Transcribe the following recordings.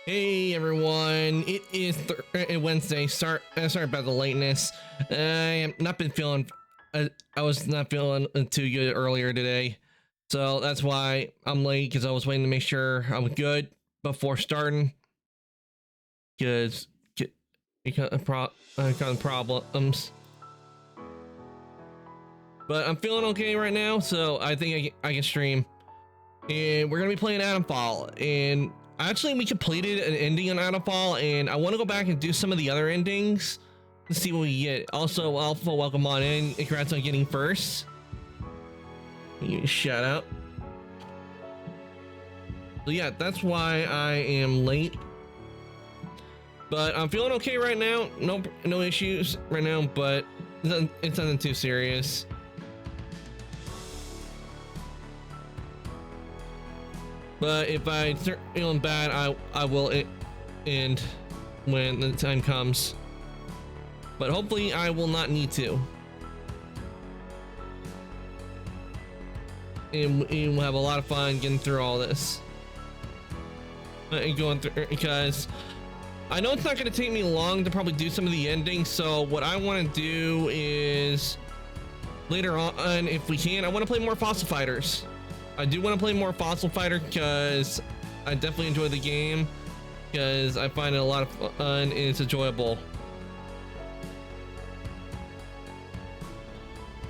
Hey everyone, it is Wednesday. Sorry about the lateness. I am not been feeling. I was not feeling too good earlier today, so that's why I'm late. Because I was waiting to make sure I was good before starting. Because I got problems, but I'm feeling okay right now. So I think I can stream, and we're gonna be playing Atomfall. And actually, we completed an ending on Atomfall, and I want to go back and do some of the other endings to see what we get. Also, Alpha, welcome on in. Congrats on getting first. You shout out. So yeah, that's why I am late. But I'm feeling okay right now. No issues right now, but it's nothing too serious. But if I start feeling bad, I will end when the time comes. But hopefully I will not need to. And we'll have a lot of fun getting through all this. And going through, because I know it's not going to take me long to probably do some of the endings. So what I want to do is later on, if we can, I want to play more Fossil Fighters. I do want to play more Fossil Fighter because I definitely enjoy the game, because I find it a lot of fun and it's enjoyable.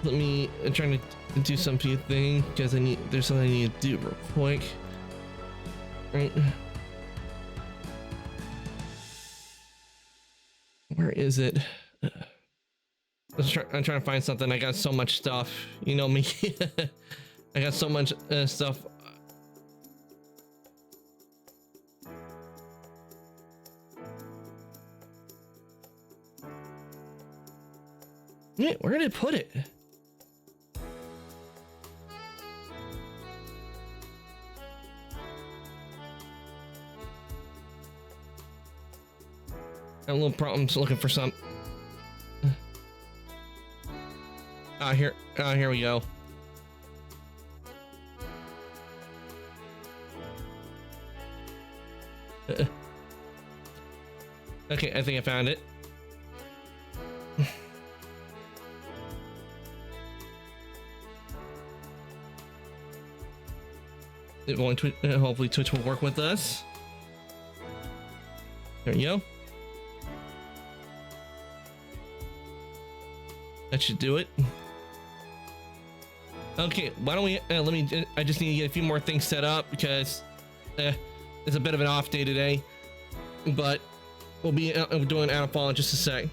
I'm trying to do some few things because there's something I need to do real quick. Right. Where is it? I'm trying to find something. I got so much stuff. You know me. I got so much stuff. Yeah, where did it put it? Got a little problems looking for some. Here we go. Okay, I think I found it. Hopefully Twitch will work with us. There you go. That should do it. Okay, why don't we I just need to get a few more things set up because it's a bit of an off day today, but we'll be doing Atomfall in just a sec.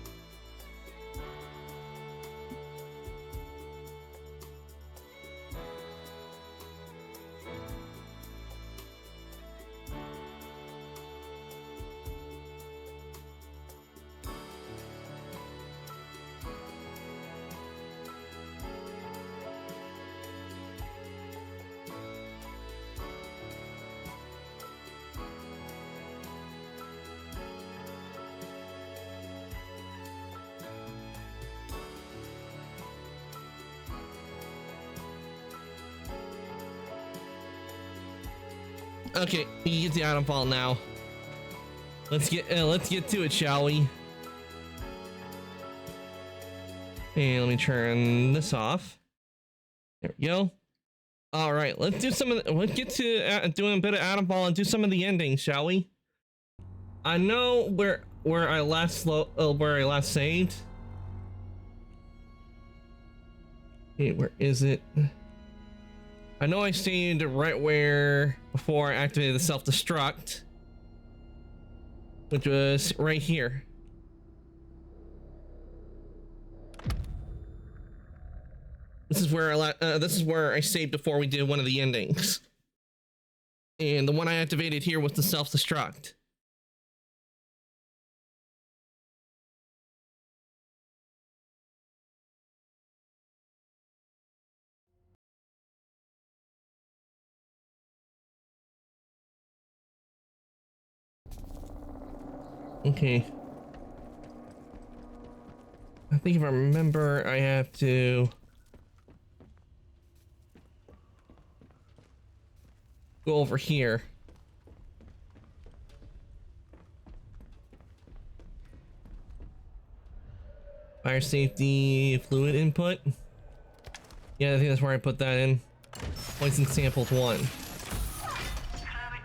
Okay, you get the Atomfall now. Let's get to it, shall we? And let me turn this off. There we go. All right, let's do let's get to doing a bit of Atomfall and do some of the endings, shall we? I know where I last saved. Okay, where is it? I know I saved right where before I activated the self-destruct, which was right here. This is where I saved before we did one of the endings, and the one I activated here was the self-destruct. Okay. I think if I remember, I have to go over here. fire safety fluid input. Yeah, I think that's where I put that in. Poison samples 1. Fluid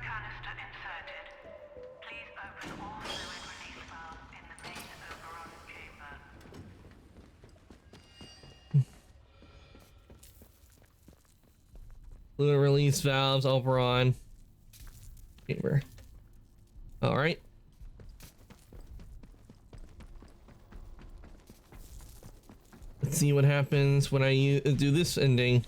canister inserted. Please open all fluid release valves in the main Oberon chamber. Fluid release valves Oberon chamber. All right. Let's see what happens when I do this ending.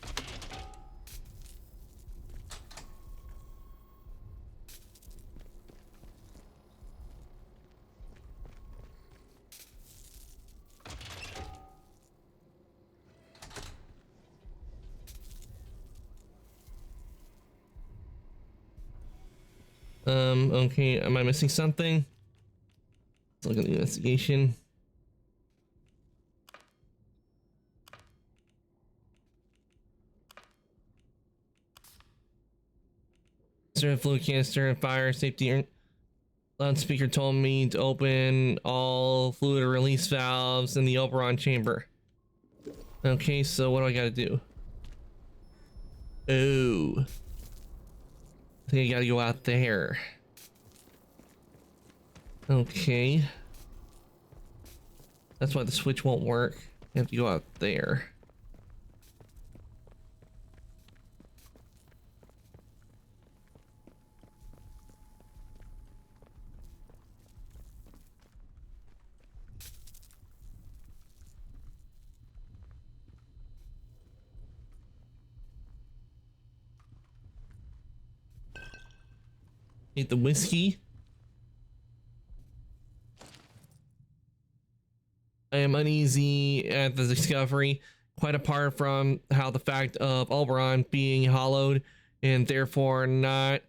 Okay, am I missing something? Let's look at the investigation. Fluid canister and fire safety loudspeaker told me to open all fluid release valves in the Oberon chamber. Okay, so what do I gotta do? Oh, I think I gotta go out there. Okay, that's why the switch won't work. You have to go out there. Need the whiskey. I am uneasy at the discovery, quite apart from how the fact of Oberon being hollowed and therefore not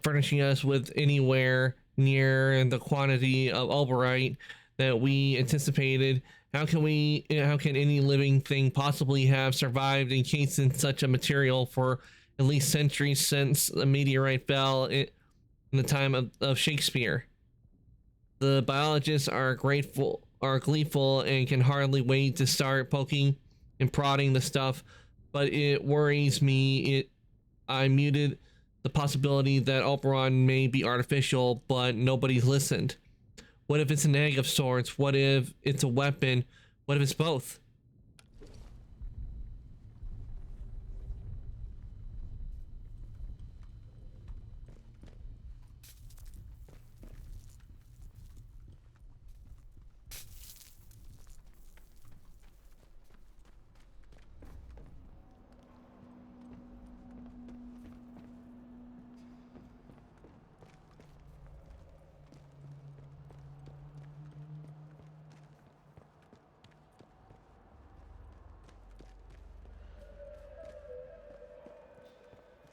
furnishing us with anywhere near the quantity of Alberite that we anticipated. How can any living thing possibly have survived encased in such a material for at least centuries since a meteorite fell in the time of Shakespeare? The biologists are gleeful, and can hardly wait to start poking and prodding the stuff, but it worries me. I muted the possibility that Oberon may be artificial, but nobody's listened. What if it's an egg of sorts? What if it's a weapon? What if it's both?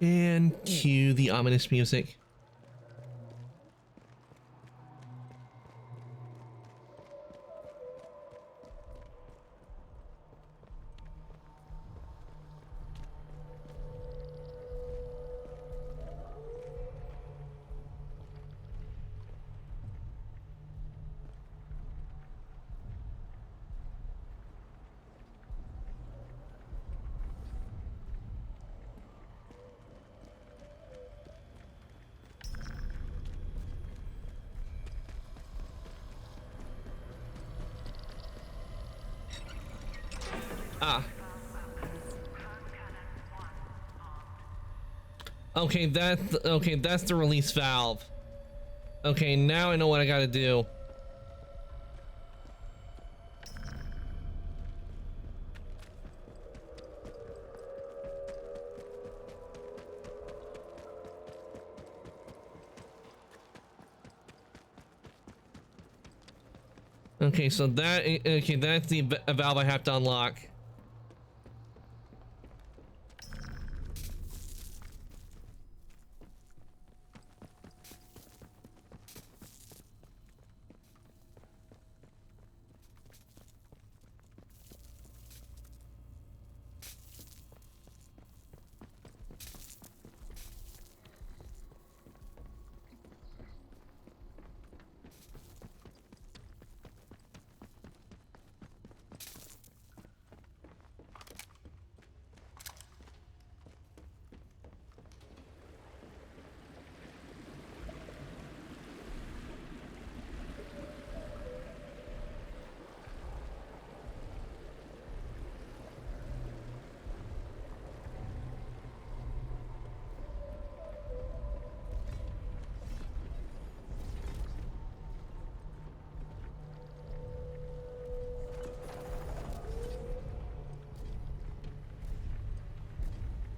And cue the ominous music. Ah. Okay, that's the release valve. Okay, now I know what I gotta do. Okay, so that's the valve I have to unlock.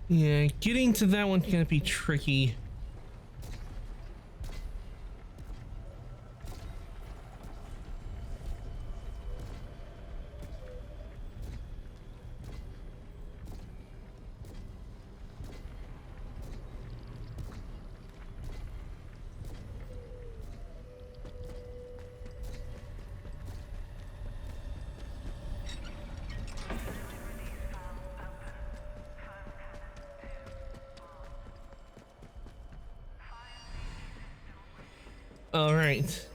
Yeah, getting to that one's gonna be tricky. All right.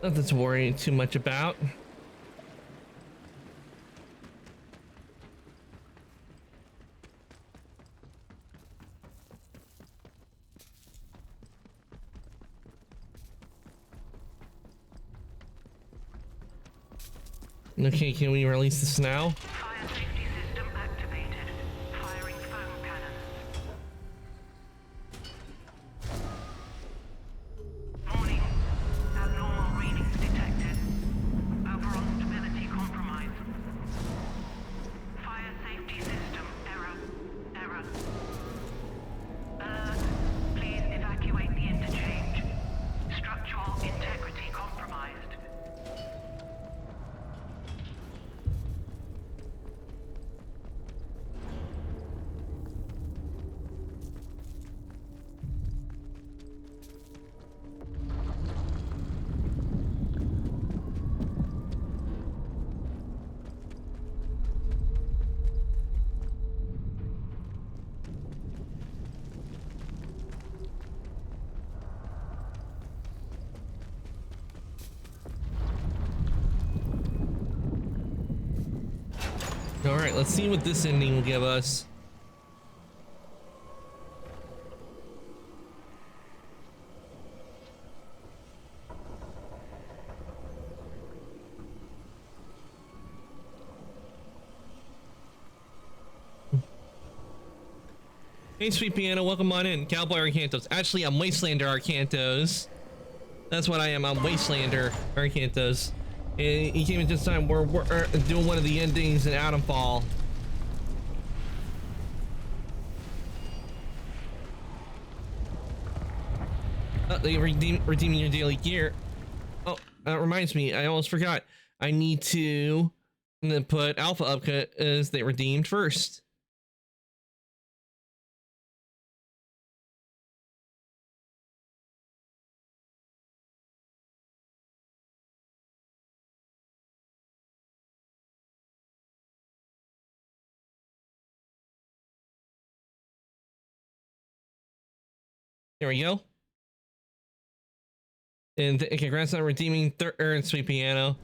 Nothing to worry too much about. Okay, can we release this now? Fire safety system activated. Firing foam cannons. Warning. Abnormal readings detected. Overall stability compromised. Fire safety system error. Error. Alert. Please evacuate the interchange. Structural integrity compromised. All right, let's see what this ending will give us. Hey, Sweet Piano, welcome on in. Cowboy Arcantos. Actually, I'm Wastelander Arcantos. That's what I am. I'm Wastelander Arcantos. And he came in just time. We're doing one of the endings in Atomfall. They redeeming your daily gear. Oh, that reminds me. I almost forgot. I need to put Alpha Upcut as they redeemed first. There we go. And congrats on redeeming third Sweet Piano.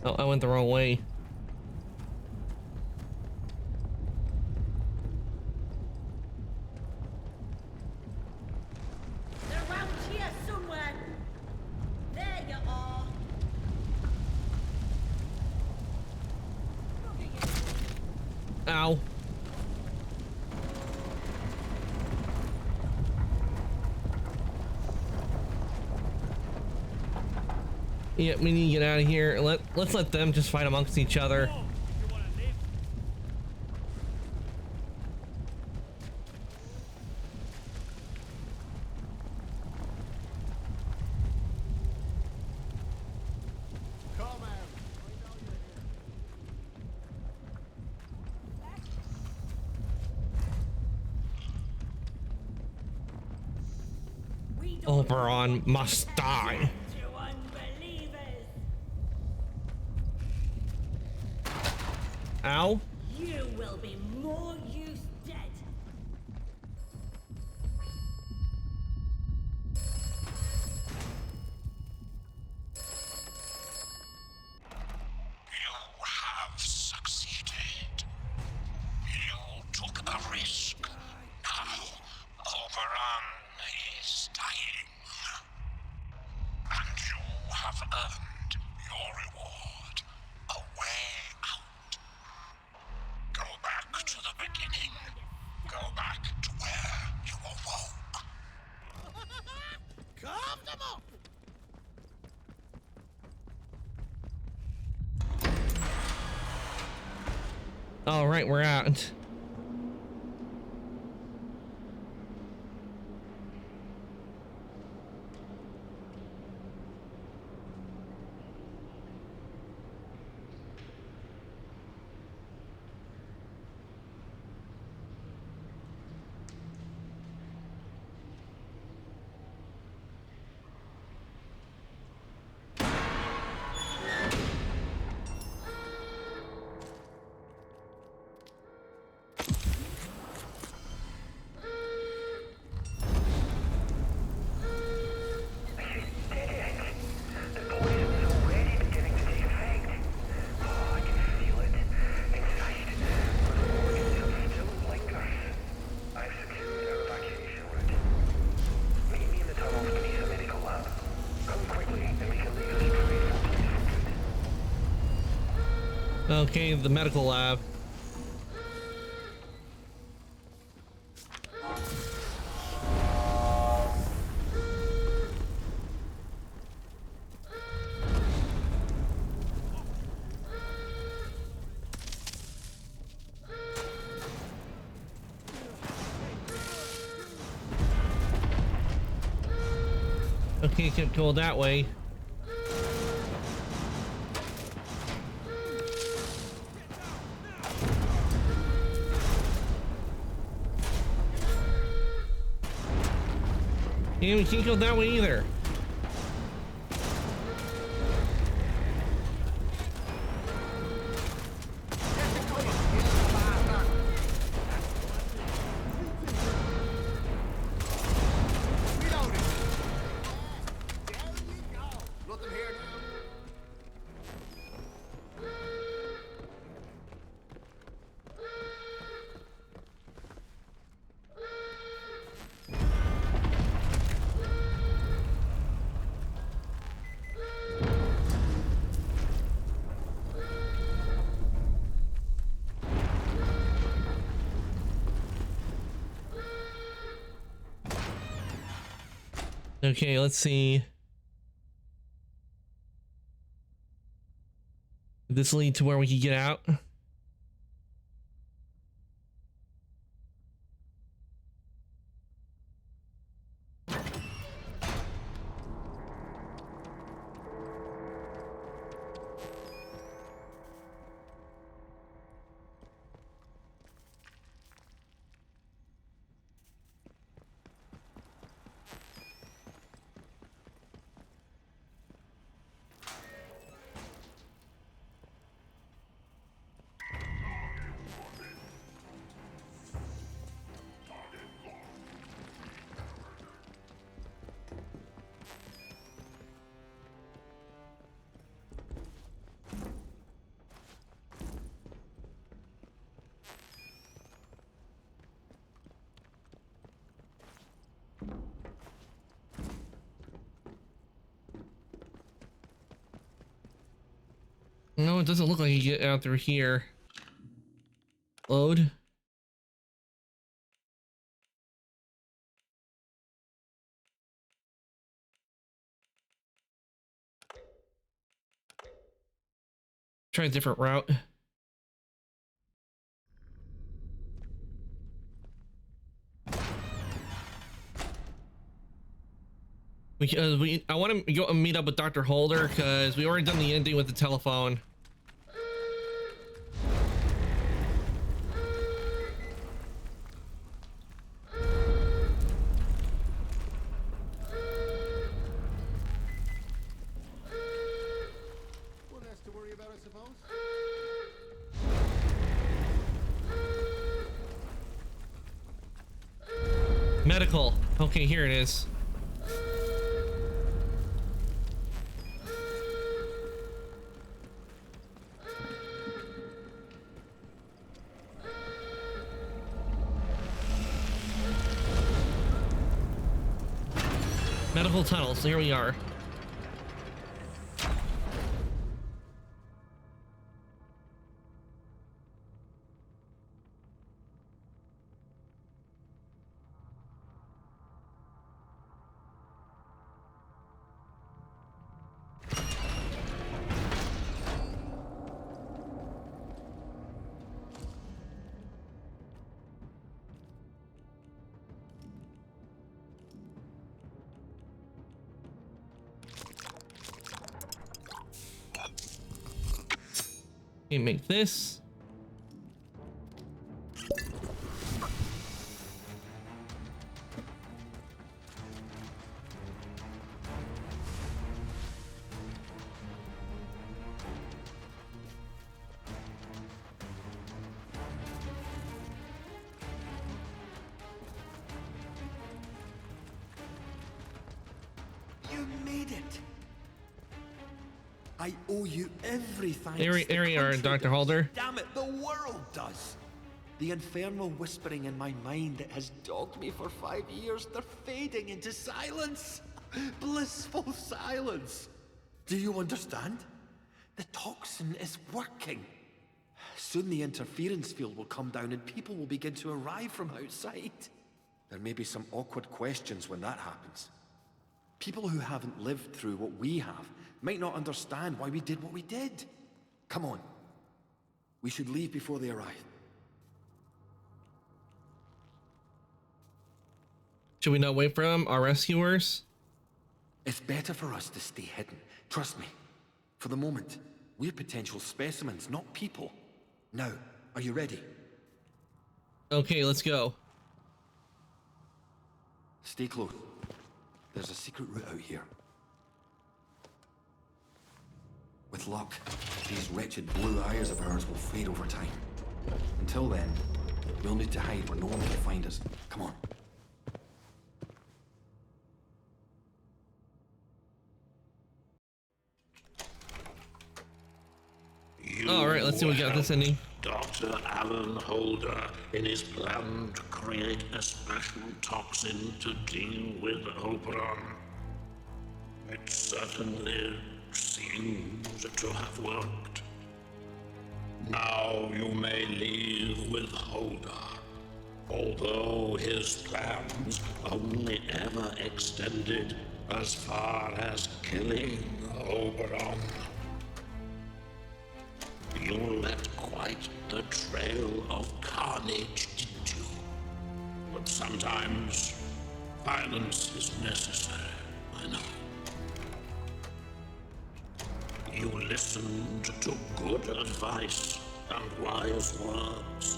Oh, I went the wrong way. They're around here somewhere. There you are. Ow. Yeah, we need to get out of here. Let's let them just fight amongst each other. Oberon must die. Ow. You will be more use dead. All right, we're out. Okay, the medical lab. Okay, can't go that way. And we can't go that way either. Okay, let's see. Did this lead to where we can get out? No, it doesn't look like you get out through here. Load. Try a different route. I want to go and meet up with Dr. Holder because we already done the ending with the telephone. One has to worry about, I suppose. Medical. Okay, here it is. Medical tunnels. Here we are. Okay, make this. You made it. I owe you every thanks. There the you are, country Dr. does. Halder. Damn it, the world does. The infernal whispering in my mind that has dogged me for 5 years, they're fading into silence. Blissful silence. Do you understand? The toxin is working. Soon the interference field will come down and people will begin to arrive from outside. There may be some awkward questions when that happens. People who haven't lived through what we have might not understand why we did what we did. Come on. We should leave before they arrive. Should we not wait for them, our rescuers? It's better for us to stay hidden. Trust me. For the moment, we're potential specimens, not people. Now, are you ready? Okay, let's go. Stay close. There's a secret route out here. With luck, these wretched blue eyes of ours will fade over time. Until then, we'll need to hide where no one can find us. Come on. All right, let's see what we got this ending. Dr. Alan Holder in his plan to create a special toxin to deal with Oberon. It certainly seems to have worked. Now you may leave with Holder, although his plans only ever extended as far as killing Oberon. You left quite the trail of carnage, didn't you? But sometimes violence is necessary, I know. You listened to good advice and wise words,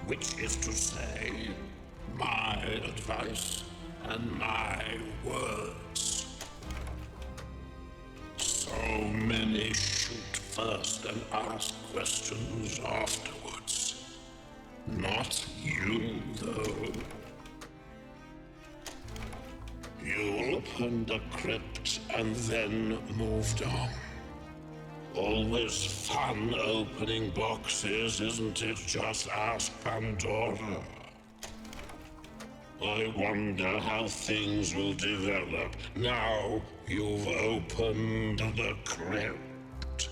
which is to say, my advice and my words. So many shoot first and ask questions afterwards. Not you, though. You opened the crypt and then moved on. Always fun opening boxes, isn't it? Just ask Pandora. I wonder how things will develop now you've opened the crypt.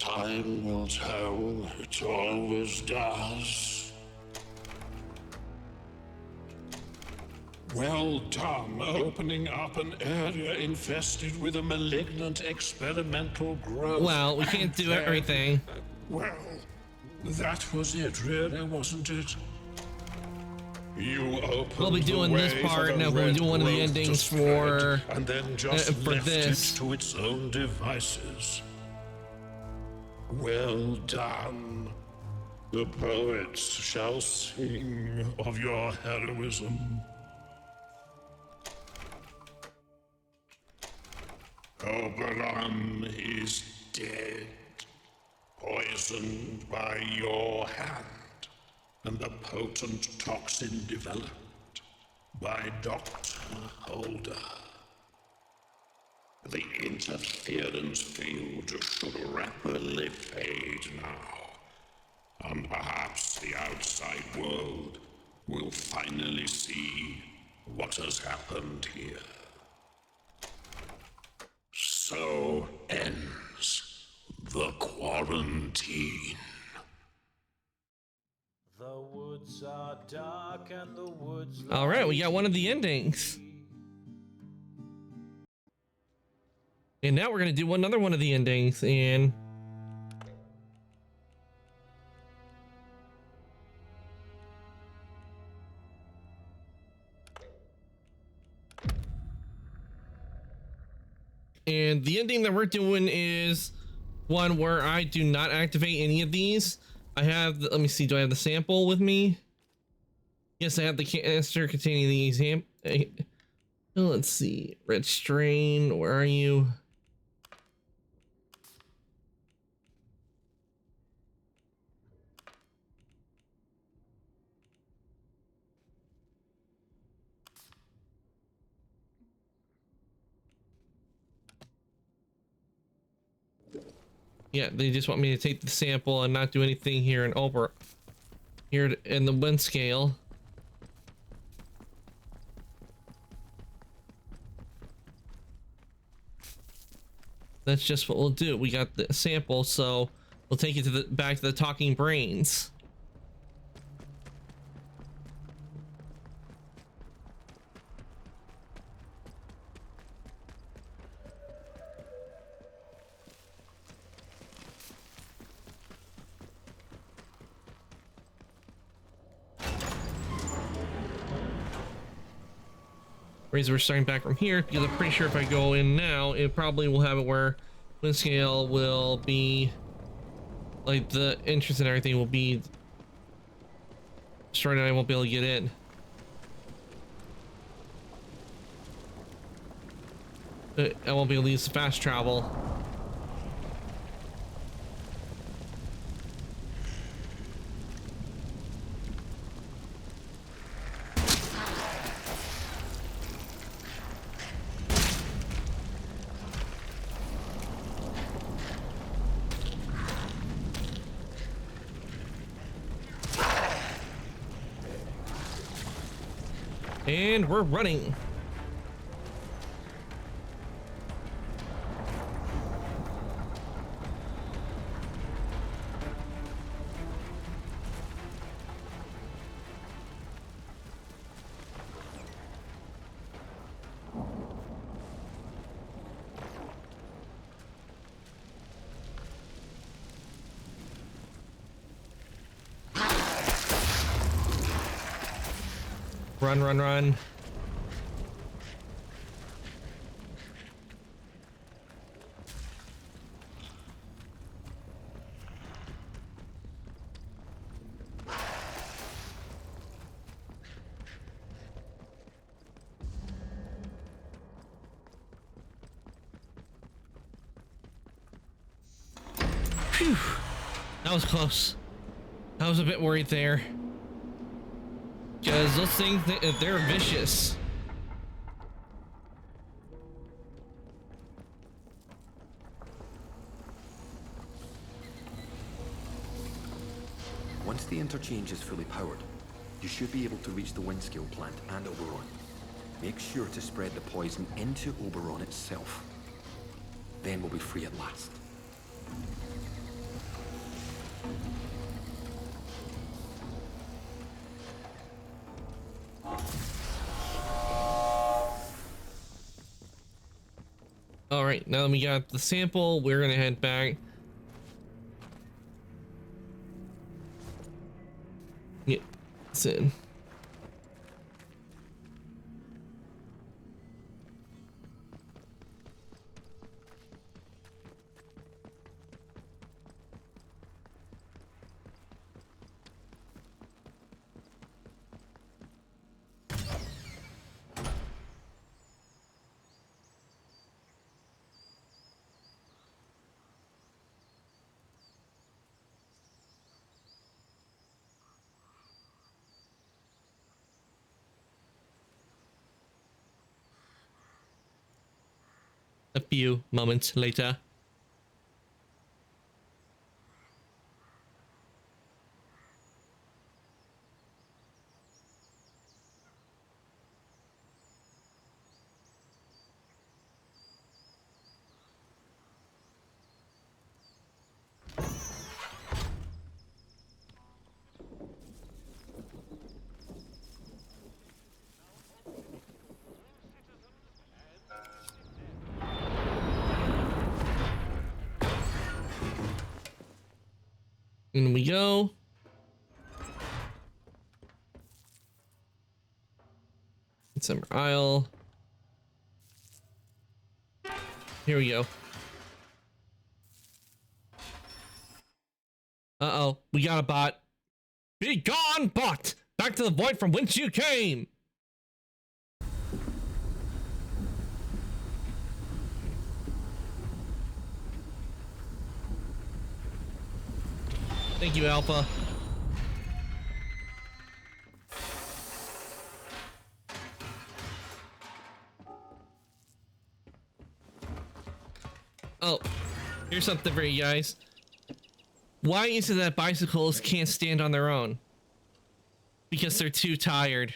Time will tell, it always does. Well done, opening up an area infested with a malignant experimental growth. Well, we can't do everything. Well, that was it, really, wasn't it? You opened We'll be doing the this way part, for and the then we'll red do one of the growth to endings spread, for and then just for left this. it to its own devices. Well done. The poets shall sing of your heroism. Oberon is dead, poisoned by your hand, and the potent toxin developed by Dr. Holder. The interference field should rapidly fade now, and perhaps the outside world will finally see what has happened here. So ends the quarantine. The woods are dark and the woods All right, we got one of the endings. And now we're going to do another one of the endings, and the ending that we're doing is one where I do not activate any of these. I have, let me see, do I have the sample with me? Yes, I have the canister containing the exam. Let's see, red strain, where are you? Yeah, they just want me to take the sample and not do anything here in here in the wind scale. That's just what we'll do. We got the sample, so we'll take it to the back to the talking brains. Reason we're starting back from here because I'm pretty sure if I go in now, it probably will have it where wind scale will be like the entrance and everything will be destroyed and I won't be able to get in. I won't be able to use fast travel. And we're running. Run, run, run. Phew. That was close. I was a bit worried there. Because those things, they're vicious. Once the interchange is fully powered, you should be able to reach the Windscale plant and Oberon. Make sure to spread the poison into Oberon itself. Then we'll be free at last. All right, now that we got the sample, we're gonna head back. Yeah, it's in. A few moments later. In we go. Summer Isle. Here we go. Uh-oh, we got a bot. Be gone, bot! Back to the void from whence you came! Thank you, Alpha. Oh, here's something for you guys. Why is it that bicycles can't stand on their own? Because they're too tired.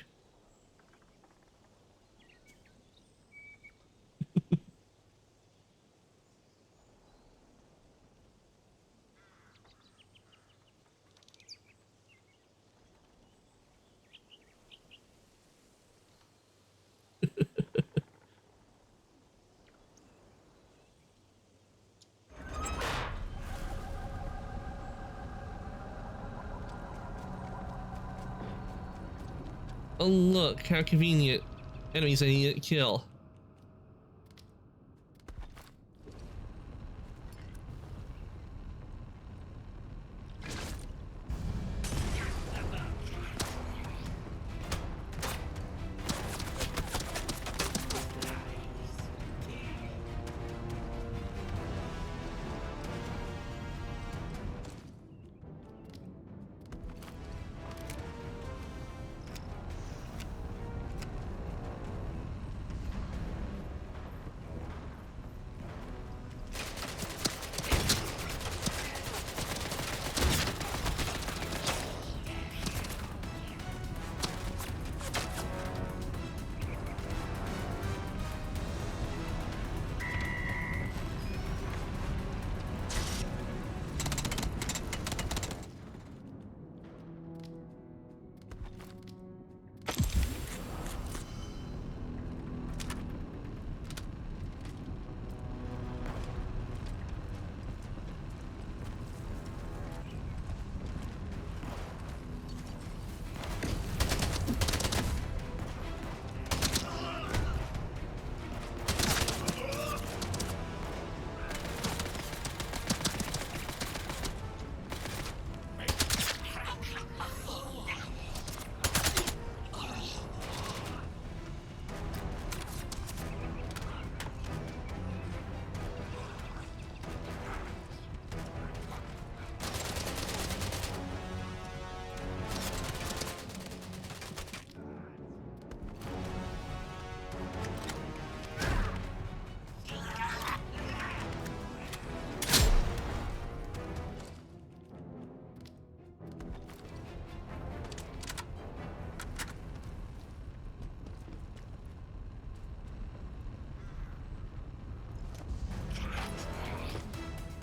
Oh look, how convenient. Enemies I need to kill.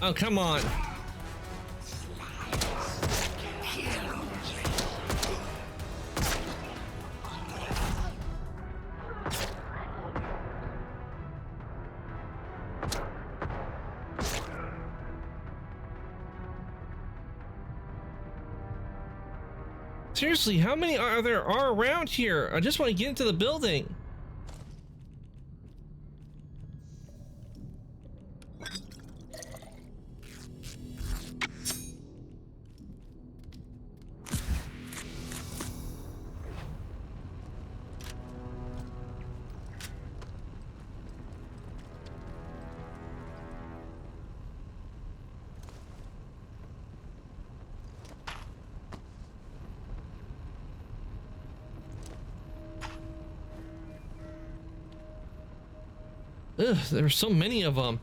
Oh, come on. Seriously, how many are there around here? I just want to get into the building. Ugh, there are so many of them.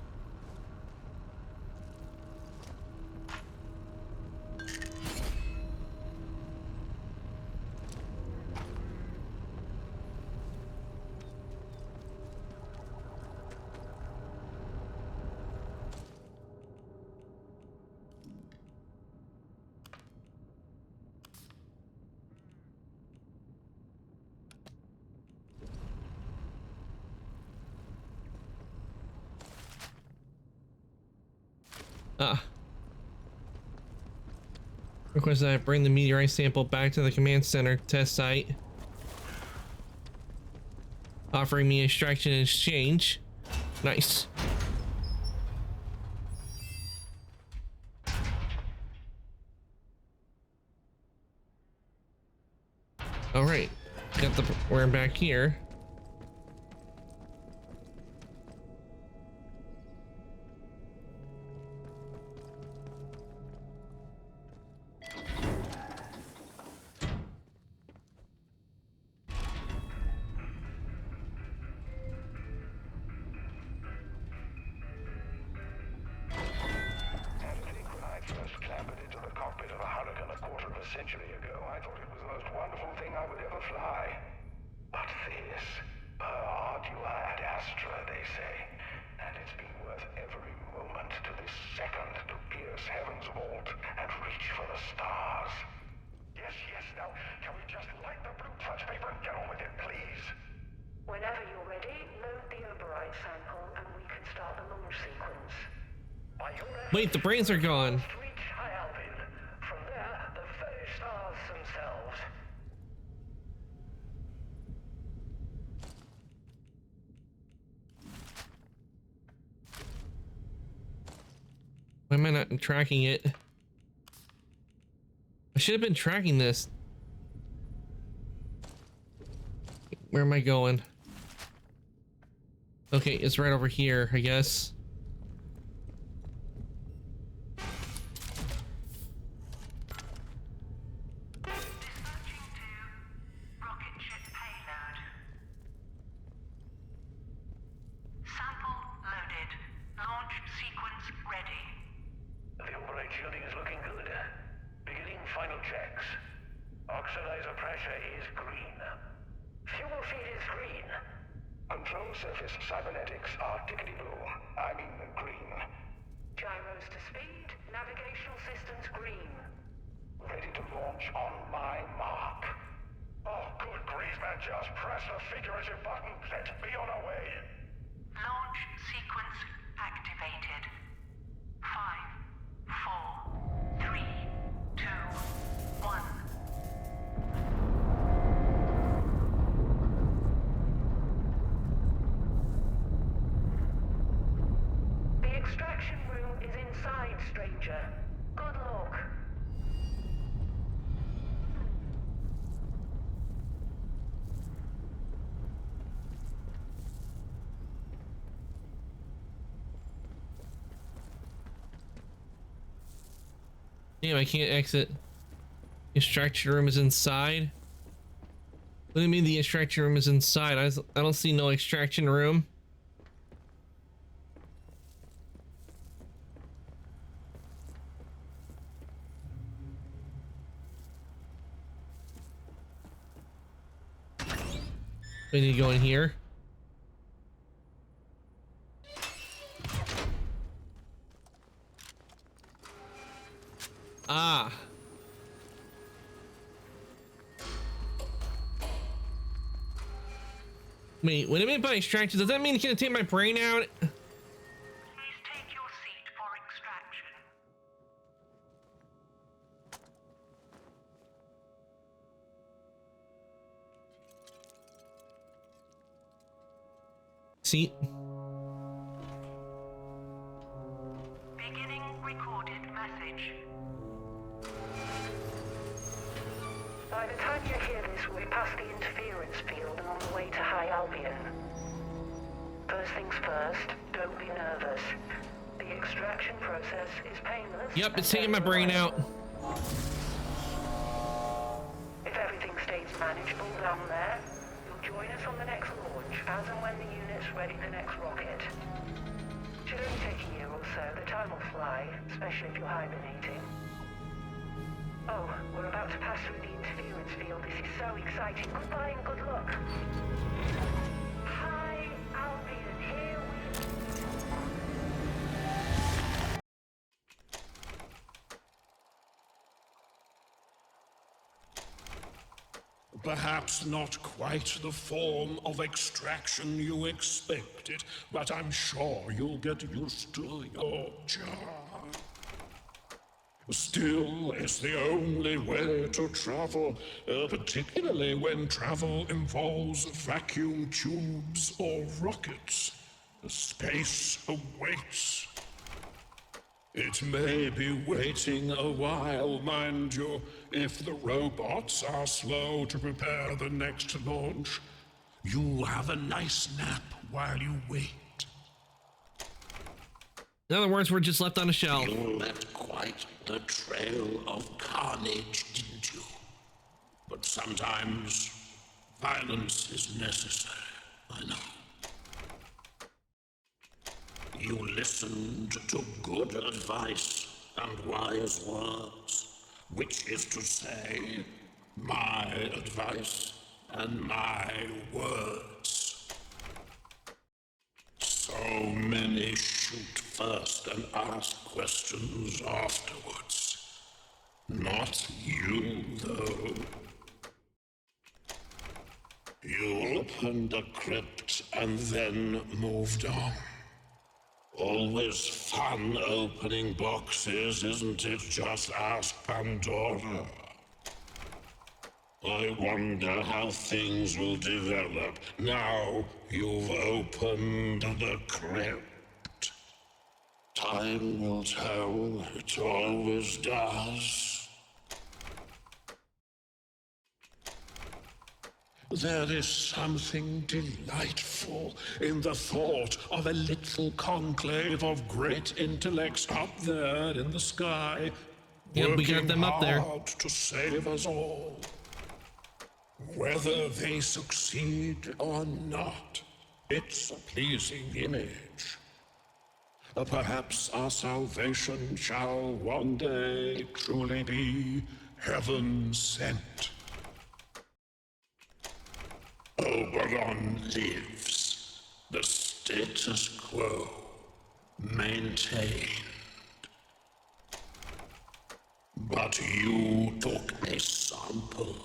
Request that I bring the meteorite sample back to the command center test site. Offering me extraction in exchange. Nice. All right, we're back here. Century ago, I thought it was the most wonderful thing I would ever fly. But this, per ardua ad astra, they say, and it's been worth every moment to this second to pierce heaven's vault and reach for the stars. Yes, now, can we just light the blue touch paper and get on with it, please? Whenever you're ready, load the Oberite sample and we can start the launch sequence. Wait, the brains are gone. Reach High Albion. From there, the very stars themselves. Why am I not tracking it? I should have been tracking this. Where am I going? Okay, it's right over here, I guess. Dispatching to rocket ship payload. Sample loaded. Launch sequence ready. The Oberite shielding is looking good. Beginning final checks. Oxidizer pressure is green. Fuel feed is green. Control surface cybernetics are tickety blue. I mean green. Gyros to speed. Navigational systems green. Ready to launch on my mark. Oh, good grief, man. Just press the figurative button. Let's be on our way. Launch sequence activated. 5, 4, 3, 2, 1. The extraction room is inside, stranger. Good luck. Damn, I can't exit. Extraction room is inside. What do you mean the extraction room is inside? I don't see no extraction room. We need to go in here. Ah. Wait, what do you mean by extraction? Does that mean it's gonna take my brain out? Please take your seat for extraction. See? Beginning recorded message. By the time you hear this, we're past the interference field and on the way to High Albion. First things first, don't be nervous. The extraction process is painless. Yep, it's taking my brain out. If everything stays manageable down there, you'll join us on the next launch, as and when the unit's ready the next rocket. Should only take a year or so, the time will fly, especially if you're hibernating. Oh, we're about to pass through the interference field. This is so exciting. Goodbye and good luck. Hi, Albion, here Perhaps not quite the form of extraction you expected, but I'm sure you'll get used to your job. Still, it's the only way to travel, particularly when travel involves vacuum tubes or rockets. Space awaits. It may be waiting a while, mind you, if the robots are slow to prepare the next launch. You have a nice nap while you wait. In other words, we're just left on a shelf. You left quite the trail of carnage, didn't you? But sometimes violence is necessary, I know. You listened to good advice and wise words, which is to say, my advice and my words. So many shoot first and ask questions afterwards. Not you, though. You opened the crypt and then moved on. Always fun opening boxes, isn't it? Just ask Pandora. I wonder how things will develop now you've opened the crypt. Time will tell, it always does. There is something delightful in the thought of a little conclave of great intellects up there in the sky. Yep, we got them up there. Hard to save us all. Whether they succeed or not, it's a pleasing image. Perhaps our salvation shall one day truly be heaven sent. Oberon lives, the status quo maintained. But you took a sample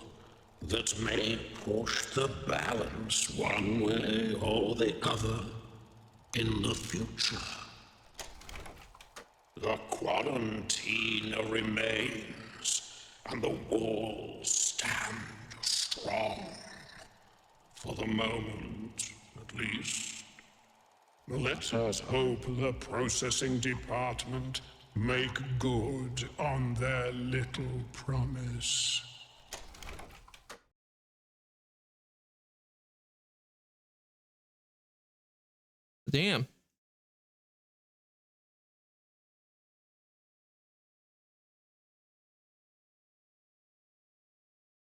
that may push the balance one way or the other in the future. The quarantine remains, and the walls stand strong. For the moment, at least. Let us hope the processing department make good on their little promise. Damn.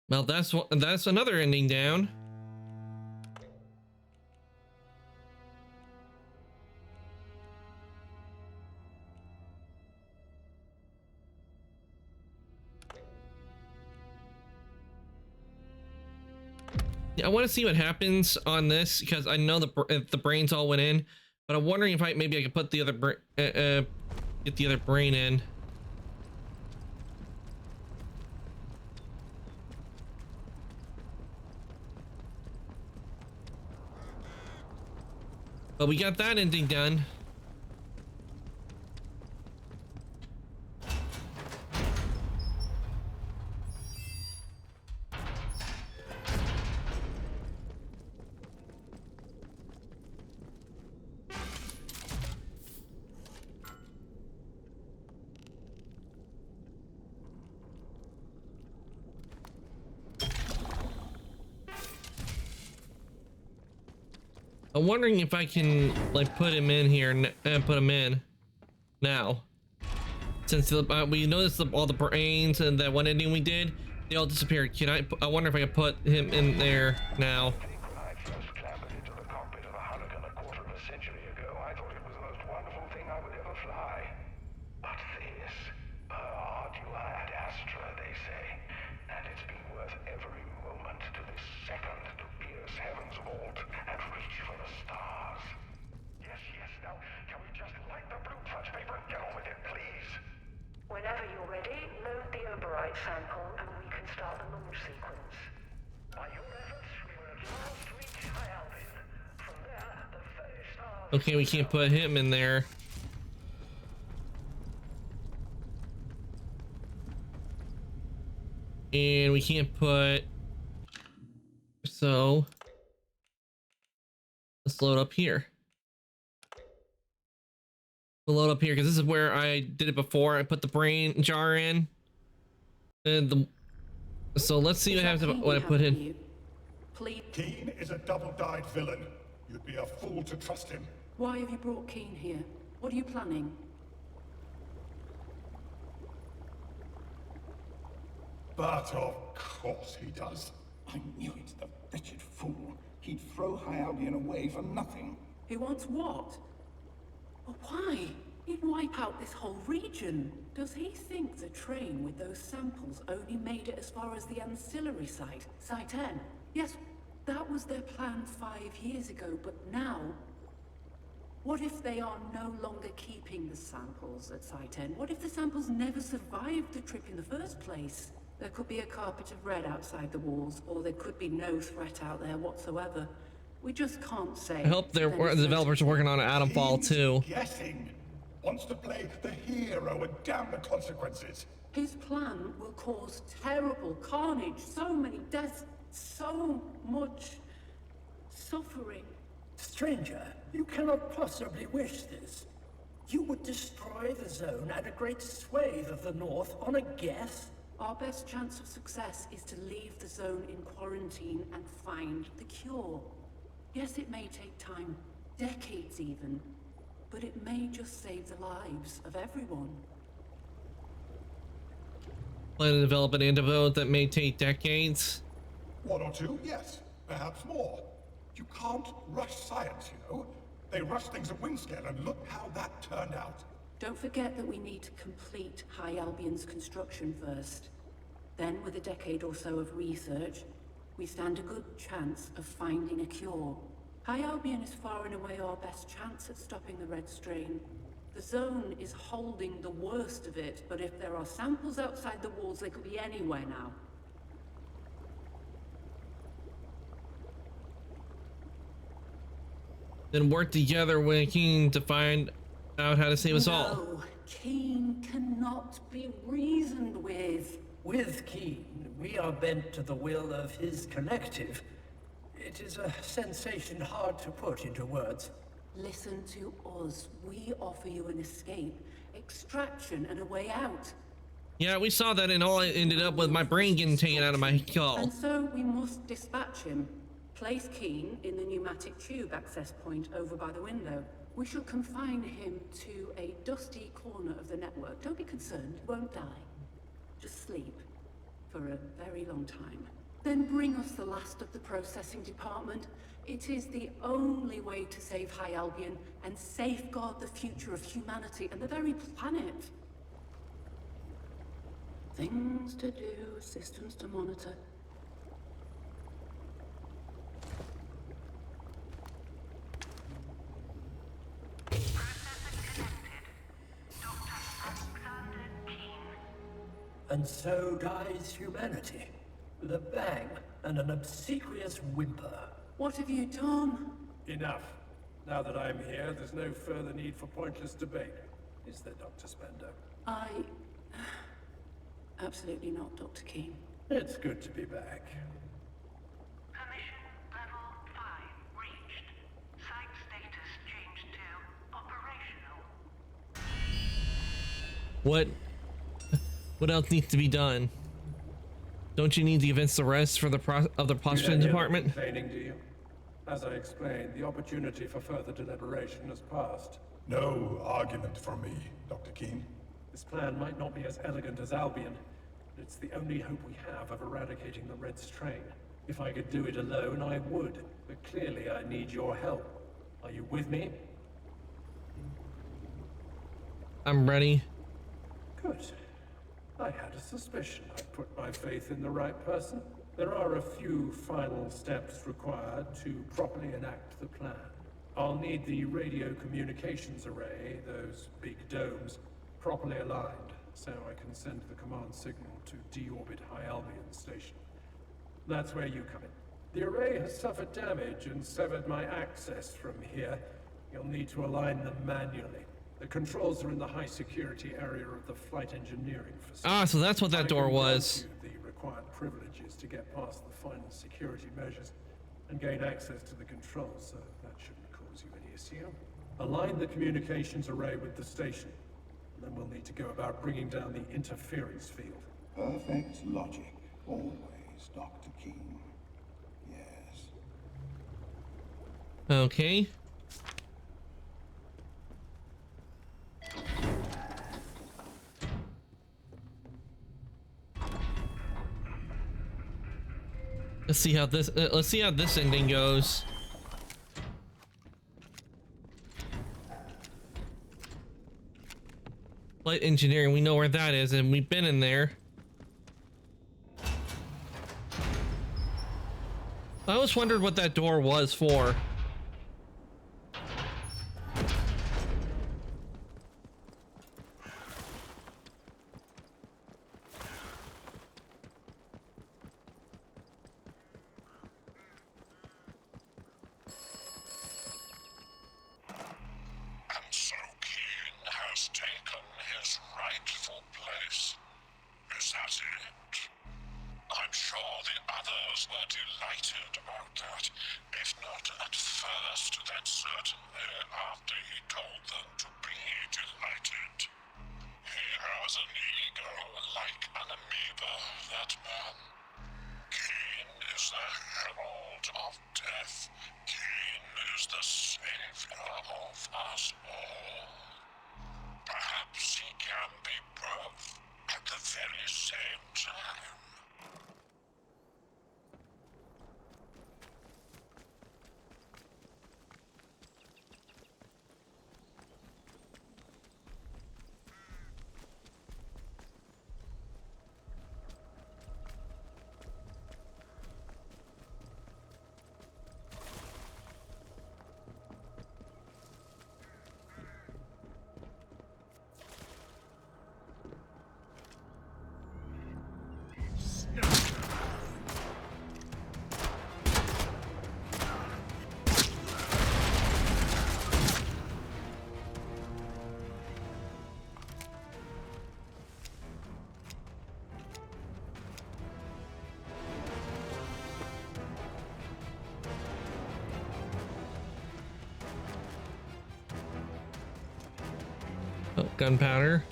Well, that's another ending down. Yeah, I want to see what happens on this because I know the brains all went in, but I'm wondering if maybe I could put the other get the other brain in. But we got that ending done. I'm wondering if I can like put him in here and put him in now, since we noticed all the brains and that one ending we did, they all disappeared. I wonder if I can put him in there now. When I first clambered into the cockpit of a Hurricane a quarter of a century ago, I thought it was the most wonderful thing I would ever fly. But this, ardua ad astra, they say, and it's been worth every moment to this second to pierce heaven's vault and reach for the stars. Yes, now, can we just light the blue touch paper and get on with it, please? Whenever you're ready, load the Oberite sample and we can start the launch sequence. By your efforts, we will at last reach High Albion. From there, the very stars... Okay, we can't put him in there. And we can't put, so let's load up here. We'll load up here because this is where I did it before. I put the brain jar in. And so let's see what happens when I put in. Please. Keen is a double-dyed villain. You'd be a fool to trust him. Why have you brought Keen here? What are you planning? But of course he does. I knew it, the wretched fool. He'd throw High Albion away for nothing. He wants what? Well, why? He'd wipe out this whole region. Does he think the train with those samples only made it as far as the ancillary site, Site N? Yes, that was their plan 5 years ago, but now... What if they are no longer keeping the samples at Site N? What if the samples never survived the trip in the first place? There could be a carpet of red outside the walls, or there could be no threat out there whatsoever. We just can't say. I hope the developers are working on Atomfall too. Guessing. Wants to play the hero and damn the consequences. His plan will cause terrible carnage, so many deaths, so much suffering. Stranger, you cannot possibly wish this. You would destroy the zone and a great swathe of the North on a guess? Our best chance of success is to leave the zone in quarantine and find the cure. Yes, it may take time, decades even, but it may just save the lives of everyone. Plan to develop an antidote that may take decades. 1 or 2, yes. Perhaps more. You can't rush science, you know. They rush things at wing scale, and look how that turned out. Don't forget that we need to complete High Albion's construction first. Then, with a decade or so of research, we stand a good chance of finding a cure. High Albion is far and away our best chance at stopping the red strain. The zone is holding the worst of it, but if there are samples outside the walls, they could be anywhere now. Then work together with Keen to find out how to save us all. No, Keen cannot be reasoned with. With Keen, we are bent to the will of his collective. It is a sensation hard to put into words. Listen to us. We offer you an escape, extraction, and a way out. Yeah, we saw that, and all it ended up with my brain getting taken out of my skull. And so we must dispatch him. Place Keen in the pneumatic tube access point over by the window. We shall confine him to a dusty corner of the network. Don't be concerned, he won't die. Just sleep for a very long time. Then bring us the last of the processing department. It is the only way to save High Albion and safeguard the future of humanity and the very planet. Things to do, systems to monitor. And so dies humanity, with a bang and an obsequious whimper. What have you done? Enough. Now that I'm here, there's no further need for pointless debate. Is there, Dr. Spender? Absolutely not, Dr. Keen. It's good to be back. Permission level 5 reached. Site status changed to operational. What else needs to be done? Don't you need to evince the rest for the processing department? Complaining, do you? As I explained, the opportunity for further deliberation has passed. No argument from me, Dr. Keen. This plan might not be as elegant as Albion, but it's the only hope we have of eradicating the red strain. If I could do it alone, I would, but clearly I need your help. Are you with me? I'm ready. Good. I had a suspicion I'd put my faith in the right person. There are a few final steps required to properly enact the plan. I'll need the radio communications array, those big domes, properly aligned, so I can send the command signal to deorbit High Albion Station. That's where you come in. The array has suffered damage and severed my access from here. You'll need to align them manually. The controls are in the high security area of the flight engineering facility. Ah, so that's what that door was. I can grant you the required privileges to get past the final security measures and gain access to the controls, so that shouldn't cause you any issue. Align the communications array with the station. Then we'll need to go about bringing down the interference field. Perfect logic. Always, Dr. King. Yes. Okay. Let's see how this ending goes. Flight engineering, we know where that is, and we've been in there. I always wondered what that door was for. And so Keen has taken his rightful place. Is that it? I'm sure the others were delighted about that. If not at first, then certainly after he told them to be delighted. He has an ego like an amoeba, that man. Keen is the herald of death. Keen is the savior of us all. Perhaps he can be both at the very same time. Oh, gunpowder.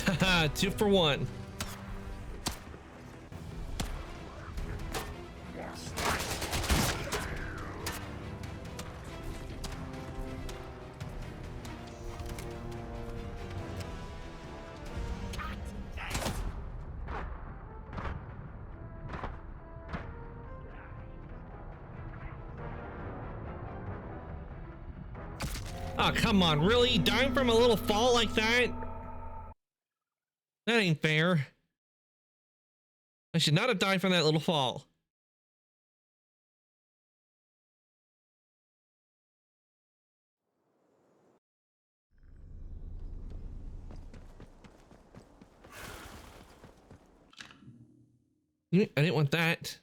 Haha, 2 for 1. Oh, come on, really? Dying from a little fall like that? That ain't fair. I should not have died from that little fall. I didn't want that.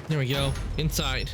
There we go. Inside.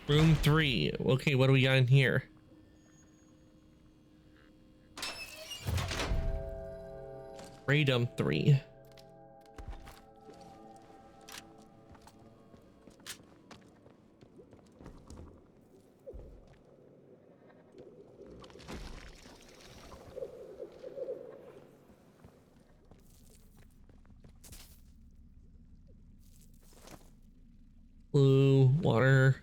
Room 3. Okay, what do we got in here? Radom 3. Blue, water.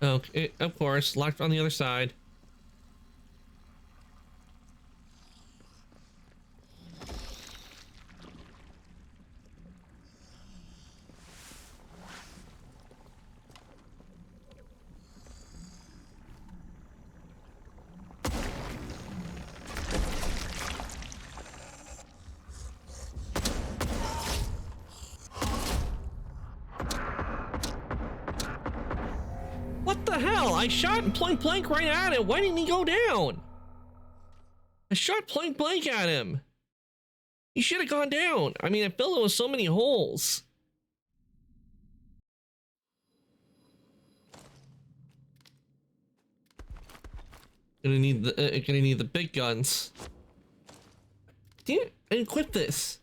Okay, of course, locked on the other side. What the hell? I shot point blank right at him. Why didn't he go down? I shot point blank at him. He should have gone down. I mean, I filled it with so many holes. Gonna need the big guns. Damn it, I didn't equip this.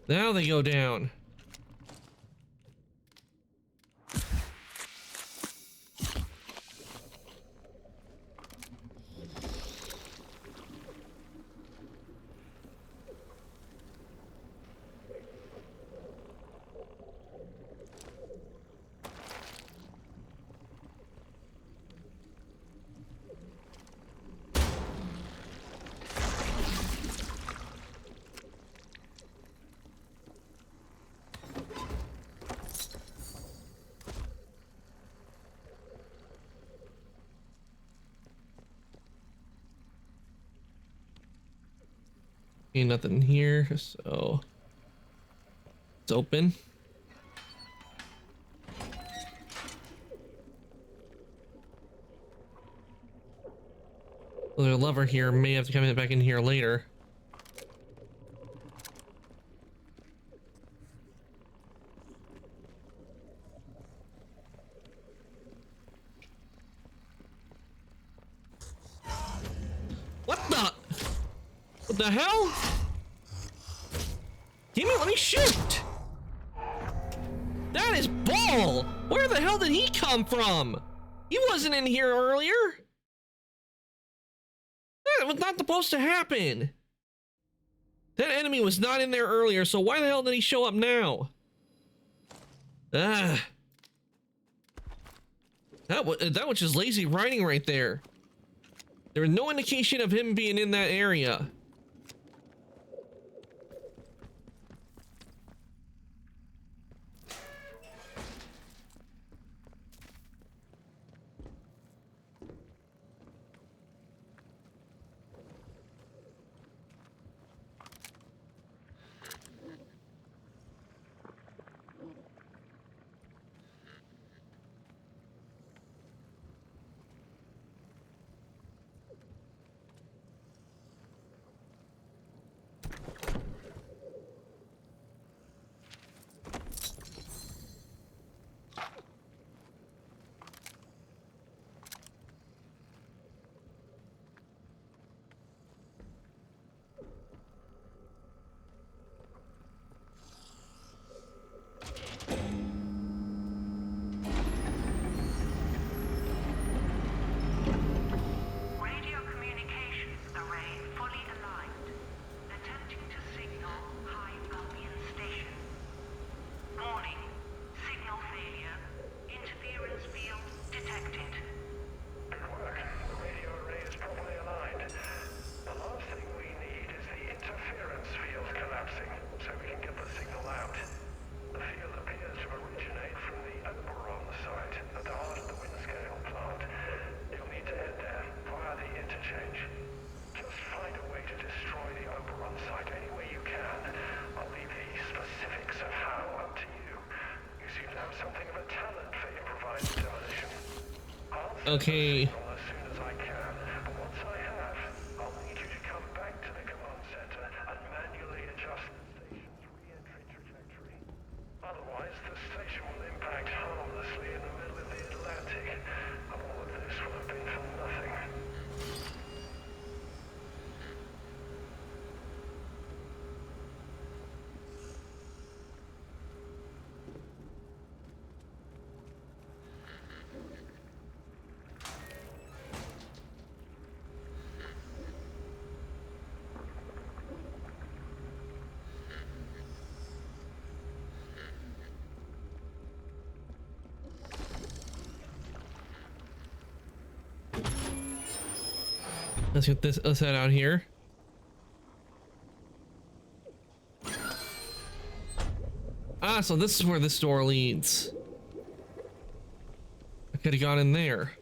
Now they go down. Okay, nothing here, so it's open. Well, there's a lever here. May have to come back in here later. What the hell? Damn it, let me shoot! That is Bull! Where the hell did he come from? He wasn't in here earlier. That was not supposed to happen. That enemy was not in there earlier, so why the hell did he show up now? Ah. That was just lazy writing right there. There was no indication of him being in that area. Okay. Let's head out here. Ah, so this is where this door leads. I could have gone in there.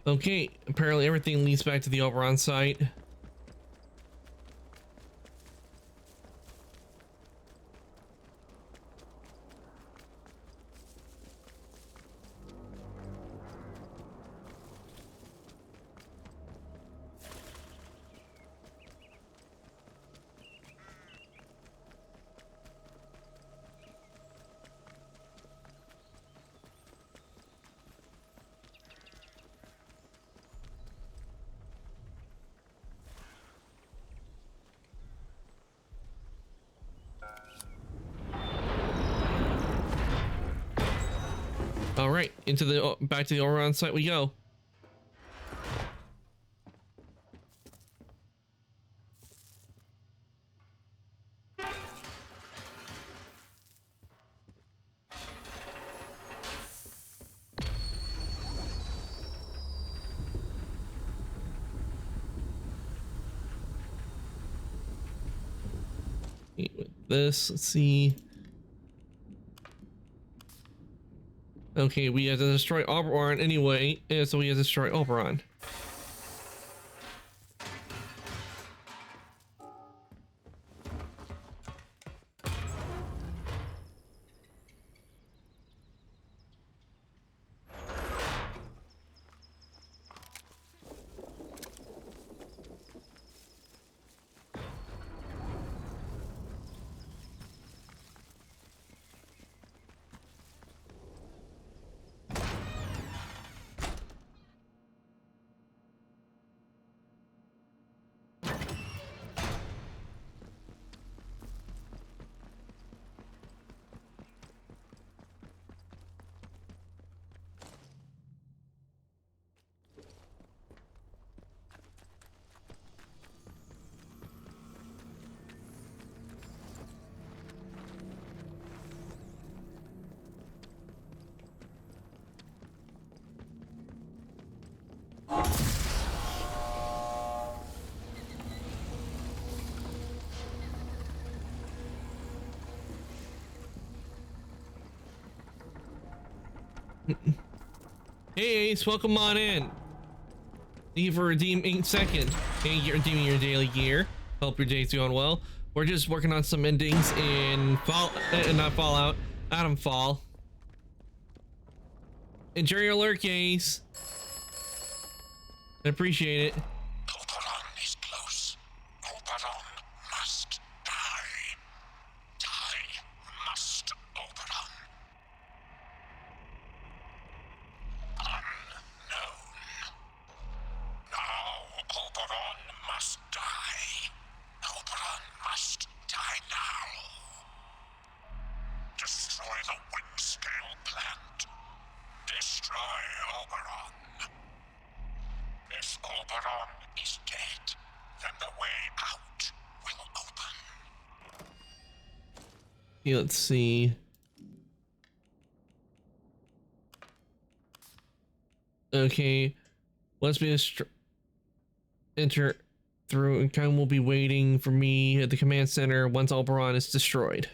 Okay, apparently everything leads back to the Oberon site. All right, into the back to the Oberon site we go. With this, let's see. Okay, we have to destroy Oberon anyway, and so we have to destroy Oberon. Hey Ace, welcome on in. Thank you for redeeming second. Hey, you're redeeming your daily gear. Hope your day's going well. We're just working on some endings in not Fallout, Atomfall. Enjoy your lurk, Ace. I appreciate it. Oberon is close. Oberon must die. Die must, Oberon. Unknown. Now Oberon must die. Oberon must die now. Destroy the wind-scale plant. Destroy Oberon. If Oberon is dead, then the way out will open. Yeah, let's see. Okay, let's be enter through, and Kyle will be waiting for me at the command center once Oberon is destroyed.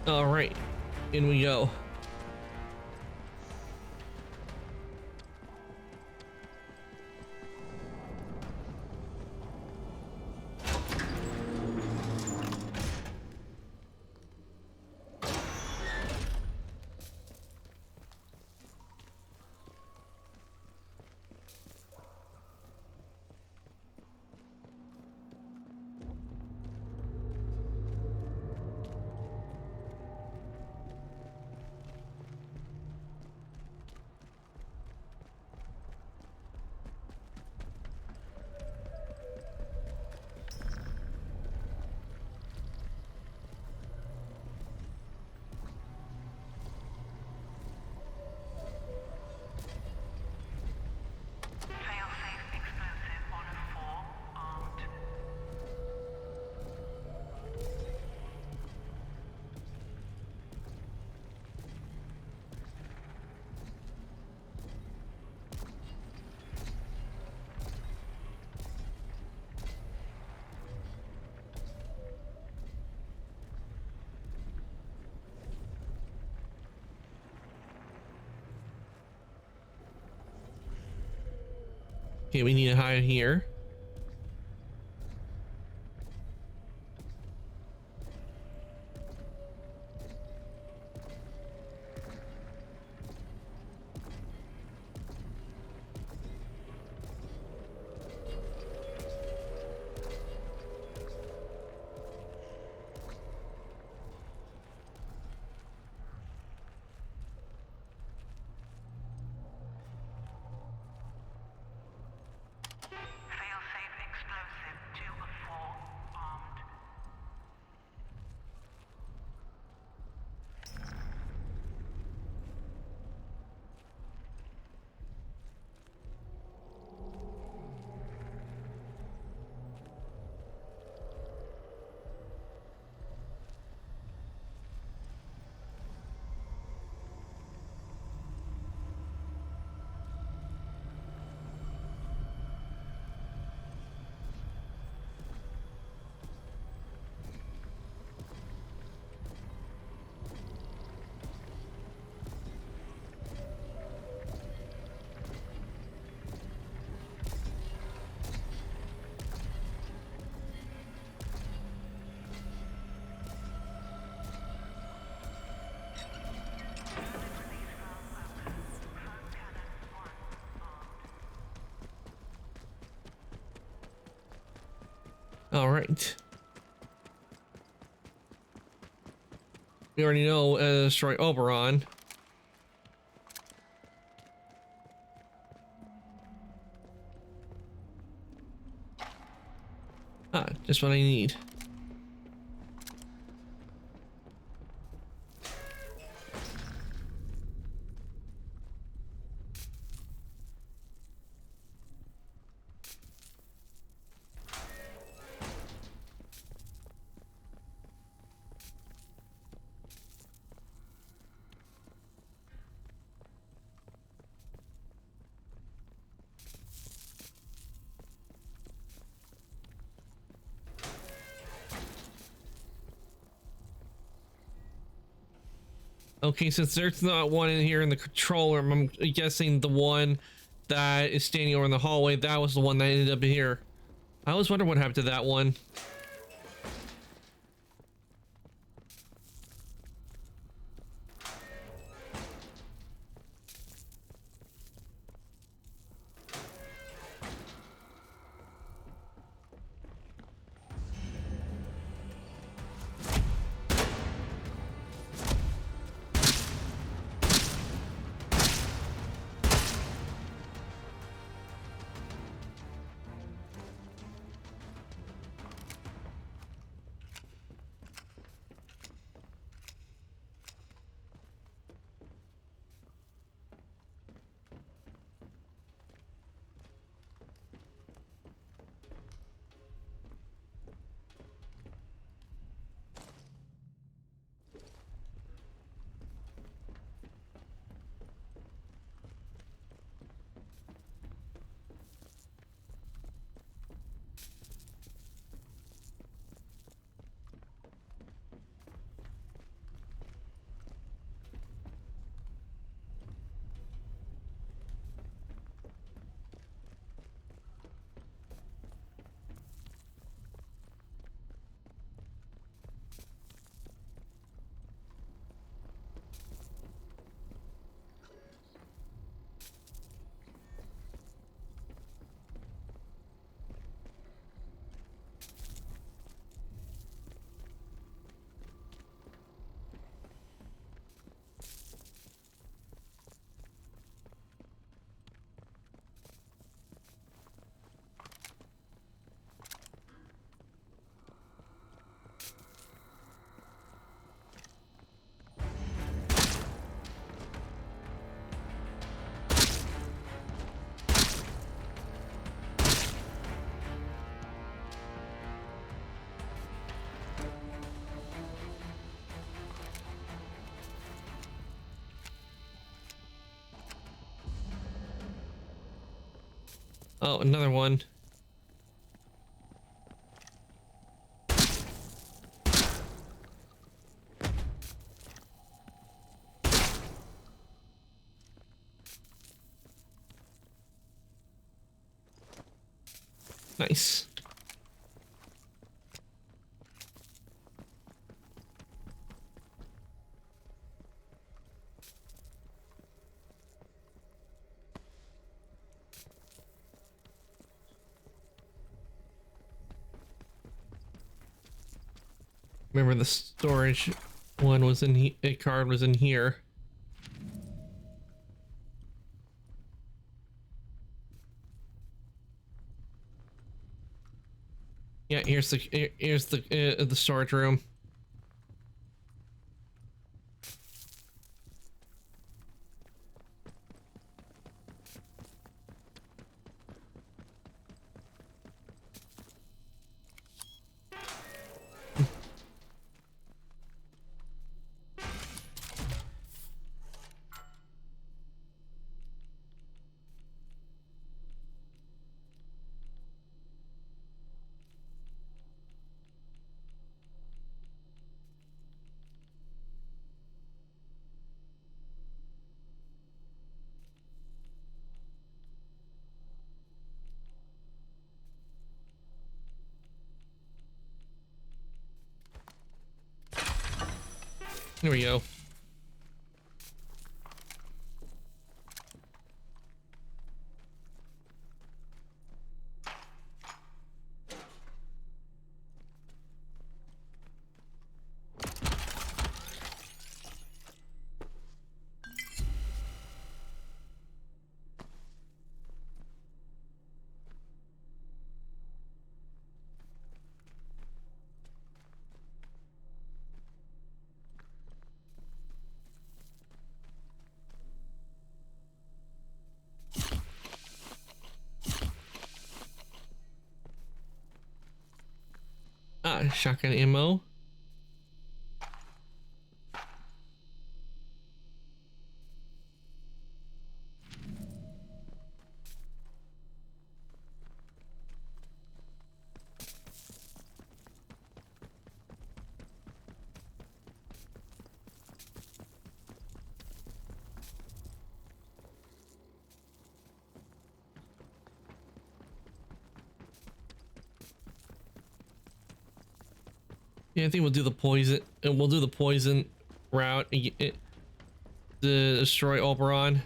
All right, in we go. Okay, we need to hide here. Failsafe explosive 2 of 4 armed. All right. We already know destroy Oberon. Ah, just what I need. Okay, since there's not one in here in the control room, I'm guessing the one that is standing over in the hallway, that was the one that ended up here. I always wonder what happened to that one. Oh, another one. Nice. Remember the storage one was in a card was in here. Yeah, here's the storage room. Here we go. Ah, shotgun ammo. Yeah, I think we'll do the poison. We'll do the poison route to destroy Oberon.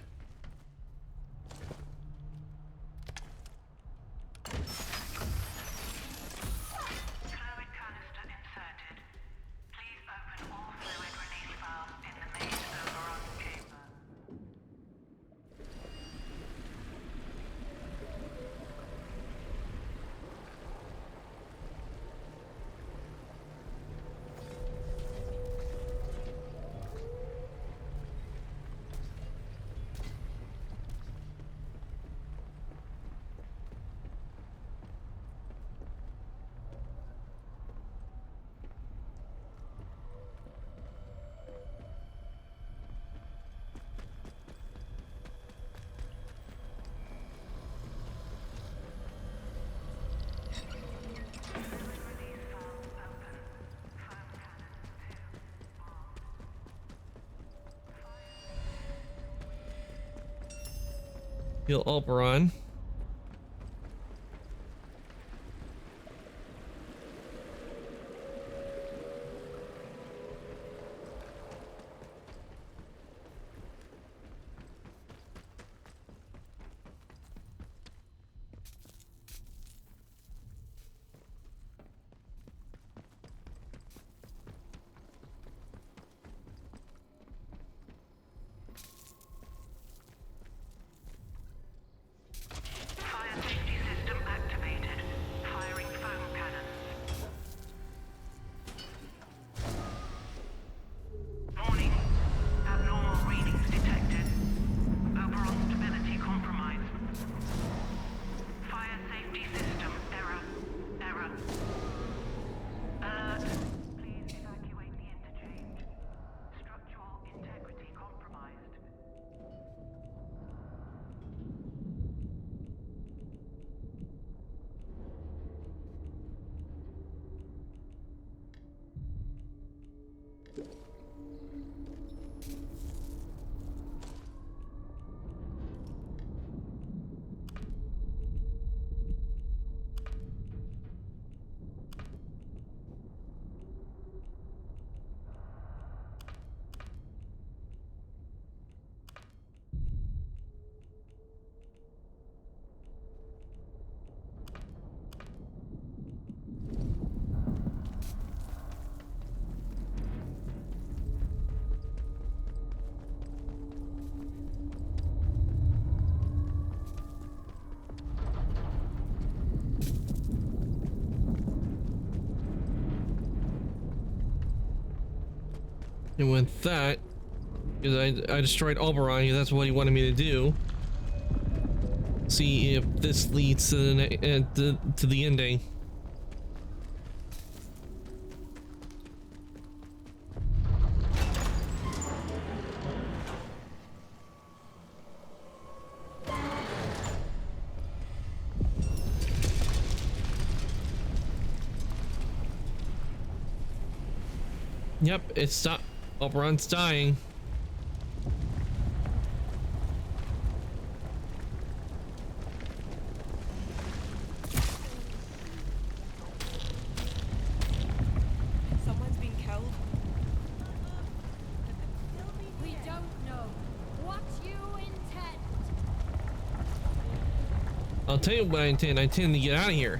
Heal Oberon. And with that, because I destroyed Oberon, because that's what he wanted me to do. See if this leads to the ending. Yep, it's stopped. Oberon's dying. Someone's been killed. We don't know what you intend. I'll tell you what I intend. I intend to get out of here.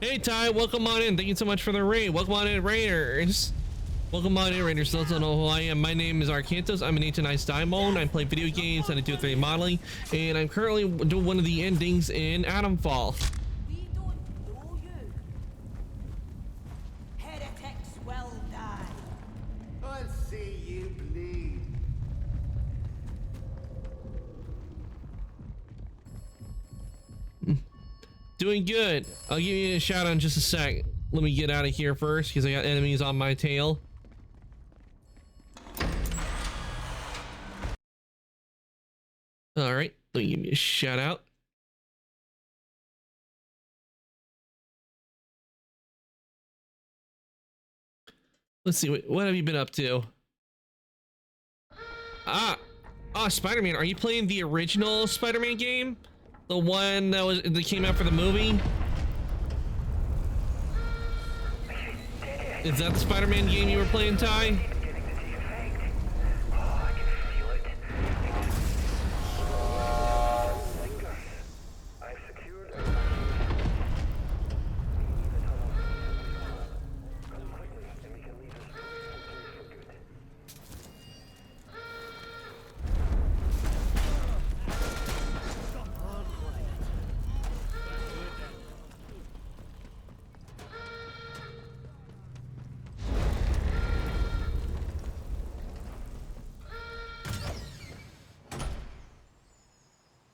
Hey Ty, welcome on in. Thank you so much for the raid. Welcome on in, Raiders. Welcome on in, Raiders. Those don't know who I am. My name is Arcantos. I'm an Ancient Ice Diamond. I play video games and I do 3D modeling, and I'm currently doing one of the endings in Atomfall. We don't know you. Heretics will die. I'll see you bleed. Doing good. I'll give you a shout out in just a sec. Let me get out of here first because I got enemies on my tail. All right, let me give you a shout out. Let's see, what have you been up to? Spider-Man. Are you playing the original Spider-Man game? The one that came out for the movie? Is that the Spider-Man game you were playing, Ty?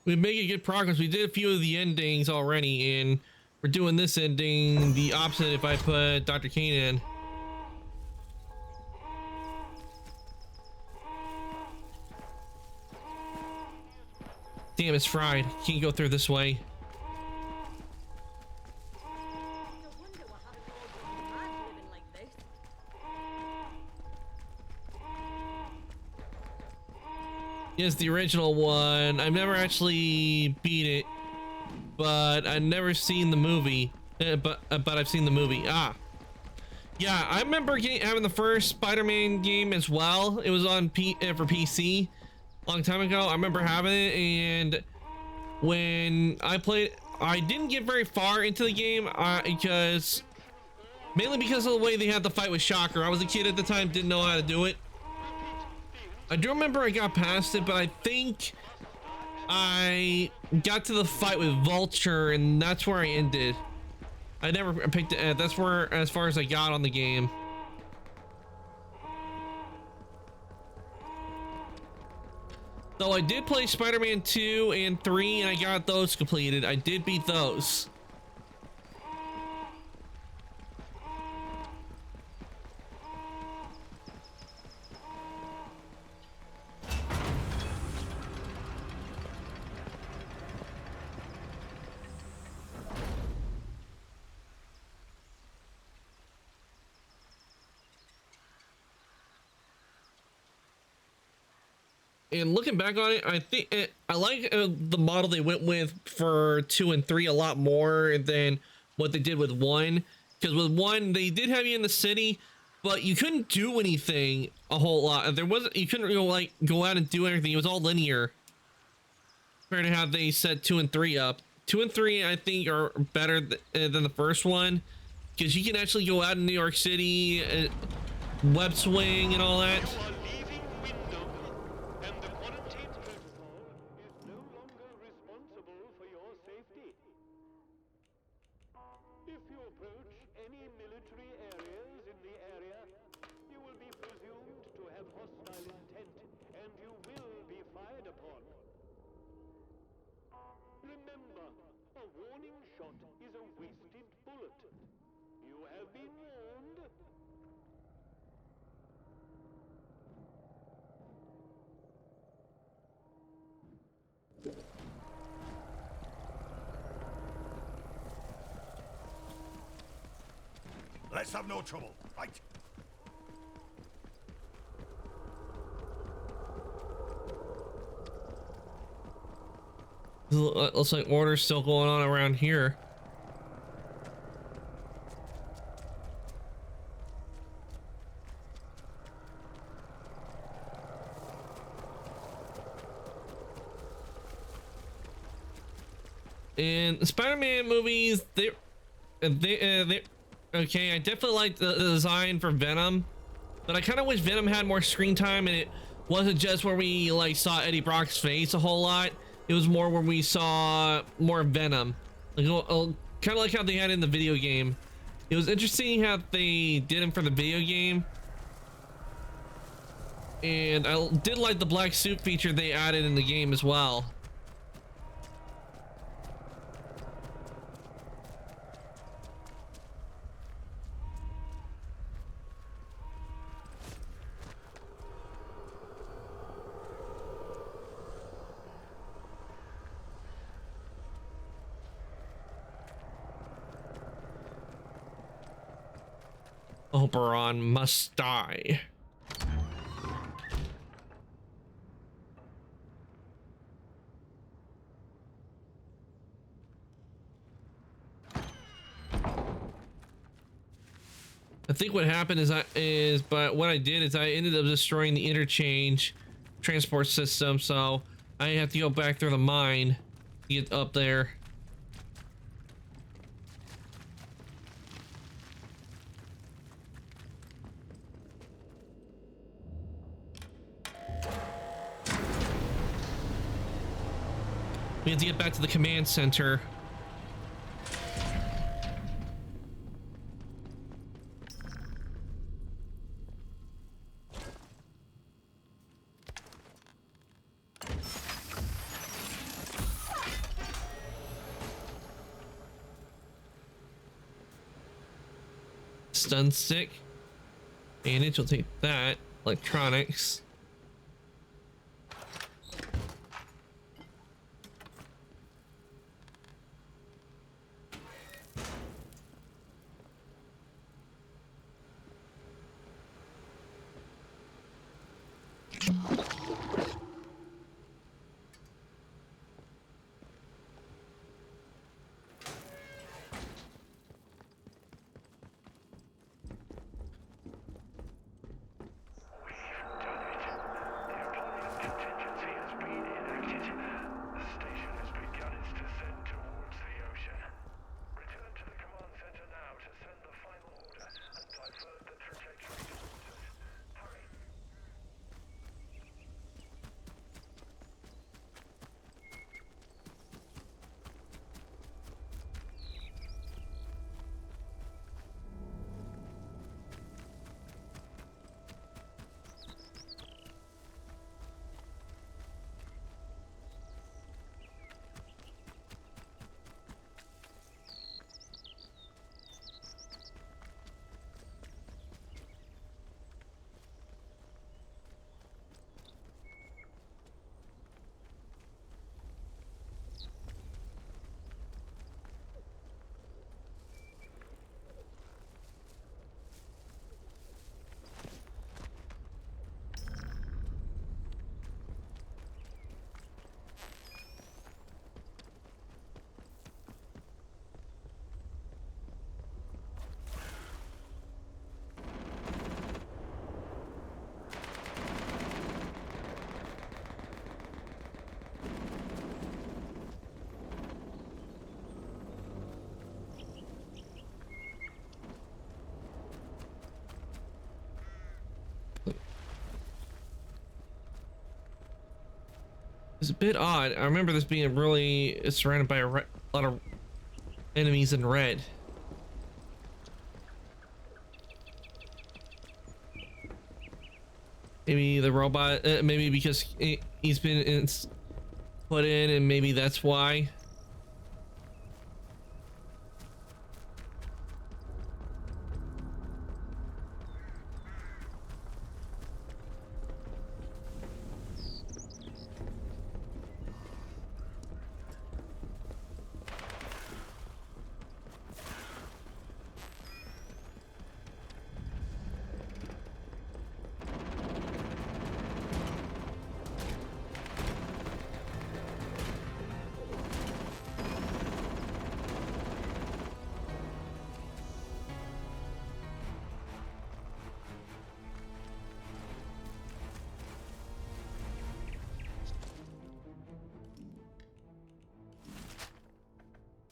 We're making good progress. We did a few of the endings already, and we're doing this ending the opposite if I put Dr. Kane in. Damn, it's fried. Can't go through this way. Yes, the original one. I've never actually beat it, but I've never seen the movie. But I've seen the movie. Yeah, I remember having the first Spider-Man game as well. It was on for PC a long time ago. I remember having it, and when I played, I didn't get very far into the game mainly because of the way they had the fight with Shocker. I was a kid at the time, didn't know how to do it. I do remember I got past it, but I think I got to the fight with Vulture, and that's where I ended. I never picked it. That's where, as far as I got on the game. Though I did play Spider-Man 2 and 3, and I got those completed. I did beat those. And looking back on it, I think I like the model they went with for 2 and 3 a lot more than what they did with 1. Because with 1, they did have you in the city, but you couldn't do anything a whole lot. You couldn't really like go out and do anything. It was all linear. Compared to how they set 2 and 3 up. 2 and 3, I think, are better than the first one, because you can actually go out in New York City, web swing and all that. Let's have no trouble, right? Looks like order's still going on around here. In the Spider-Man movies, they okay, I definitely like the design for Venom, but I kind of wish Venom had more screen time and it wasn't just where we like saw Eddie Brock's face a whole lot. It was more where we saw more Venom, like, kind of like how they had in the video game. It was interesting how they did him for the video game, and I did like the black suit feature they added in the game as well. Oberon must die. I think what happened but what I did is I ended up destroying the interchange transport system, so I have to go back through the mine to get up there. We have to get back to the command center. Stun stick. Bandage, we'll take that. Electronics. It's a bit odd. I remember this being really surrounded by a lot of enemies in red. Maybe the robot, maybe because he's been put in and maybe that's why.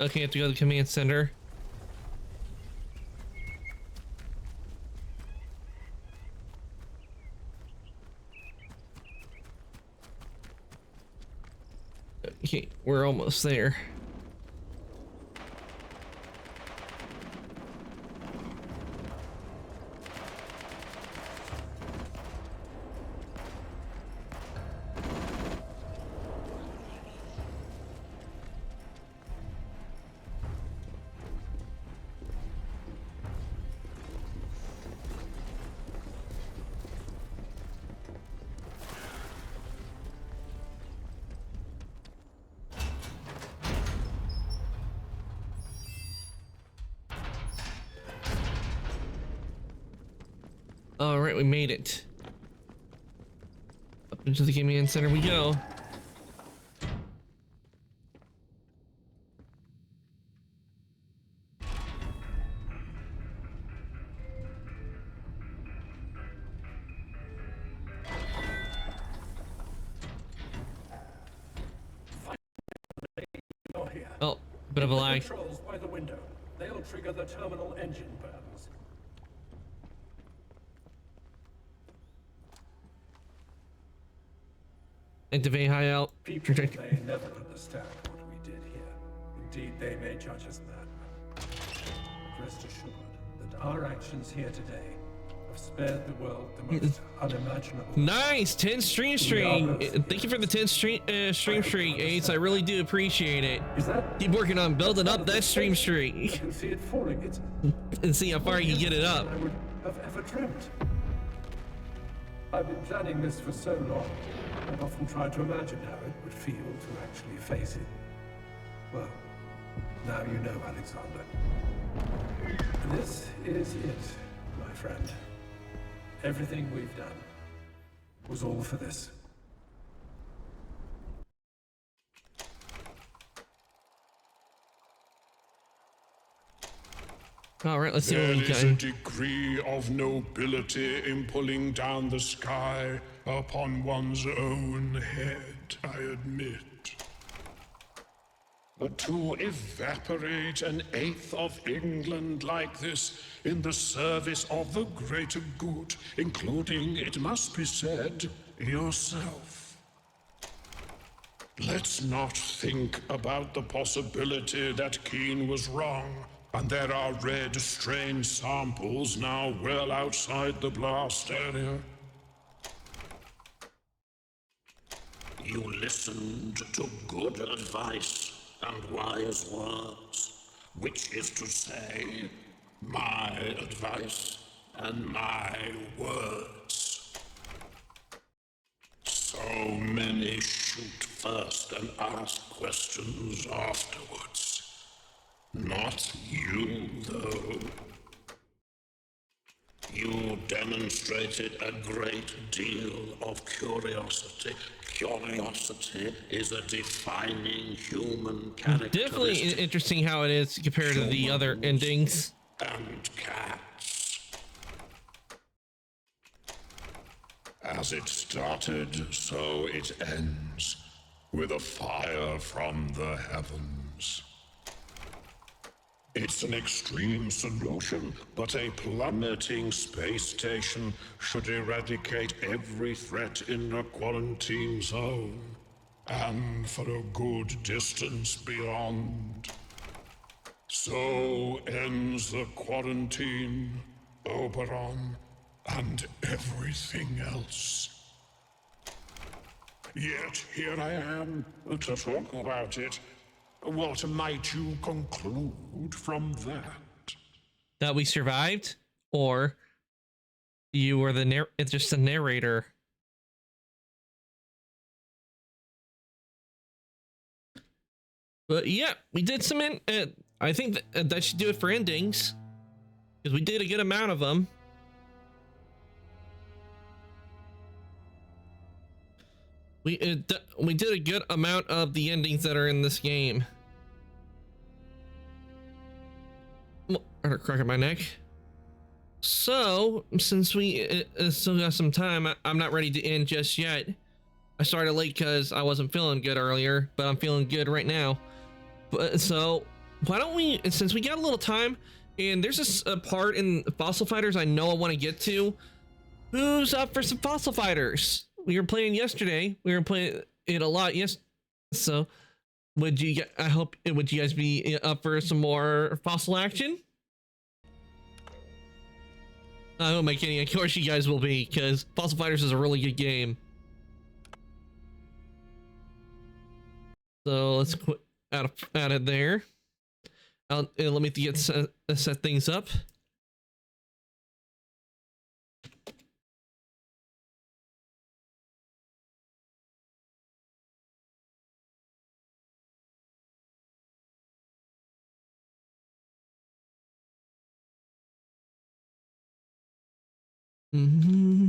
Okay, I have to go to the command center. Okay, we're almost there. All right, we made it. Up into the command center we go. Oh, bit of a lag. Controls by the window. They'll trigger the terminal engine burns. Activate high out. People may never understand what we did here. Indeed, they may judge us madmen. Rest assured that our actions here today have spared the world the most unimaginable. Nice, 10 stream streak. Thank you for the 10 stream streak, Ace. I really do appreciate it. Keep working on building up that stream streak. I can see it falling. It's and see how far you can get it up. I would have ever dreamt. I've been planning this for so long. I've often tried to imagine how it would feel to actually face it. Well, now you know, Alexander. This is it, my friend. Everything we've done was all for this. All right, let's see what we There is got. a degree of nobility in pulling down the sky upon one's own head, I admit. But to evaporate an eighth of England like this in the service of the greater good, including, it must be said, yourself. Let's not think about the possibility that Keen was wrong, and there are red strain samples now well outside the blast area. You listened to good advice and wise words, which is to say, my advice and my words. So many shoot first and ask questions afterwards. Not you, though. You demonstrated a great deal of curiosity. Curiosity is a defining human characteristic. Definitely interesting how it is compared to the other endings. And cats. As it started, so it ends, with a fire from the heavens. It's an extreme solution, but a plummeting space station should eradicate every threat in a quarantine zone, and for a good distance beyond. So ends the quarantine, Oberon, and everything else. Yet here I am to talk about it. What might you conclude from that? That we survived, or you were the it's just a narrator. But yeah, we did some I think that should do it for endings, because we did a good amount of them. We did a good amount of the endings that are in this game. I got a crack at my neck. So, since we still got some time, I'm not ready to end just yet. I started late because I wasn't feeling good earlier, but I'm feeling good right now. But so, why don't we, since we got a little time, and there's a part in Fossil Fighters I know I want to get to. Who's up for some Fossil Fighters? We were playing yesterday. We were playing it a lot. Yes. So would you guys be up for some more Fossil action? Oh my kidding. Of course you guys will be, because Fossil Fighters is a really good game. So let's quit out of there. Let me get set things up. Mm-hmm.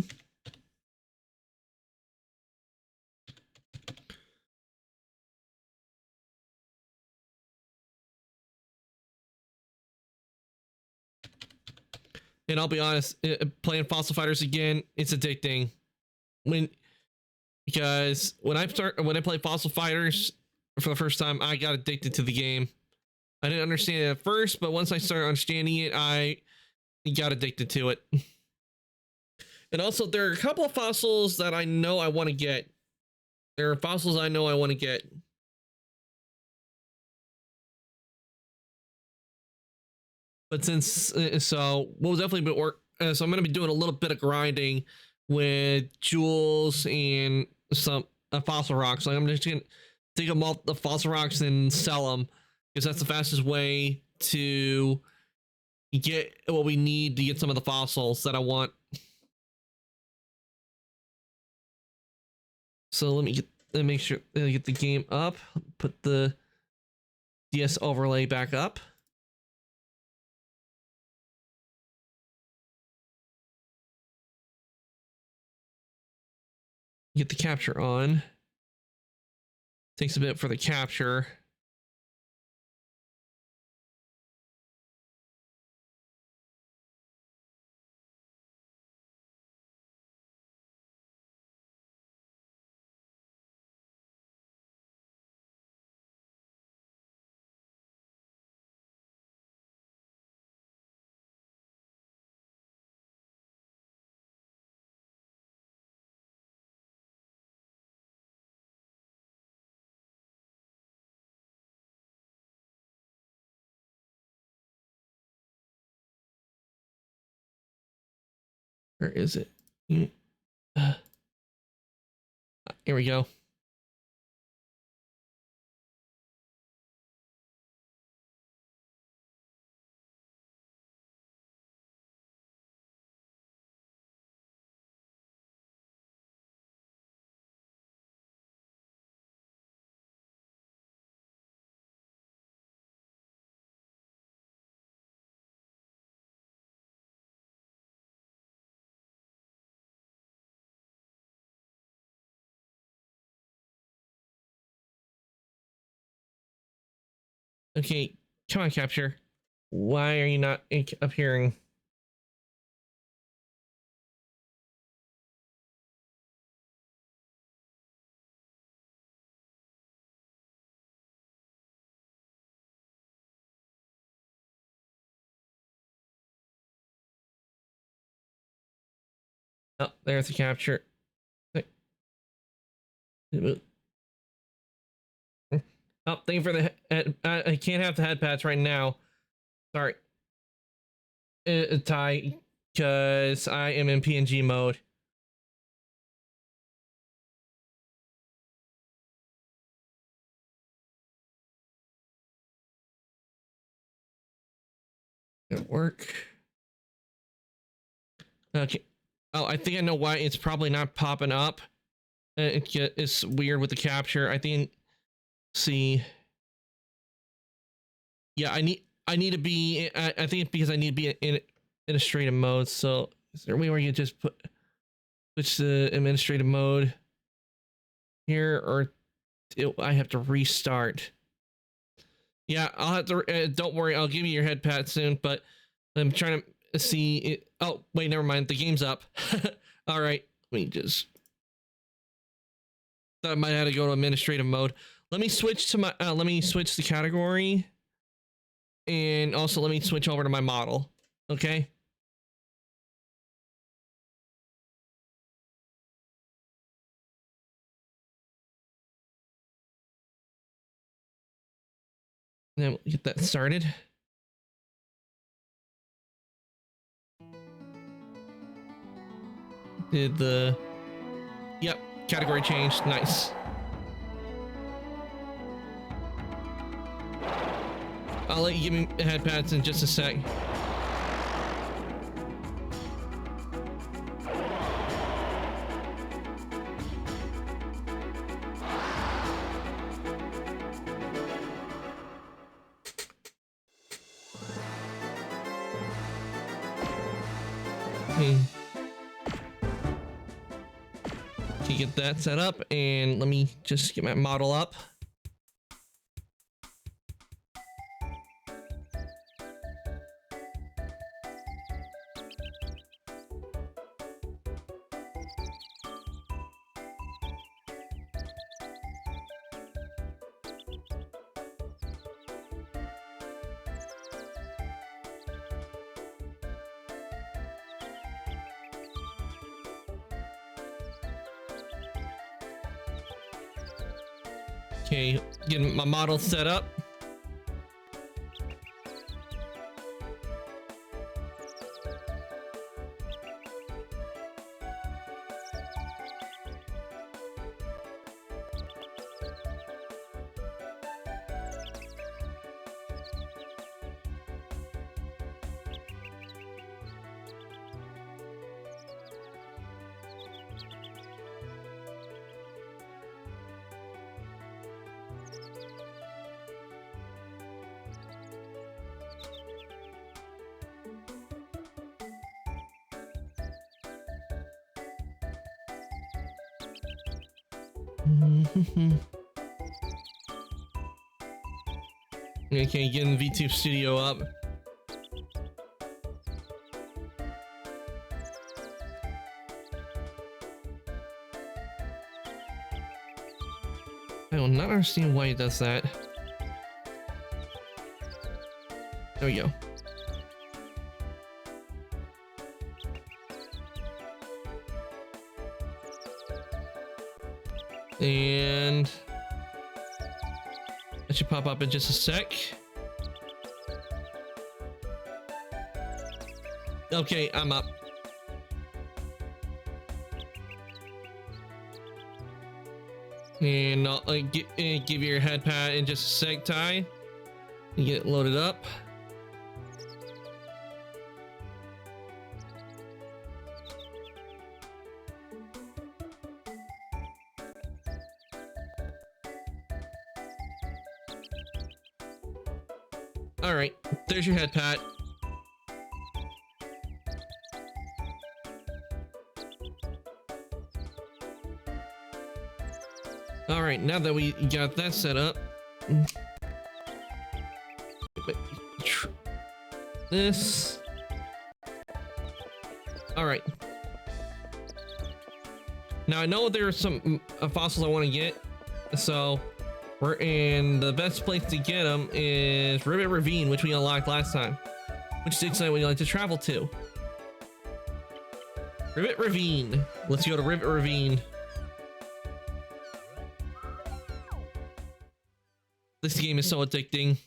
And I'll be honest, playing Fossil Fighters again, it's addicting. Because when I played Fossil Fighters for the first time, I got addicted to the game. I didn't understand it at first, but once I started understanding it, I got addicted to it. And also, there are a couple of fossils that I know I want to get. There are fossils I know I want to get. But since, so we'll definitely be so I'm going to be doing a little bit of grinding with jewels and some fossil rocks. Like I'm just going to dig them all the fossil rocks and sell them, because that's the fastest way to get what we need to get some of the fossils that I want. So let me make sure I get the game up, put the DS overlay back up. Get the capture on. Takes a bit for the capture. Where is it? Here we go. Okay, come on, capture. Why are you not appearing? Oh, there's the capture. Oh, thank you for the head. I can't have the head pads right now. Sorry, Ty, because I am in PNG mode. It'll work. Okay. Oh, I think I know why it's probably not popping up. It's weird with the capture. I think. See. Yeah, I need to be. I think it's because I need to be in administrative mode. So is there a way where you just switch the administrative mode here, or I have to restart? Yeah, I'll have to. Don't worry, I'll give you your head pat soon. But I'm trying to see it. Oh wait, never mind. The game's up. All right, let me just. Thought I might have to go to administrative mode. Let me switch to my. Let me switch the category. and also let me switch over to my model. Okay. Then we'll get that started. Did the... Yep, category changed. Nice. I'll let you give me head pats in just a sec. Okay, get that set up, and let me just get my model up. Okay, getting my model set up. Okay, getting VTube Studio up. I will not understand why it does that. There we go. And that should pop up in just a sec. Okay, I'm up. And I'll give you your head pat in just a sec, Ty. And get it loaded up. All right, there's your head pat. All right, now that we got that set up, this. All right. Now I know there are some fossils I want to get, so we're in the best place to get them is Rivet Ravine, which we unlocked last time, which is exciting when you like to travel to. Rivet Ravine. Let's go to Rivet Ravine. This game is so addicting.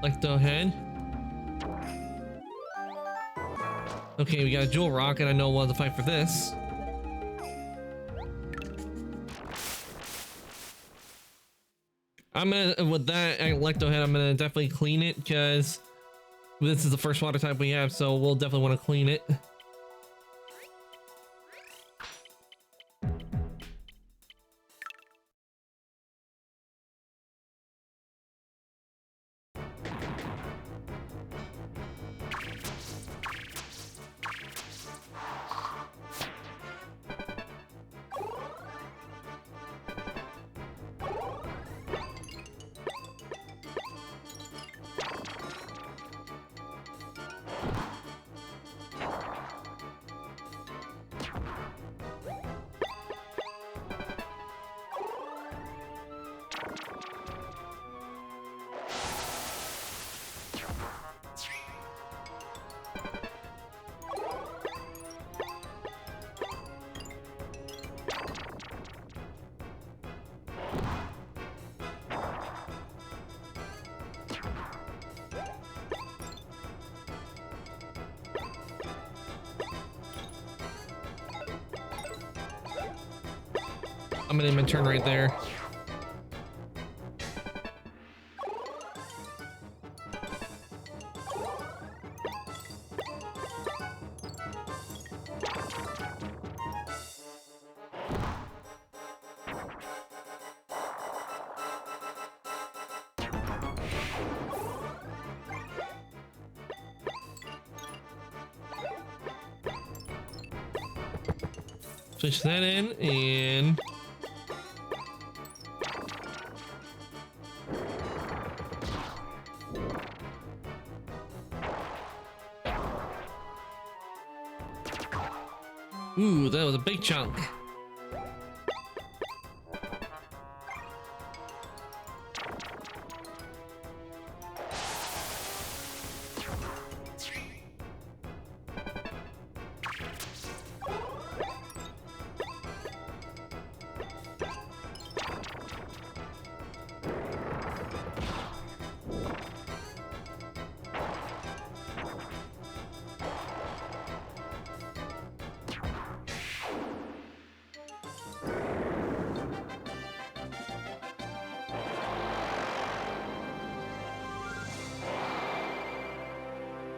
Like the head. Okay, we got a jewel rock, and I know we'll have to fight for this. I'm gonna, with that Ecto head, I'm gonna definitely clean it because this is the first water type we have, so we'll definitely want to clean it. I'm gonna end my turn right there. Switch that in and ooh, that was a big chunk.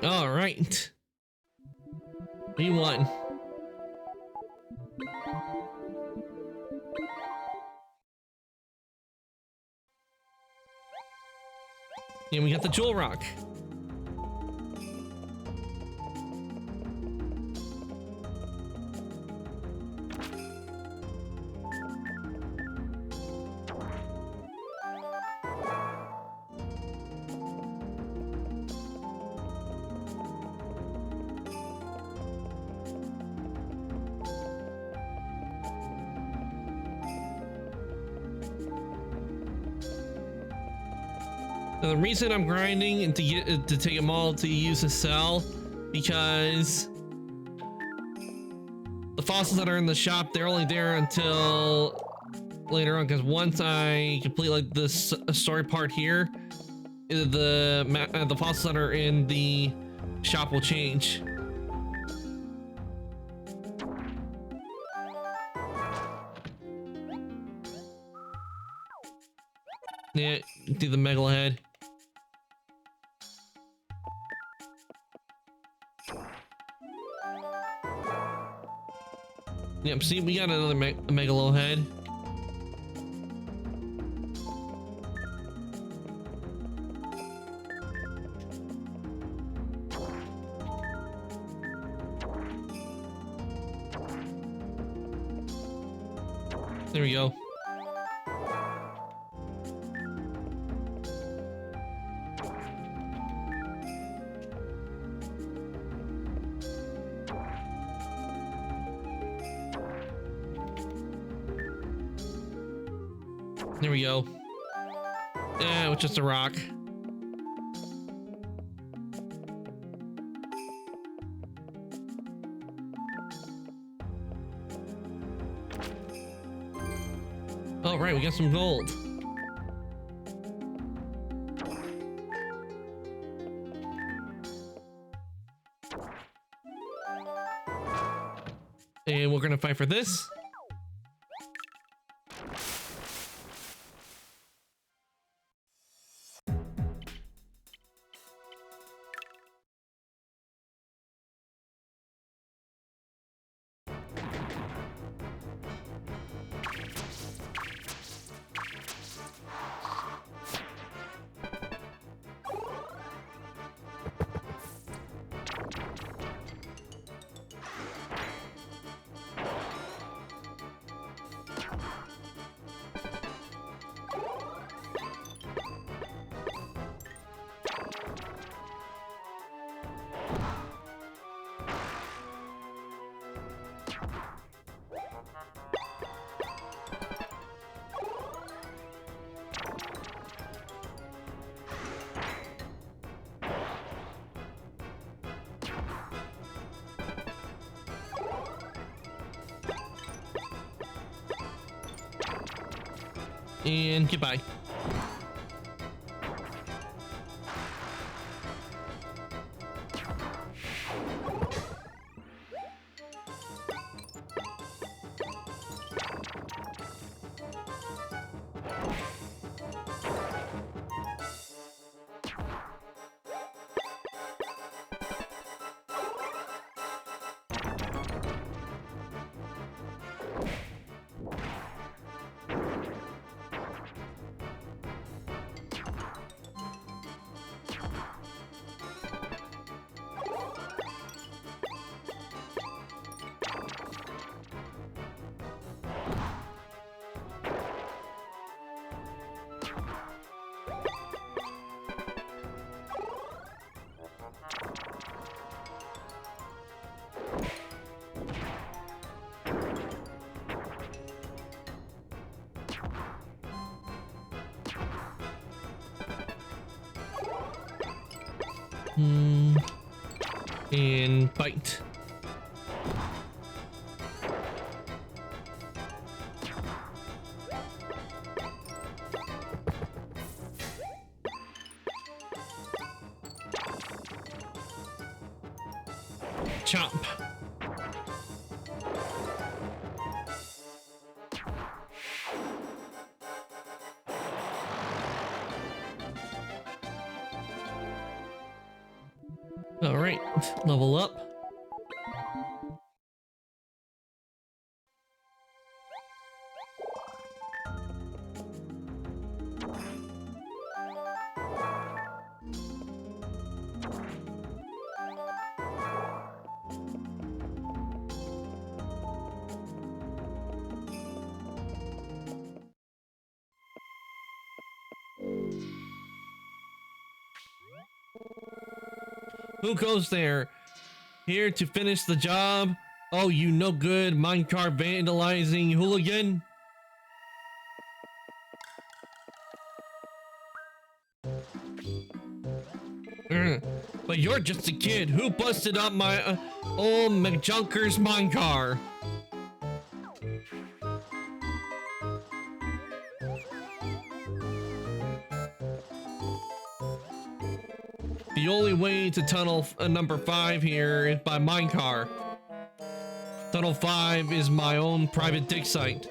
All right. We won. And we got the Jewel Rock. Now, the reason I'm grinding and to take them all to use a cell, because the fossils that are in the shop, they're only there until later on. Because once I complete like this story part here, the fossils that are in the shop will change. Yeah, do the Megalhead. Yep, see, we got another Megalohead. There we go. There we go. Yeah, it was just a rock. All right, we got some gold. And we're gonna fight for this. And goodbye. And bite. Chomp. All right, level up. Who goes there? Here to finish the job? Oh, you no good minecart vandalizing hooligan? But you're just a kid. Who busted up my old McJunker's minecart? The only way to tunnel number 5 here is by minecart. Tunnel 5 is my own private dig site,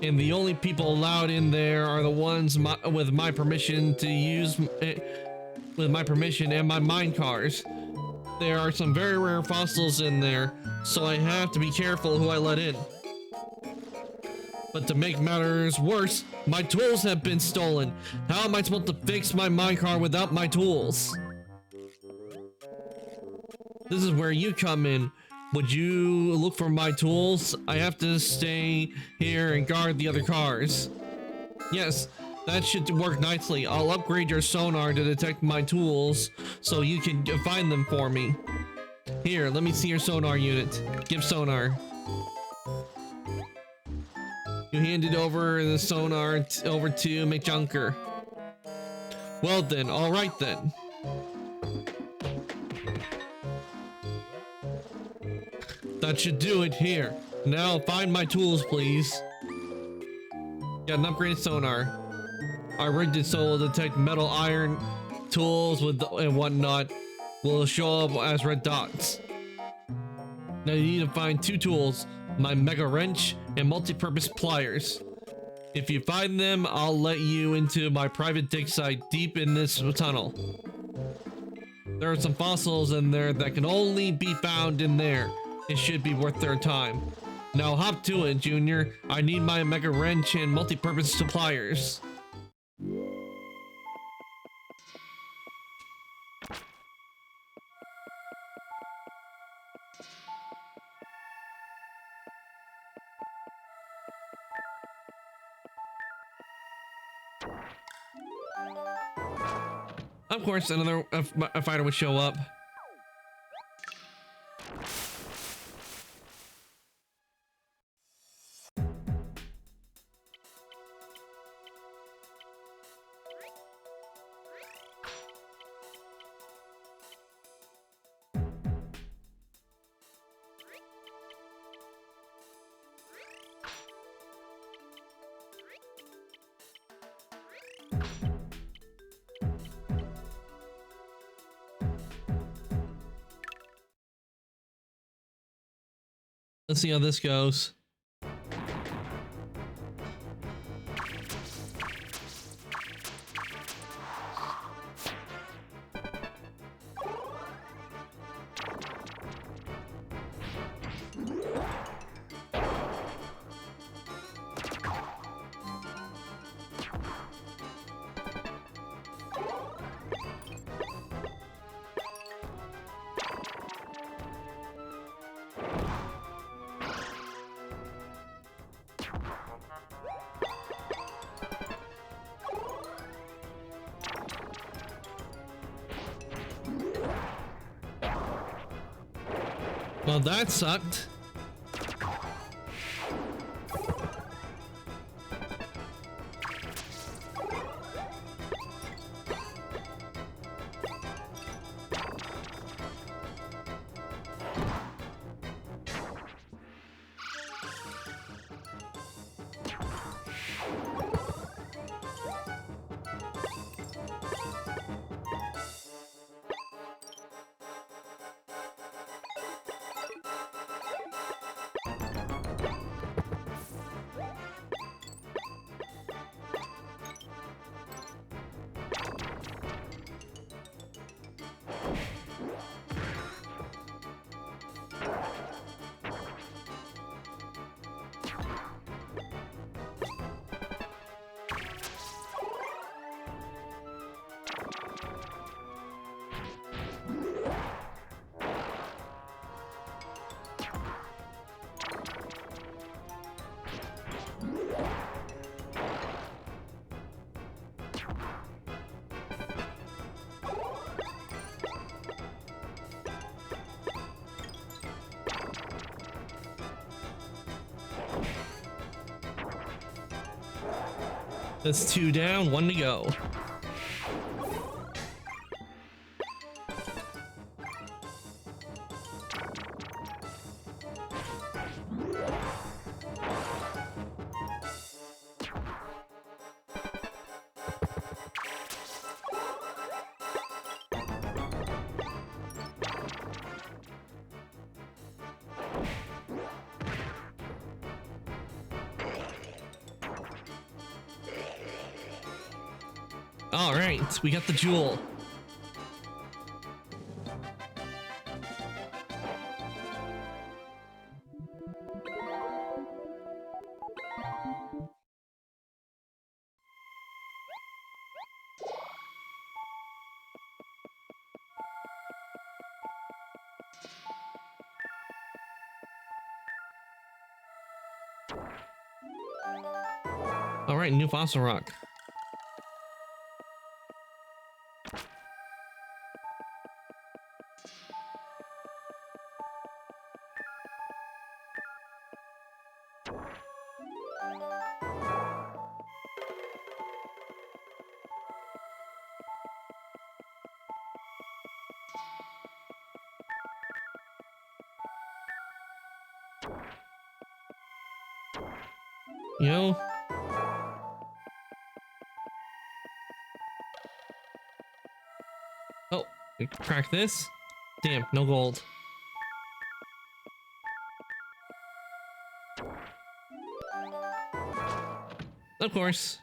and the only people allowed in there are the ones with my permission to use with my permission and my minecars. There are some very rare fossils in there, so I have to be careful who I let in. But to make matters worse, my tools have been stolen. How am I supposed to fix my minecart without my tools? This is where you come in. Would you look for my tools? I have to stay here and guard the other cars. Yes, that should work nicely. I'll upgrade your sonar to detect my tools so you can find them for me. Here, let me see your sonar unit. Give sonar. You handed over the sonar over to McJunker. Well then, alright then. That should do it. Here. Now find my tools, please. Got an upgraded sonar. I rigged it so it'll detect metal, iron, tools and whatnot will show up as red dots. Now you need to find 2 tools, my mega wrench and multi-purpose pliers. If you find them, I'll let you into my private dig site deep in this tunnel. There are some fossils in there that can only be found in there. It should be worth their time. Now hop to it, Junior. I need my mega wrench and multi-purpose suppliers. Of course, another a fighter would show up. Let's see how this goes. Well, that sucked. That's 2 down, 1 to go. All right, we got the jewel. All right, new fossil rock. You know, oh, crack this. Damn, no gold. Of course.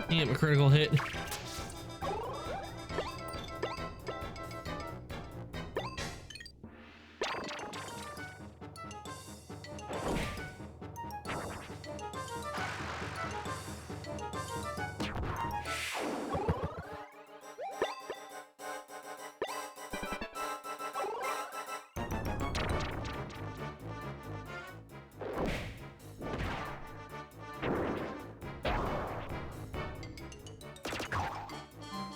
Damn, a critical hit.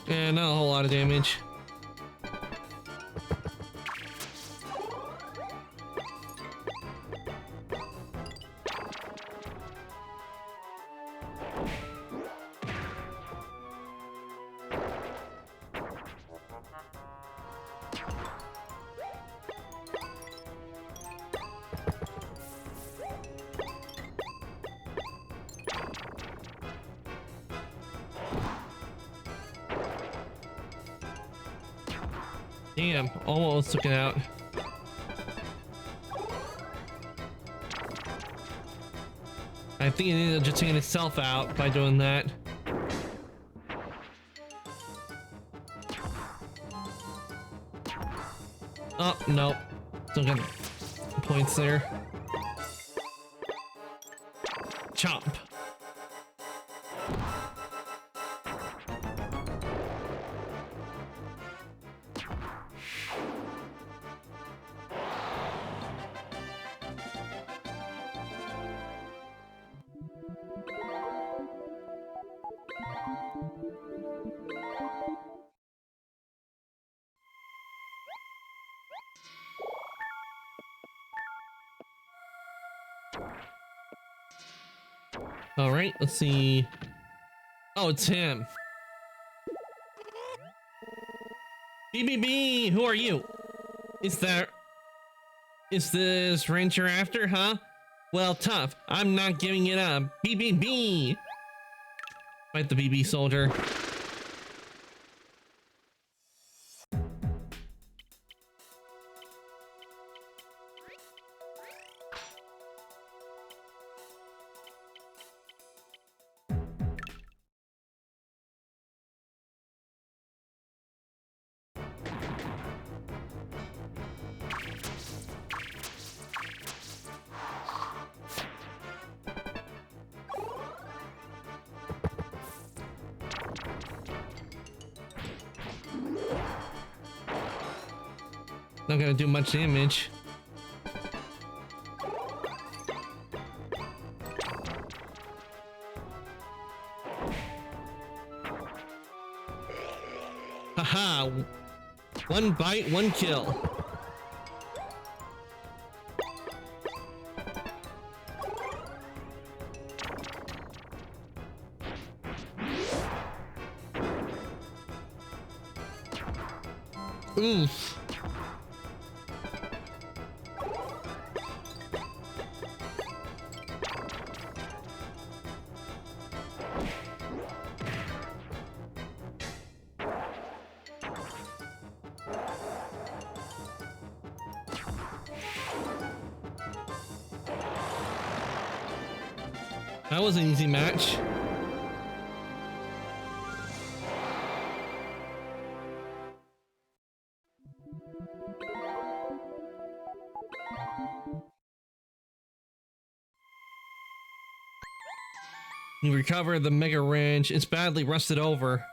And not a whole lot of damage. Damn, almost took it out. I think it ended up just taking itself out by doing that. Oh, nope. Still got points there. Chomp. All right, let's see. Oh, it's him. BBB, who are you? Is this range you're after, huh? Well, tough. I'm not giving it up. BBB. Fight the BB soldier. Not gonna do much damage. Haha! One bite, one kill. Oof. That was an easy match. You recover the Mega Wrench. It's badly rusted over.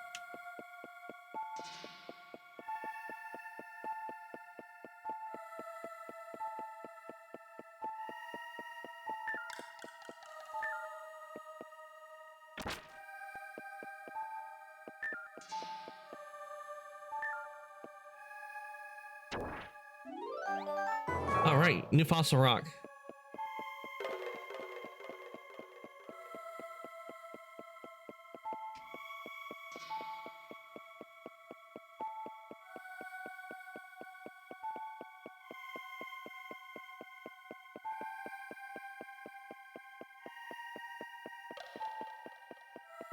All right, new fossil rock.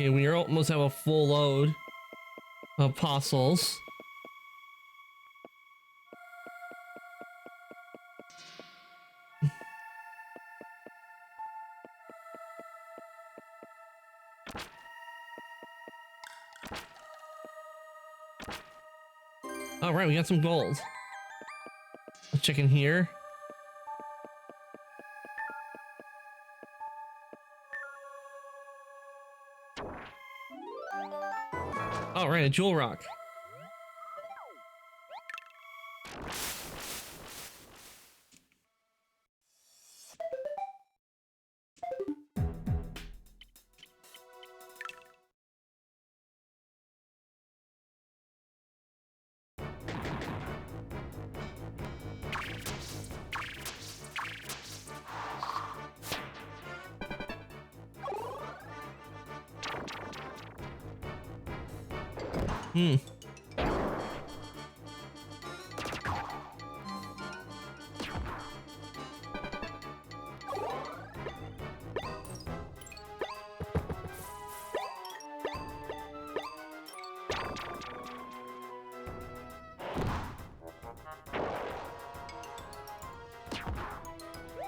Okay, we almost have a full load of fossils. All right, we got some gold. Let's check in here. All right, a jewel rock.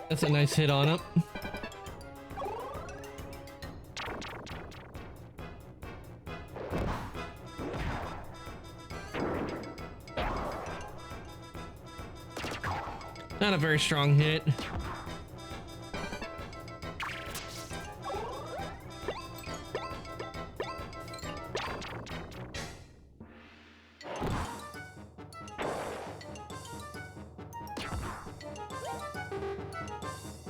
That's a nice hit on it. Not a very strong hit.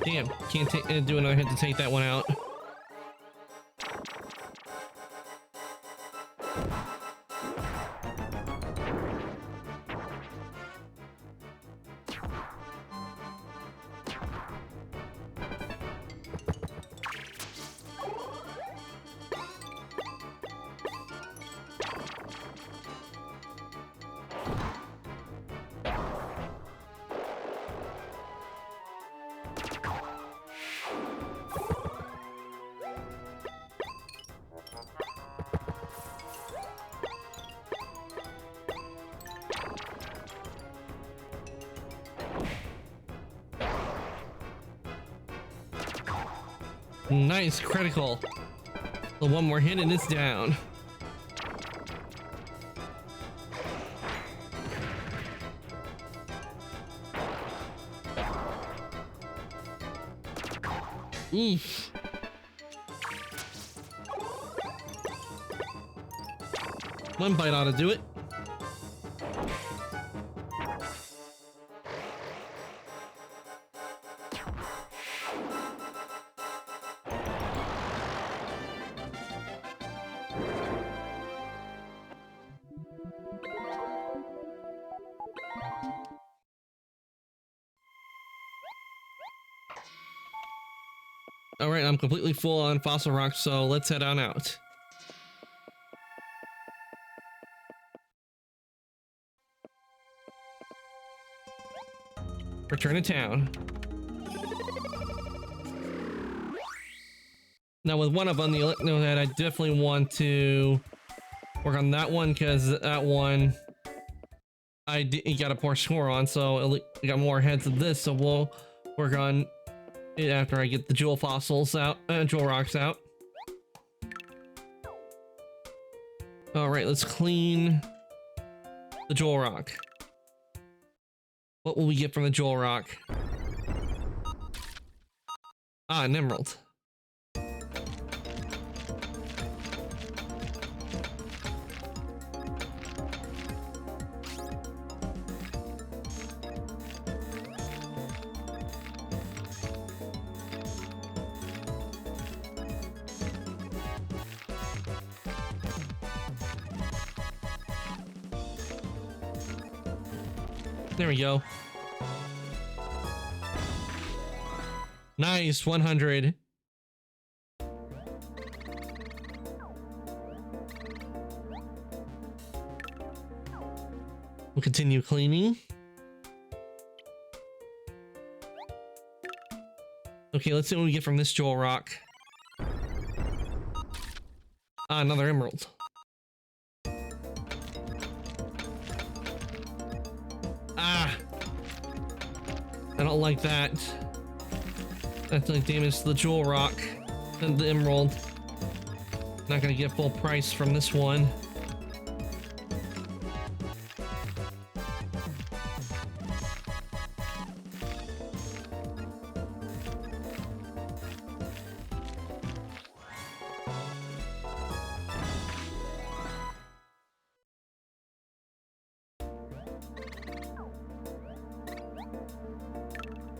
Damn, can't do another hit to take that one out. Nice, critical. The one we're hitting is down. Oof. One bite ought to do it. All right, I'm completely full on fossil rock, so let's head on out. Return to town. Now with one of them, the Electrohead, I definitely want to work on that one because that one I got a poor score on, so I got more heads of this, so we'll work on it after I get the jewel fossils out, jewel rocks out. All right, let's clean the jewel rock. What will we get from the jewel rock? Ah, an emerald. There we go. Nice, 100. We'll continue cleaning. Okay, let's see what we get from this jewel rock. Ah, another emerald. Ah! I don't like that. That's like damage to the jewel rock and the emerald. Not gonna get full price from this one.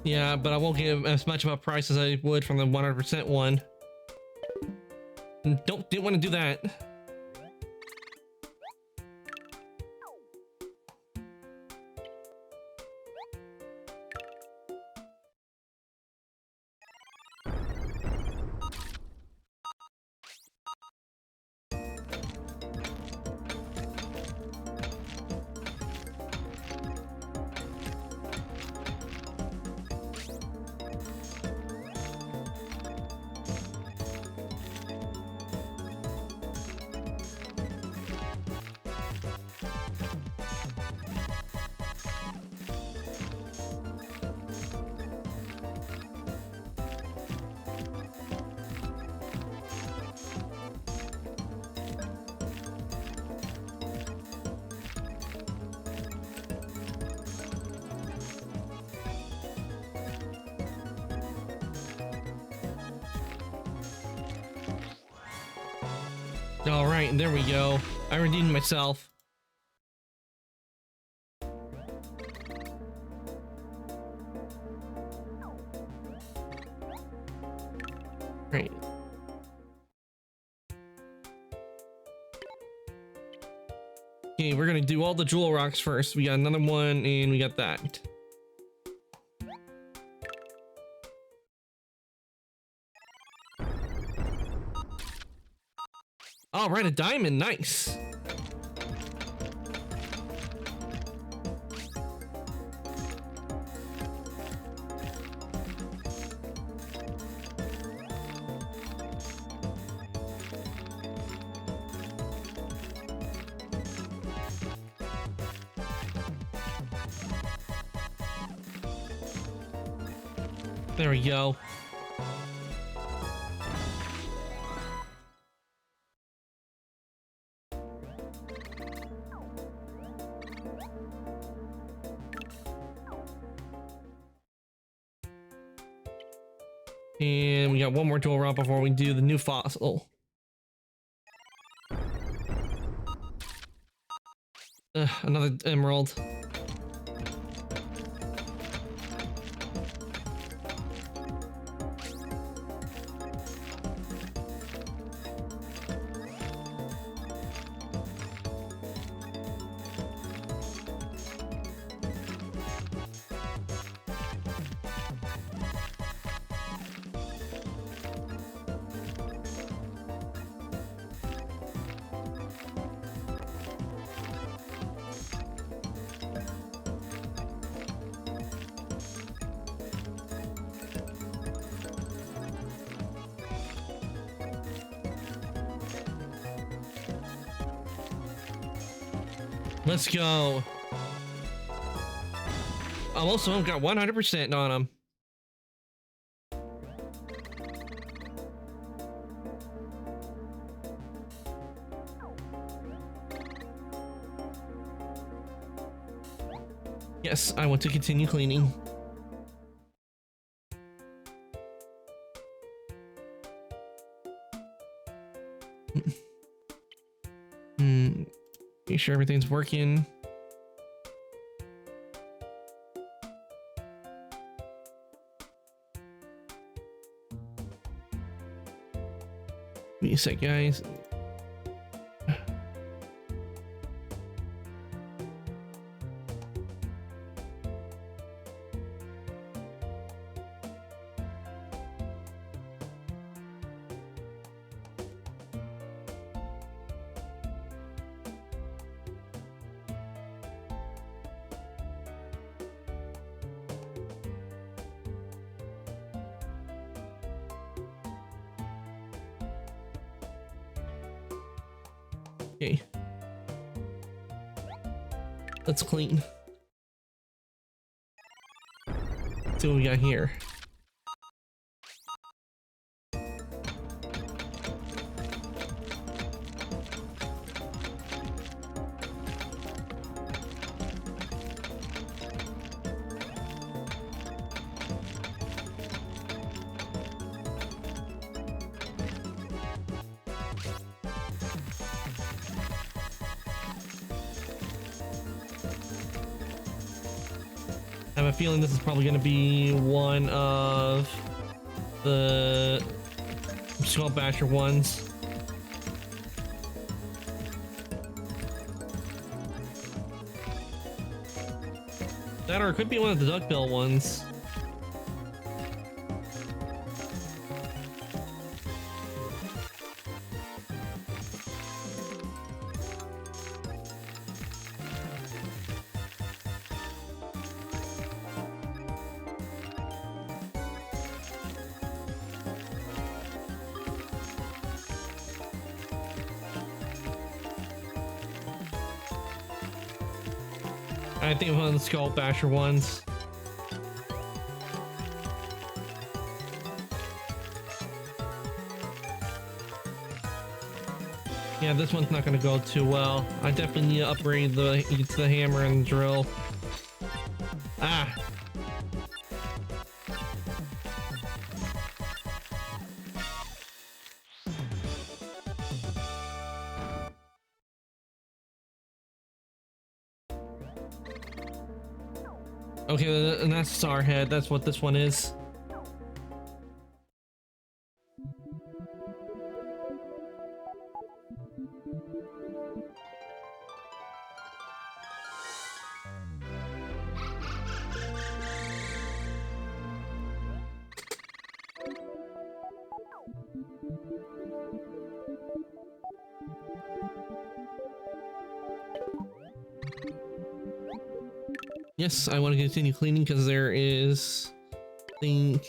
Yeah, but I won't give as much of a price as I would from the 100% one. Didn't want to do that. All right, there we go. I redeemed myself. Great. Okay, we're gonna do all the jewel rocks first. We got another one and we got that. All right, a diamond, nice. There we go. And we got one more dual route before we do the new fossil. Another emerald. Let's go. Most of them got 100% on them. Yes, I want to continue cleaning. Make sure everything's working. Give me a sec, guys. Okay. Let's clean. Let's see what we got here. I have a feeling this is probably going to be one of the Skull Basher ones. That or it could be one of the Duckbill ones. I think one of the Skull Basher ones. Yeah, this one's not going to go too well. I definitely need to upgrade the hammer and the drill. Ah. Okay, and that's Starhead. That's what this one is. Yes, I want to continue cleaning because there is, I think,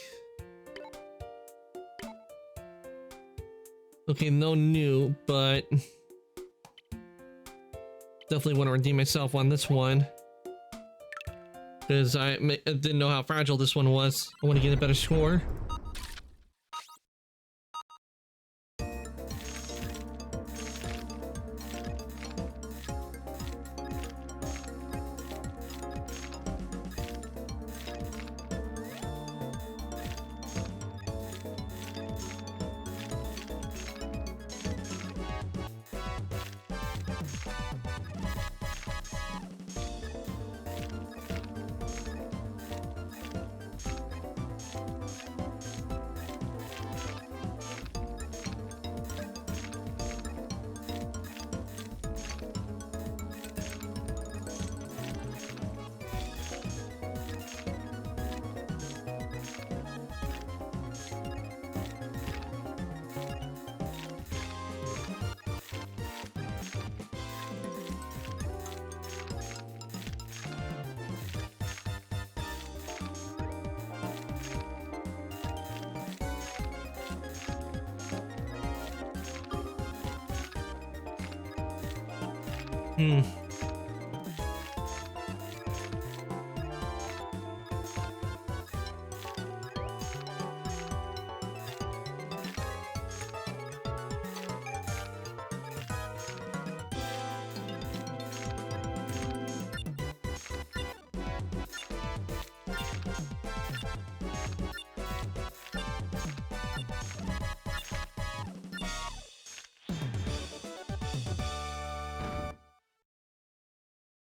okay, no new, but definitely want to redeem myself on this one because I didn't know how fragile this one was. I want to get a better score.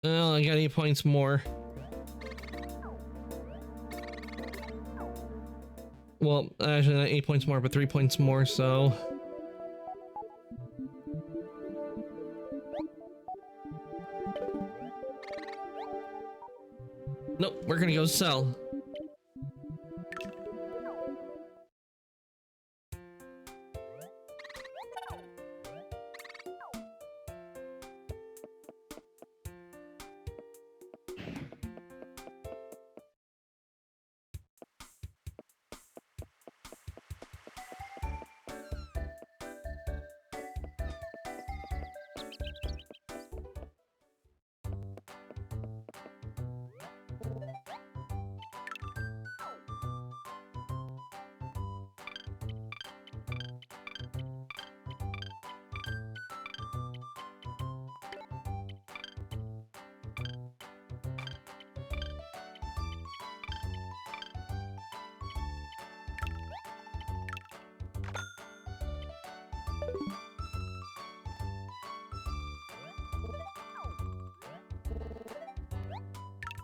Oh, I got 8 points more. Well, actually not 8 points more, but 3 points more, so... Nope, we're gonna go sell.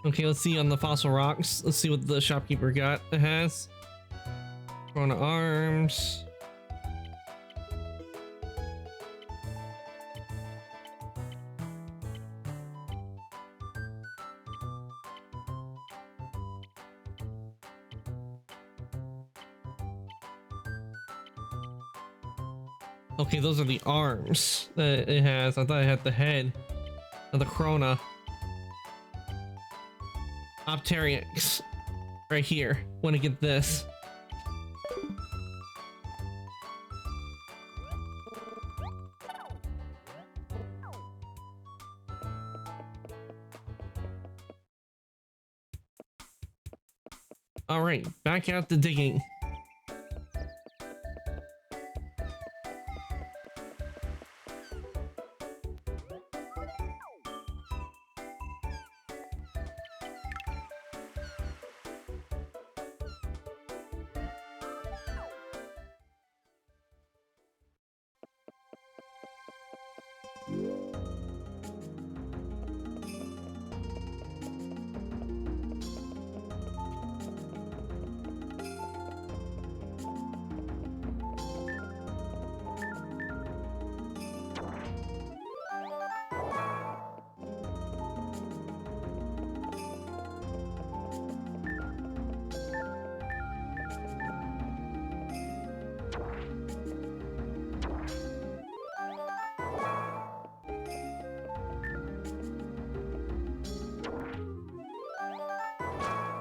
Okay, let's see on the fossil rocks. Let's see what the shopkeeper got. It has Corona arms. Okay, those are the arms that it has. I thought it had the head of the Corona. Opteryx. Right here. Want to get this. All right, back out the digging.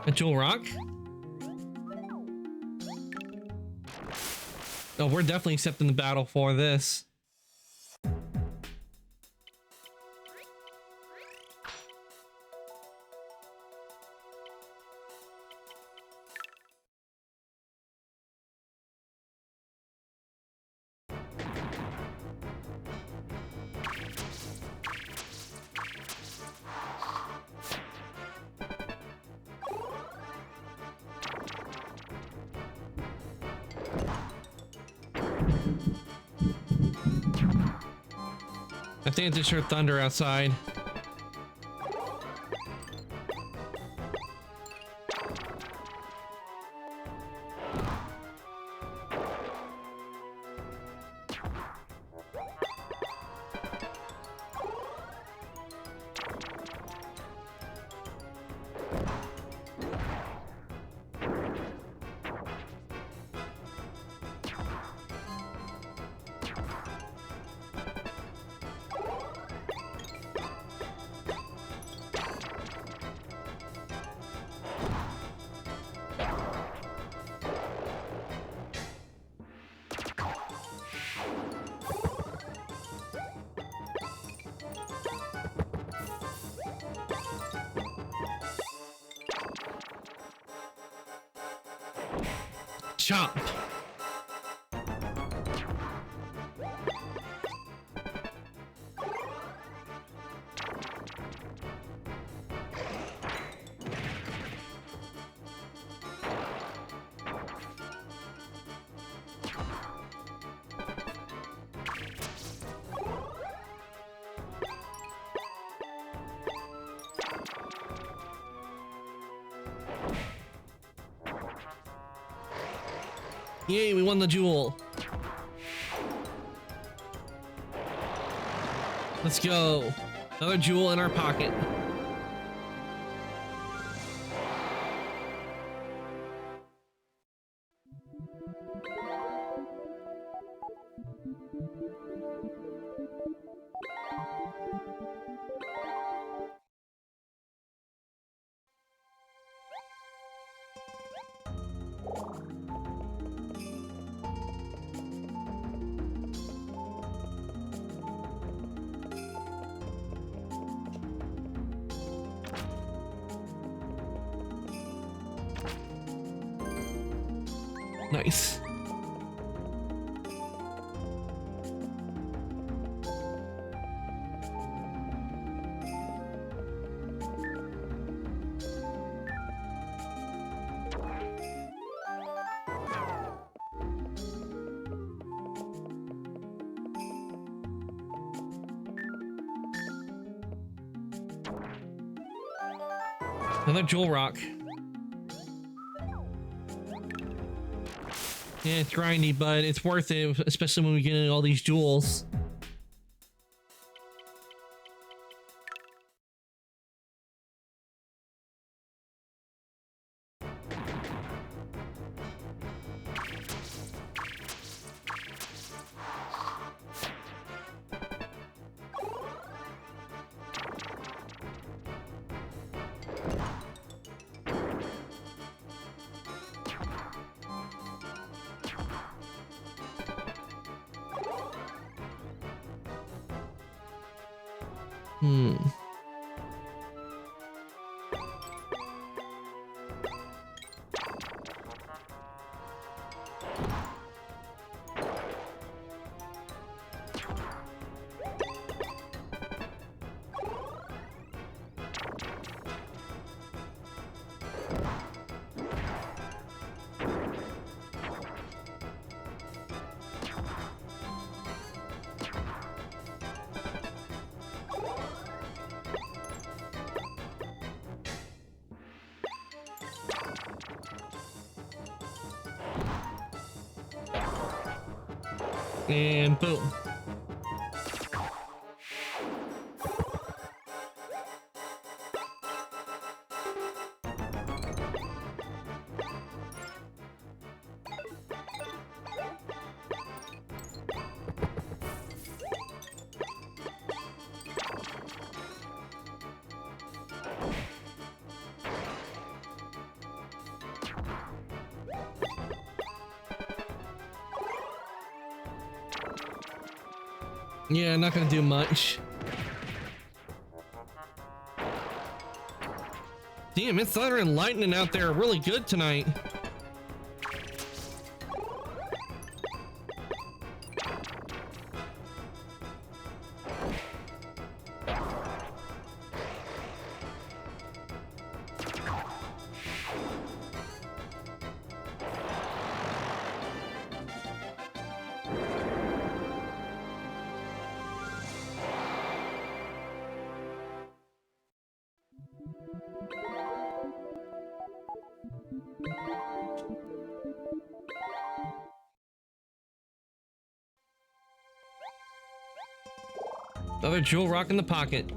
A jewel rock? Oh, we're definitely accepting the battle for this. I think I just heard thunder outside. Chop. Yay, we won the jewel. Let's go. Another jewel in our pocket. Nice. Another jewel rock. Yeah, it's grindy, but it's worth it, especially when we get all these jewels. And boom. Yeah, not gonna do much. Damn, it's thunder and lightning out there really good tonight. Another jewel rock in the pocket.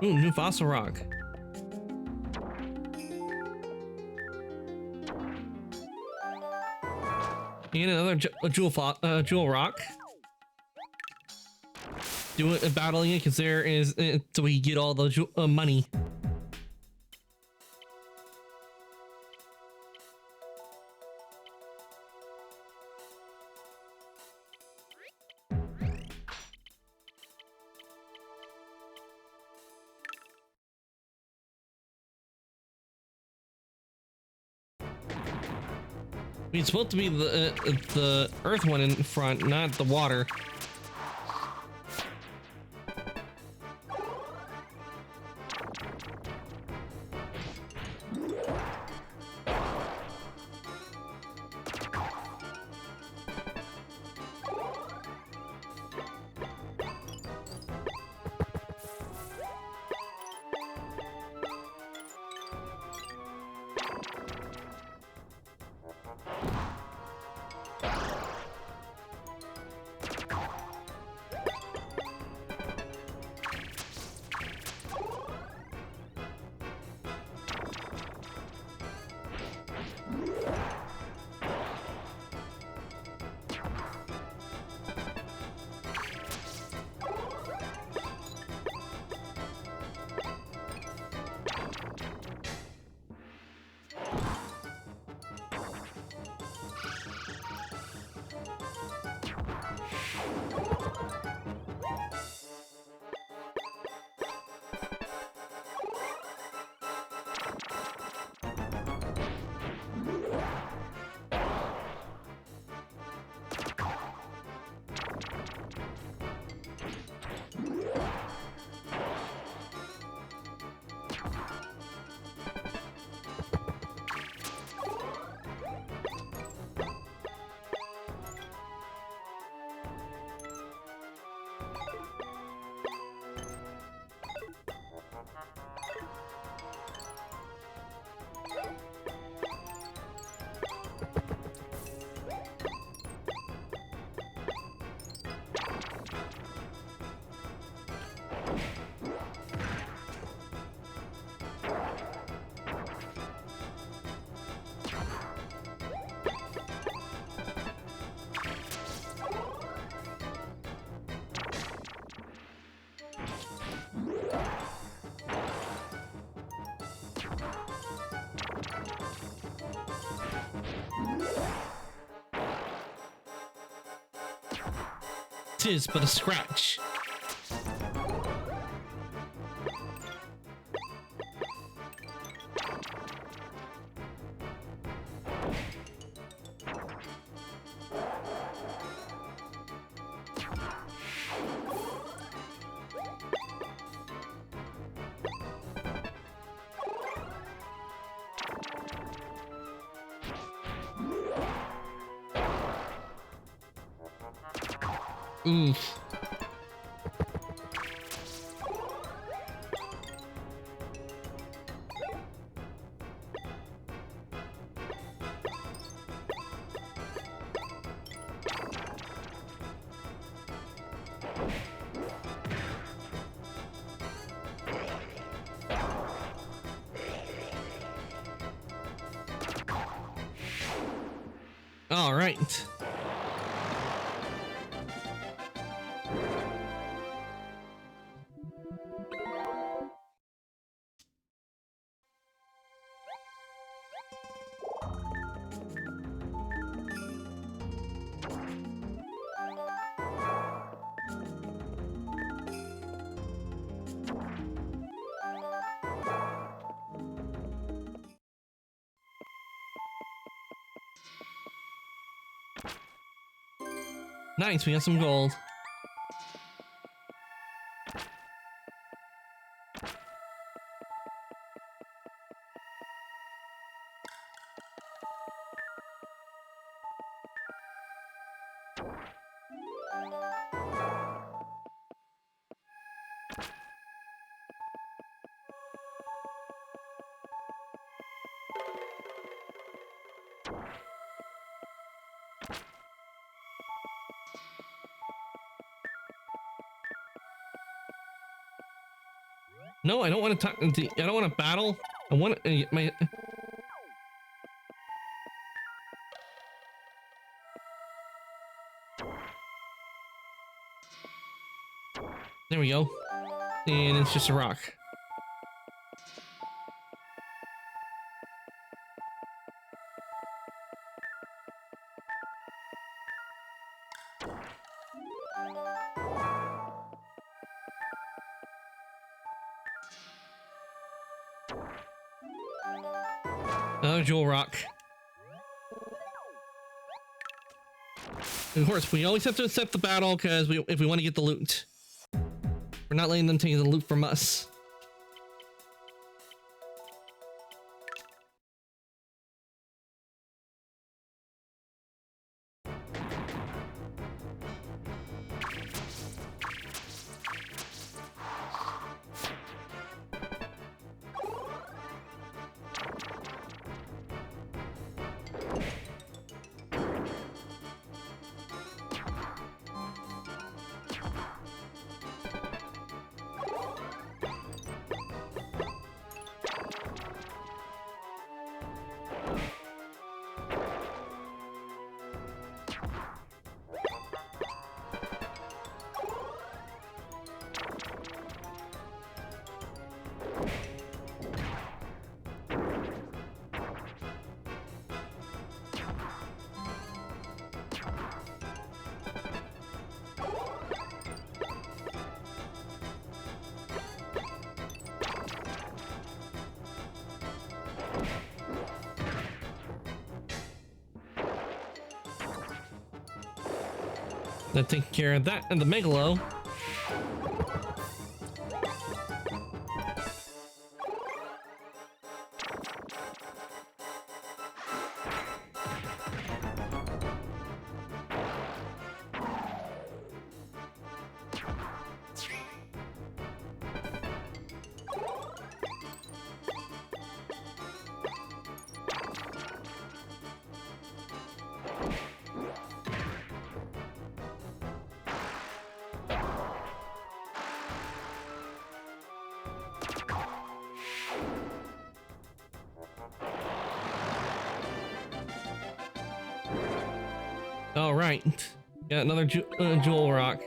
Ooh, new fossil rock. And another jewel rock. Do it battling it because there is so we get all the money. It's supposed to be the earth one in front, not the water. Tis but a scratch. Oof. All right. Nice, we got some gold. No, I don't want to talk. I don't want to battle. I want my. There we go. And it's just a rock. Another jewel rock. Of course, we always have to accept the battle because if we want to get the loot. We're not letting them take the loot from us. That taking care of that and the Megalo. All right, got another jewel rock.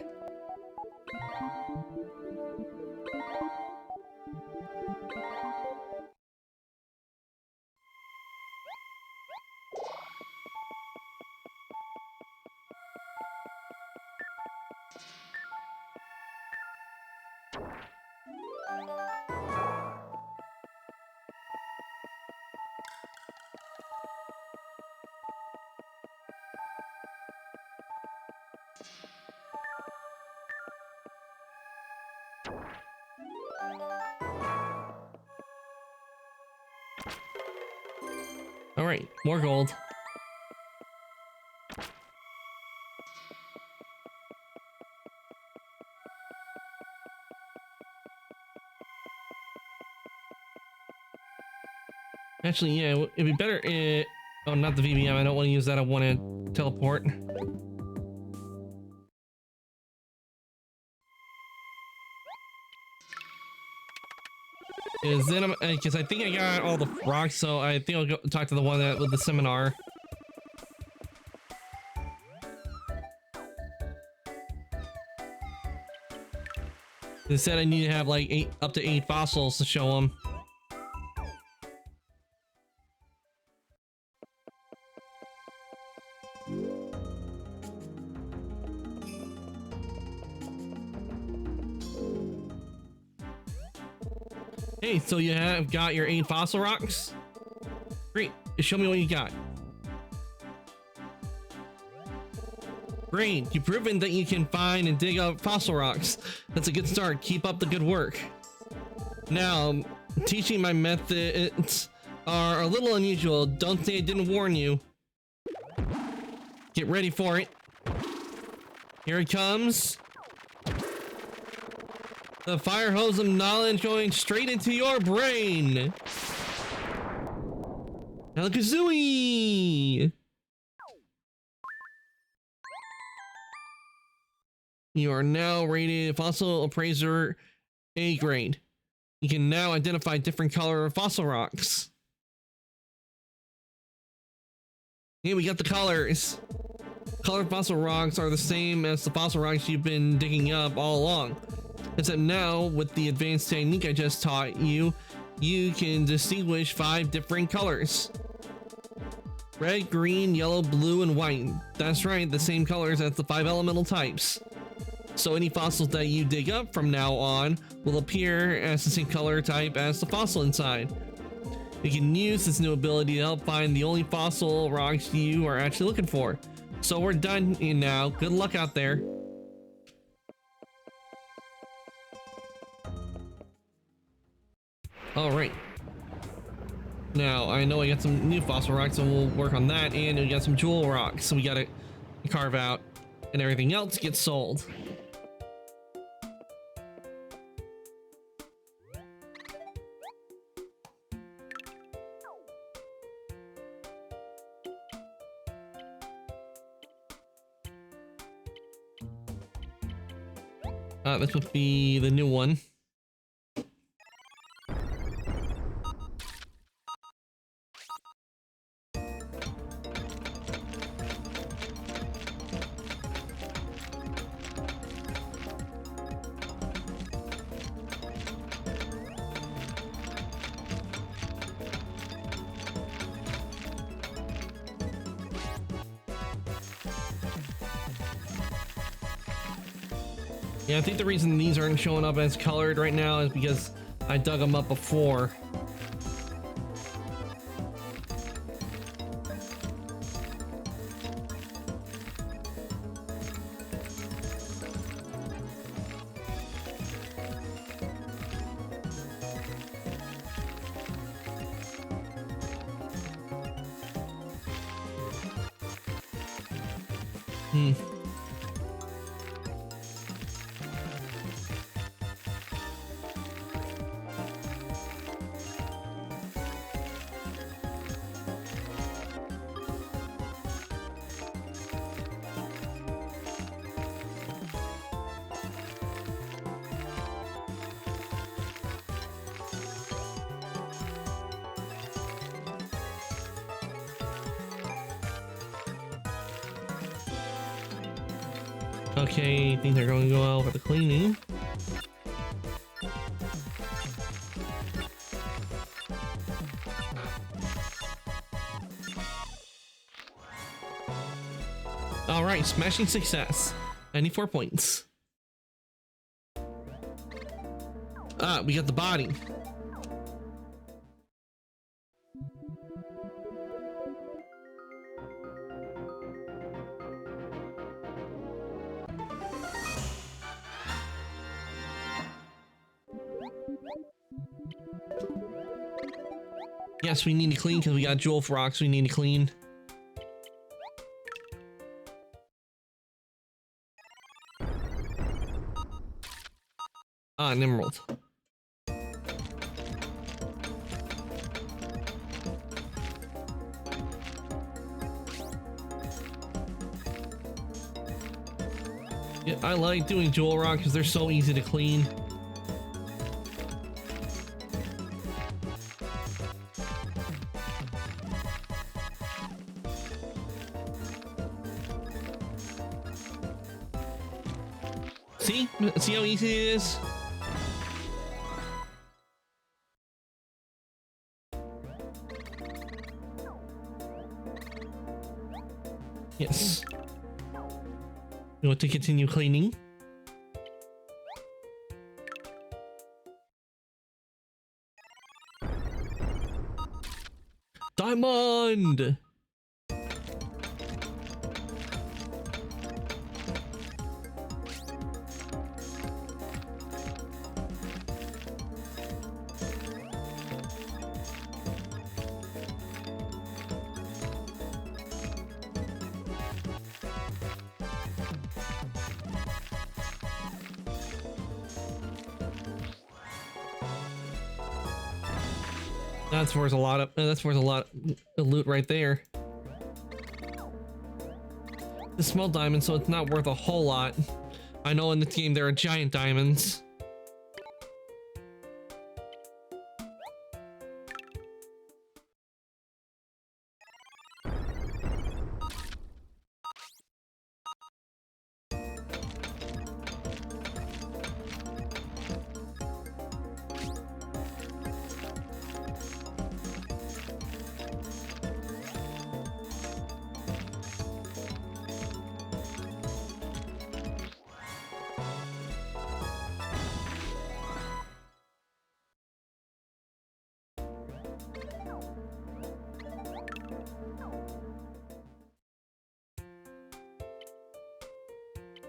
All right, more gold. Actually, yeah, it'd be better. Oh, not the VBM. I don't want to use that. I want to teleport. Is then because I think I got all the rocks, so I think I'll go talk to the one that with the seminar. They said I need to have like up to 8 fossils to show them. Hey, so you have got your 8 fossil rocks? Great, show me what you got. Great, you've proven that you can find and dig up fossil rocks. That's a good start, keep up the good work. Now, teaching my methods are a little unusual. Don't say I didn't warn you. Get ready for it. Here it comes. The fire hose of knowledge going straight into your brain. Alakazooey! You are now rated Fossil Appraiser A grade. you can now identify different color fossil rocks. Yeah, we got the colors. Colored fossil rocks are the same as the fossil rocks you've been digging up all along. Except now, with the advanced technique I just taught you, you can distinguish 5 different colors. Red, green, yellow, blue, and white. That's right, the same colors as the 5 elemental types. So any fossils that you dig up from now on will appear as the same color type as the fossil inside. You can use this new ability to help find the only fossil rocks you are actually looking for. So we're done now. Good luck out there. Alright. Now, I know I got some new fossil rocks, so we'll work on that, and we got some jewel rocks, so we gotta carve out, and everything else gets sold. This would be the new one. Yeah, I think the reason these aren't showing up as colored right now is because I dug them up before. Okay, things are going to go out for the cleaning. All right, smashing success. 94 points. Ah, we got the body. Yes, we need to clean because we got jewel rocks we need to clean. Ah, an emerald. Yeah, I like doing jewel rock because they're so easy to clean. See how easy it is? Yes. You want to continue cleaning? Diamond! That's worth a lot of loot right there. It's a small diamond, so it's not worth a whole lot. I know in this game there are giant diamonds.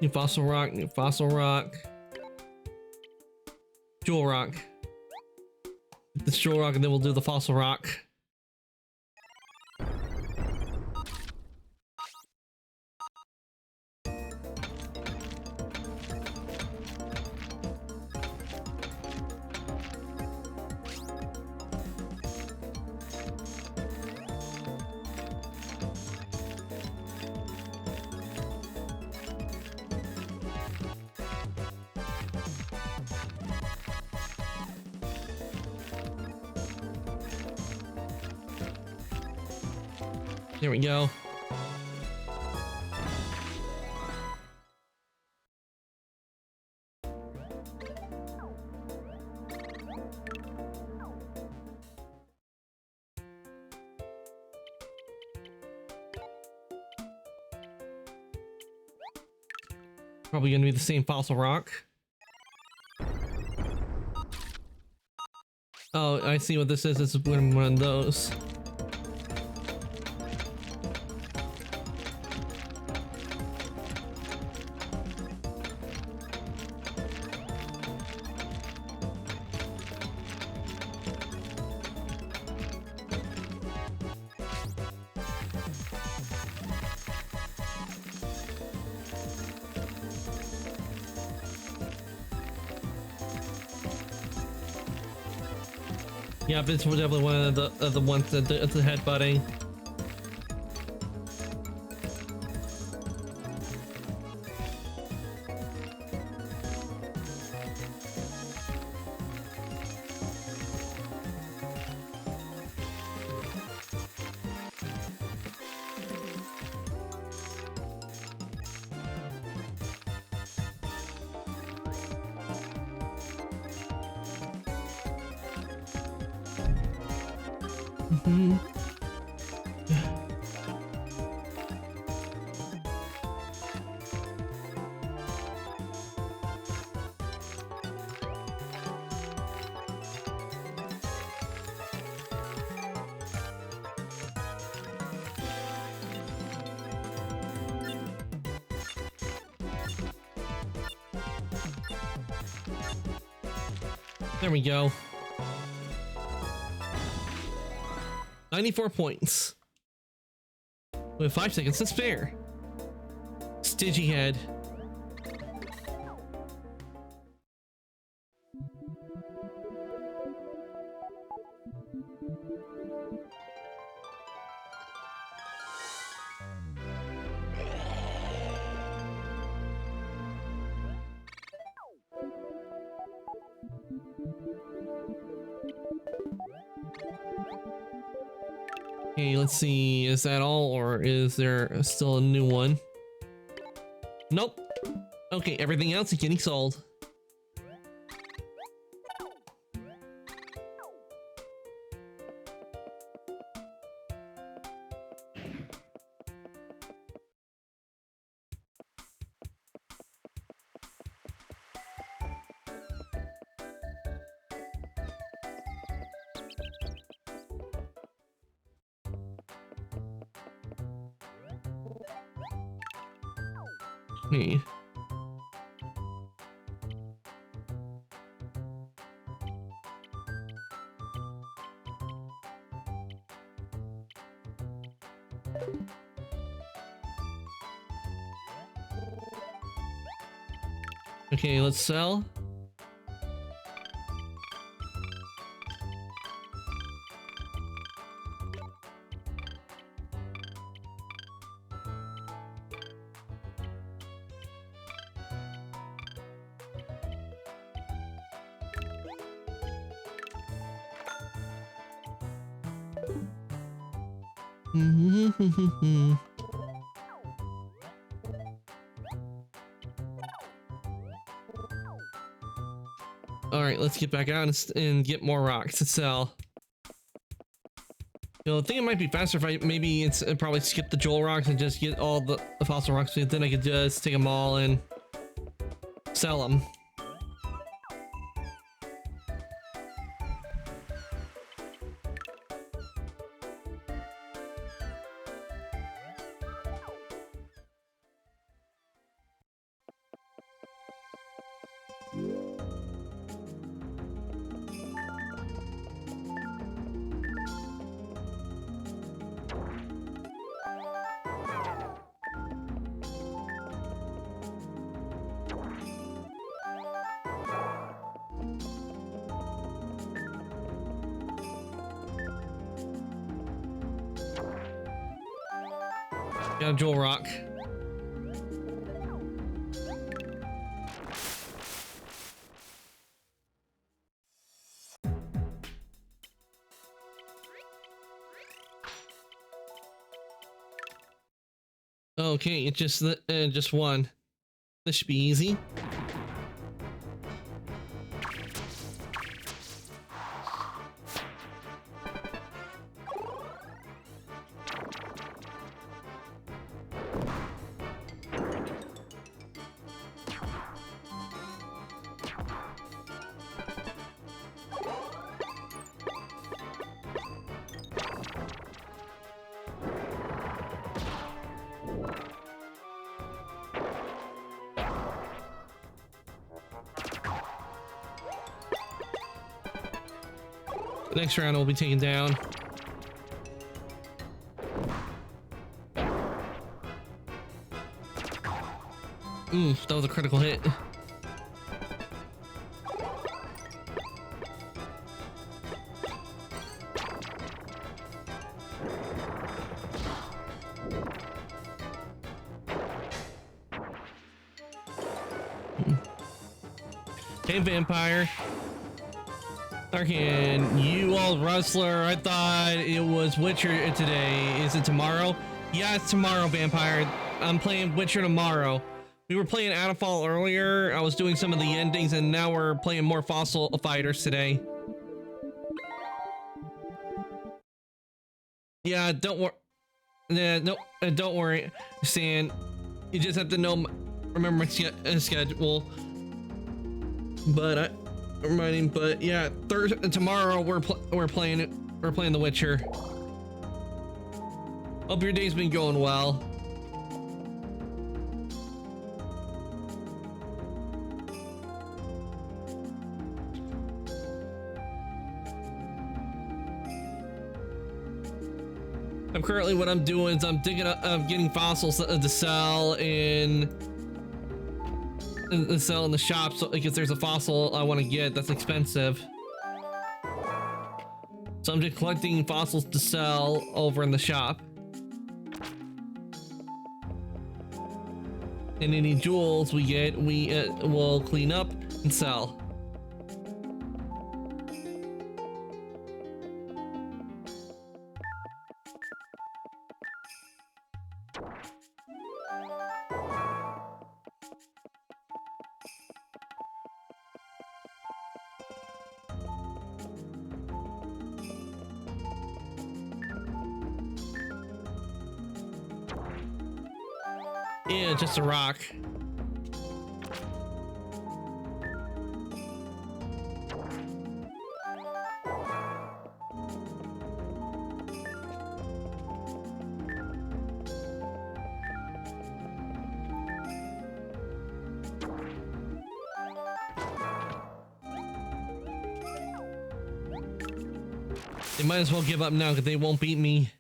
New fossil rock, new fossil rock. Jewel rock. Get this jewel rock and then we'll do the fossil rock. There we go. Probably gonna be the same fossil rock. Oh, I see what this is. This is one of those. Yeah, this was definitely one of the ones that the headbutting. There we go. 94 points. With 5 seconds to spare. Stidgy head. Okay, let's see. Is that all, or is there still a new one? Nope. Okay, everything else is getting sold. Me. Okay, let's sell. All right, let's get back out and get more rocks to sell. You know, I think it might be faster if I probably skip the jewel rocks and just get all the fossil rocks. Then I could just take them all and sell them. Got a jewel rock. Okay, it's just one. This should be easy. The next round will be taken down. That was a critical hit. Hey, vampire. Arcan, you old rustler. I thought it was Witcher today. Is it tomorrow? Yeah, it's tomorrow, vampire. I'm playing Witcher tomorrow. We were playing Adafall earlier. I was doing some of the endings, and now we're playing more Fossil Fighters today. Yeah, don't worry. Yeah, no, don't worry, Stan. You just have to remember my schedule. But yeah, tomorrow we're playing The Witcher. Hope your day's been going well. What I'm doing is I'm digging up, getting fossils to sell in the shop, so because there's a fossil I want to get that's expensive. So I'm just collecting fossils to sell over in the shop. And any jewels we get, we'll clean up and sell. Yeah, just a rock. They might as well give up now because they won't beat me.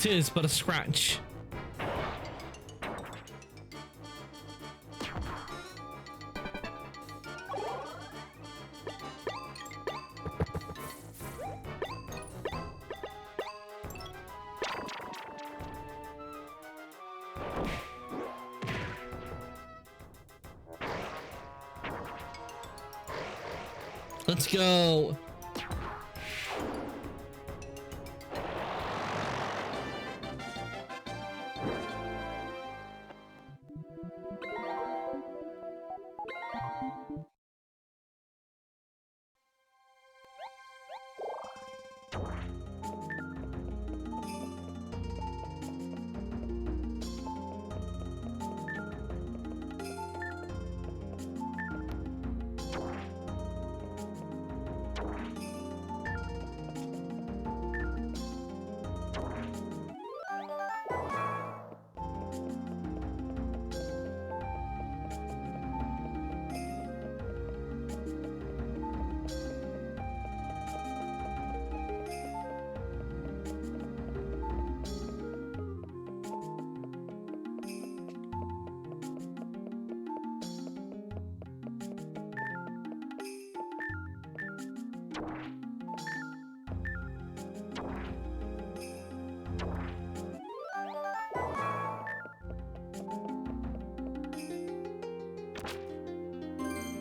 'Tis but a scratch. Let's go.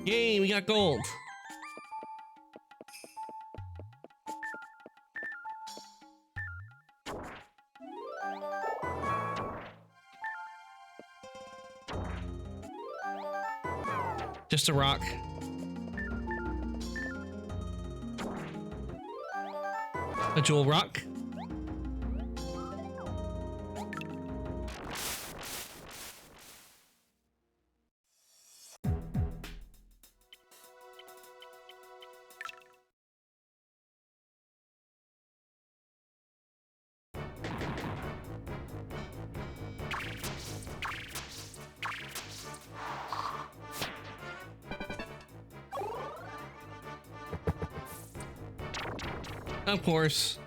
Yay, we got gold. Just a rock. A jewel rock. Of course.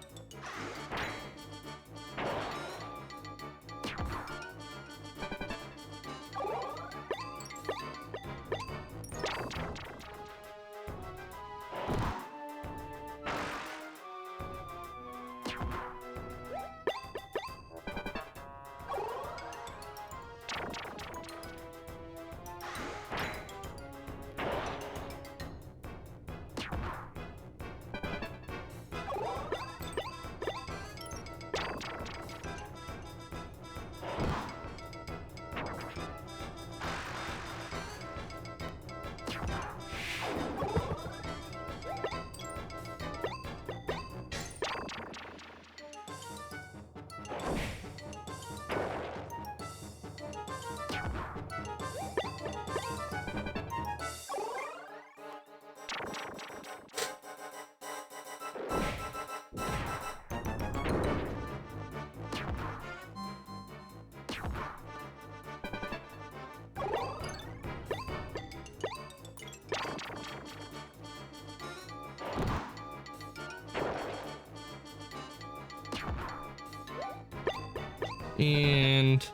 And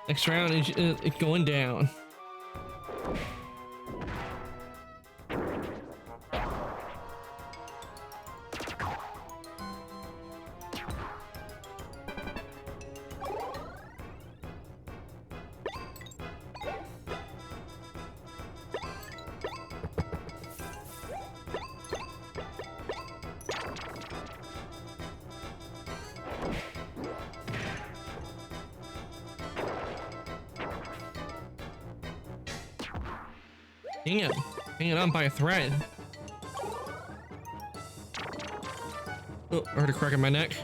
next round is it going down. Damn, hanging on by a thread. Oh, I heard a crack in my neck.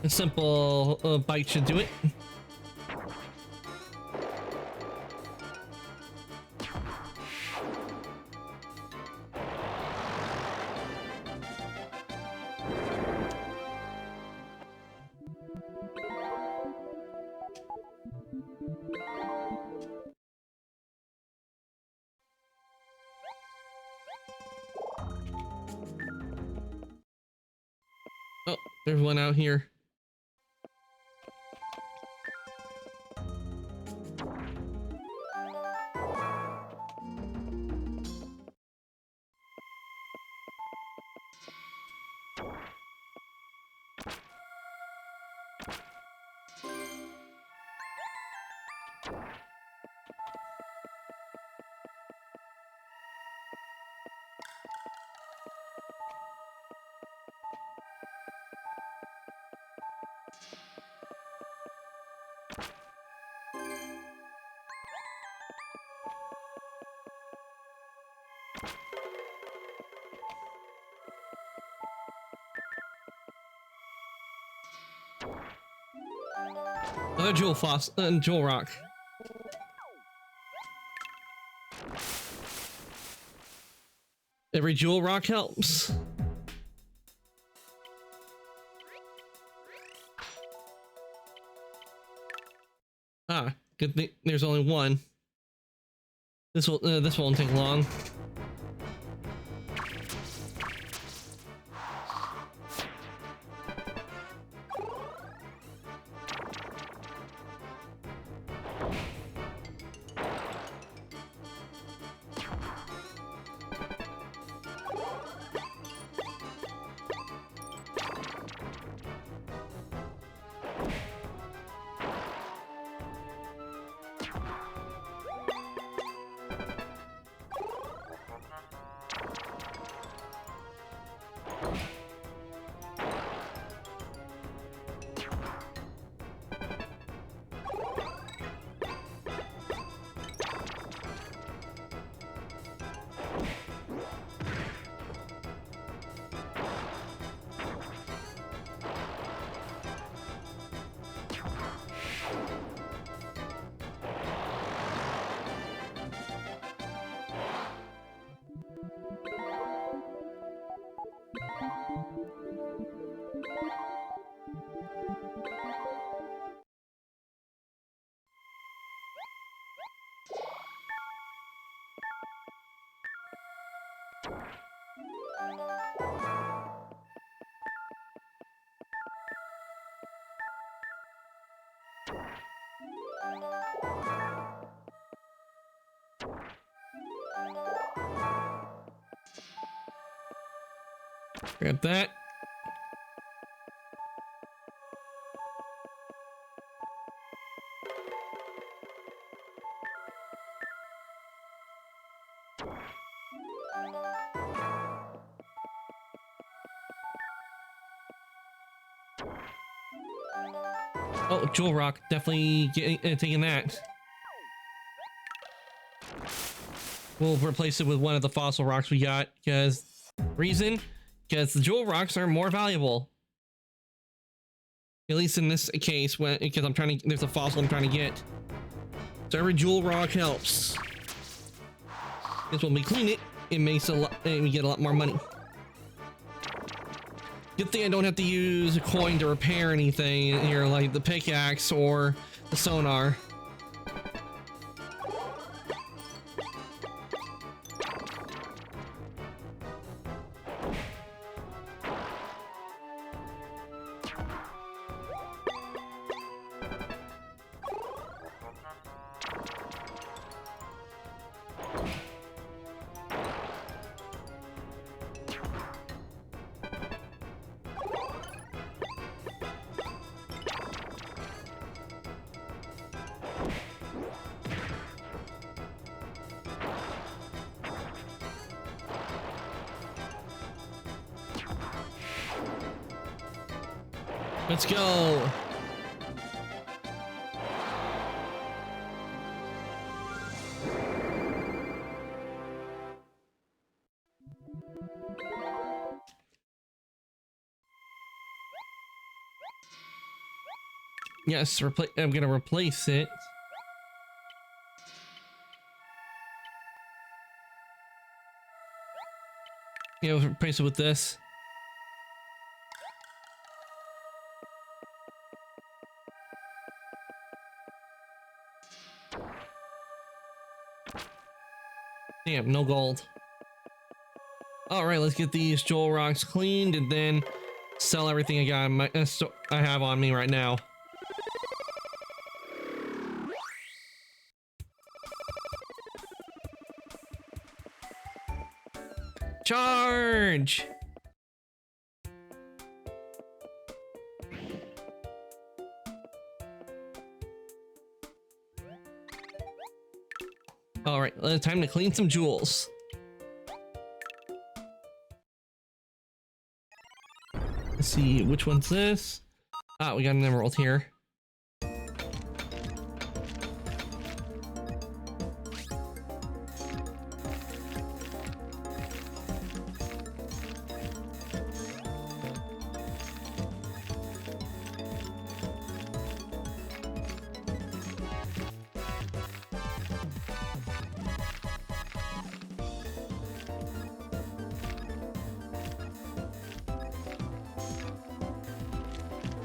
A simple bite should do it. There's one out here. Another jewel rock. Every jewel rock helps. Ah, good thing there's only one. This won't take long. Grab that. Oh, jewel rock, definitely taking that. We'll replace it with one of the fossil rocks we got, because because the jewel rocks are more valuable. At least in this case, because I'm trying to, there's a fossil I'm trying to get. So every jewel rock helps. Because when we clean it, it makes a lot, and we get a lot more money. Good thing I don't have to use a coin to repair anything here, like the pickaxe or the sonar. Let's go. Yes, I'm gonna replace it. Yeah, we'll replace it with this. Damn, no gold. All right, let's get these jewel rocks cleaned, and then sell everything I got in my I have on me right now. Charge! All right, time to clean some jewels. Let's see, which one's this? Ah, we got an emerald here.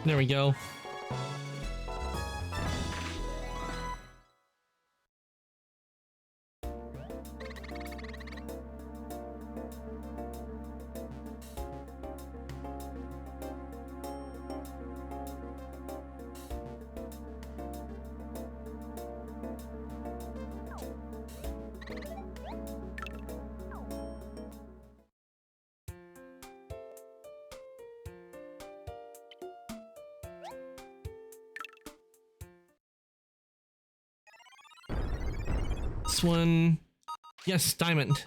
There we go. This one, yes, diamond.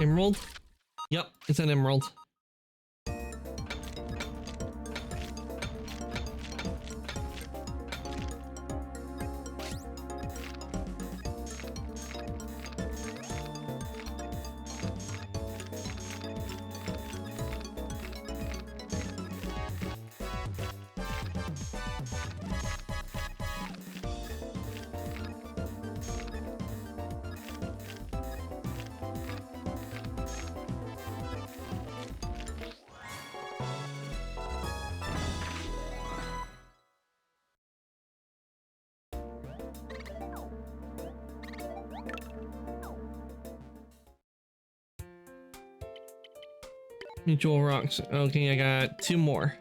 Emerald? Yep, it's an emerald. Jewel rocks. Okay, I got 2 more.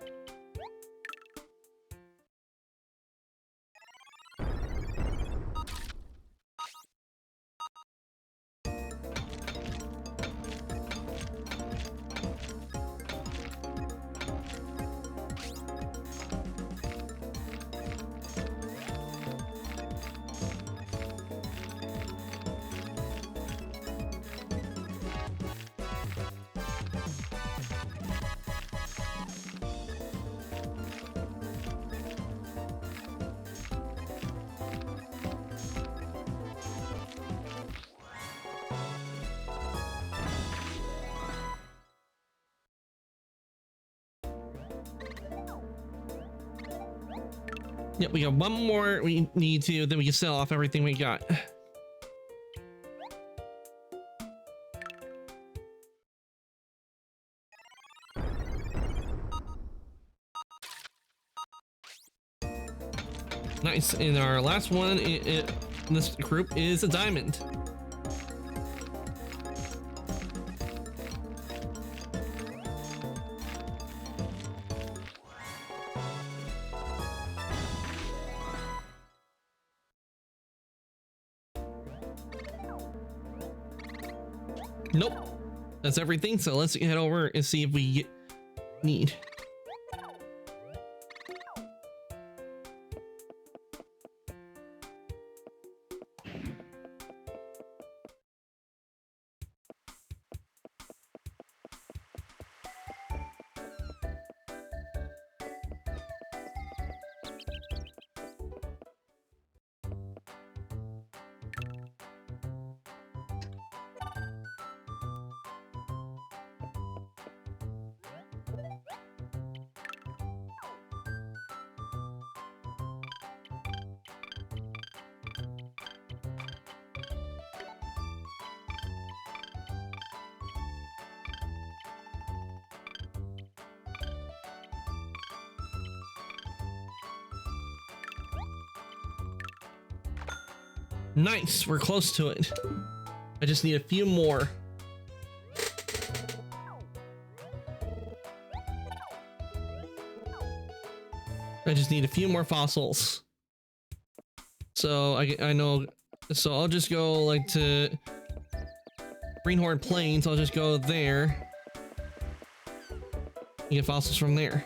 Yep, we got 1 more we need to, then we can sell off everything we got. Nice, and our last one in this group is a diamond. Nope, that's everything. So let's head over and see if we need. Nice, we're close to it. I just need a few more. I just need a few more fossils. So I know, so I'll just go like to Greenhorn Plains. I'll just go there and get fossils from there.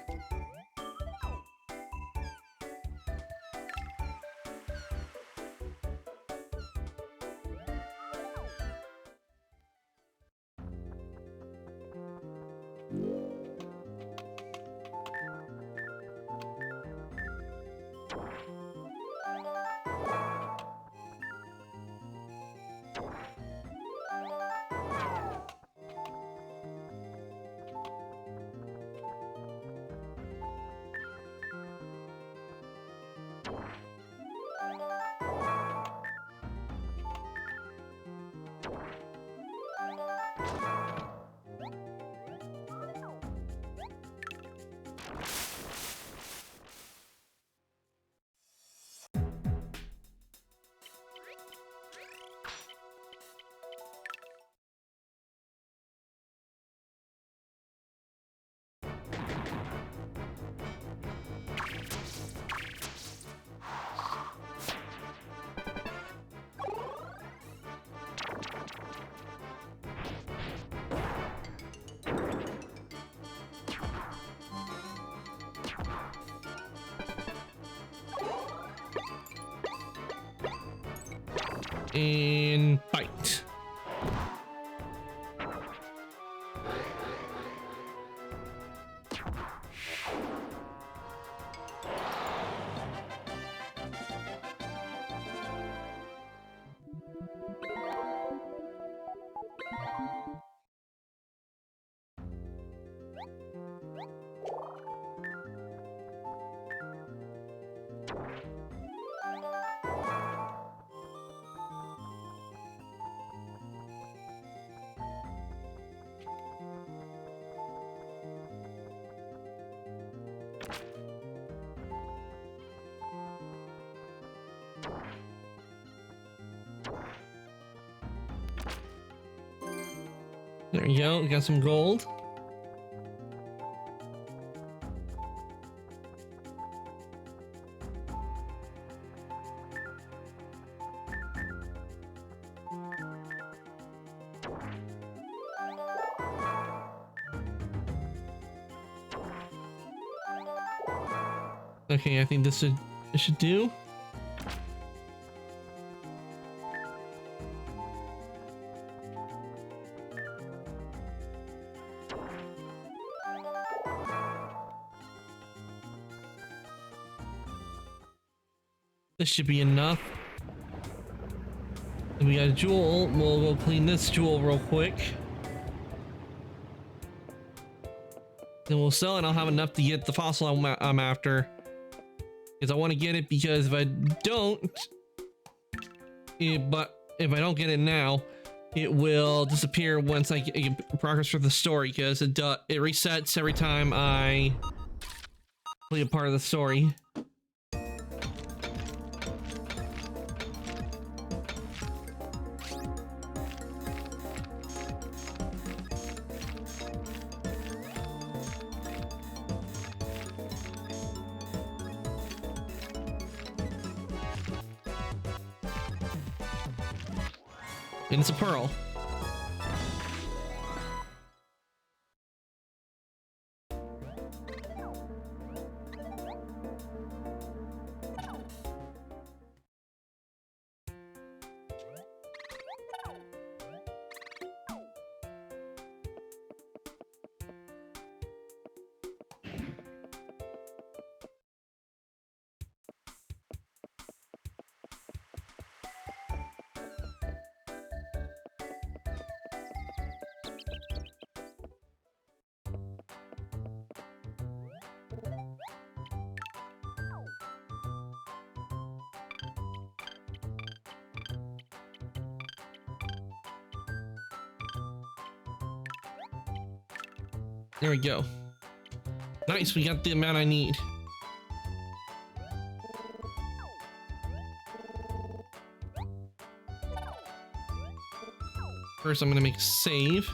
And bite. There you go, we got some gold. Okay, I think this should do. This should be enough. And we got a jewel. We'll go clean this jewel real quick. Then we'll sell it and I'll have enough to get the fossil I'm after. Because I want to get it, because if I don't, but if I don't get it now, it will disappear once I get progress for the story, because it resets every time I play a part of the story. And it's a pearl. There we go. Nice, we got the amount I need. First, I'm gonna make a save.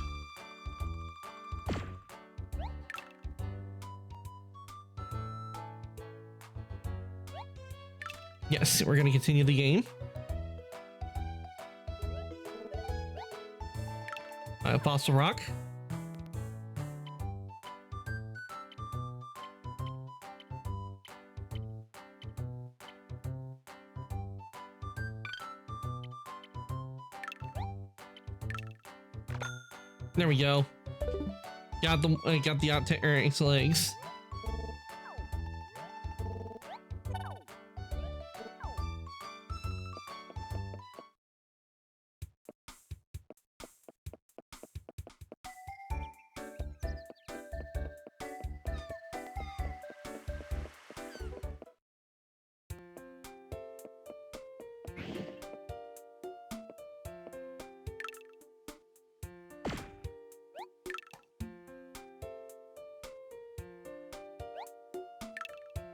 Yes, we're gonna continue the game. Fossil Rock. There we go. Got the Octarix legs.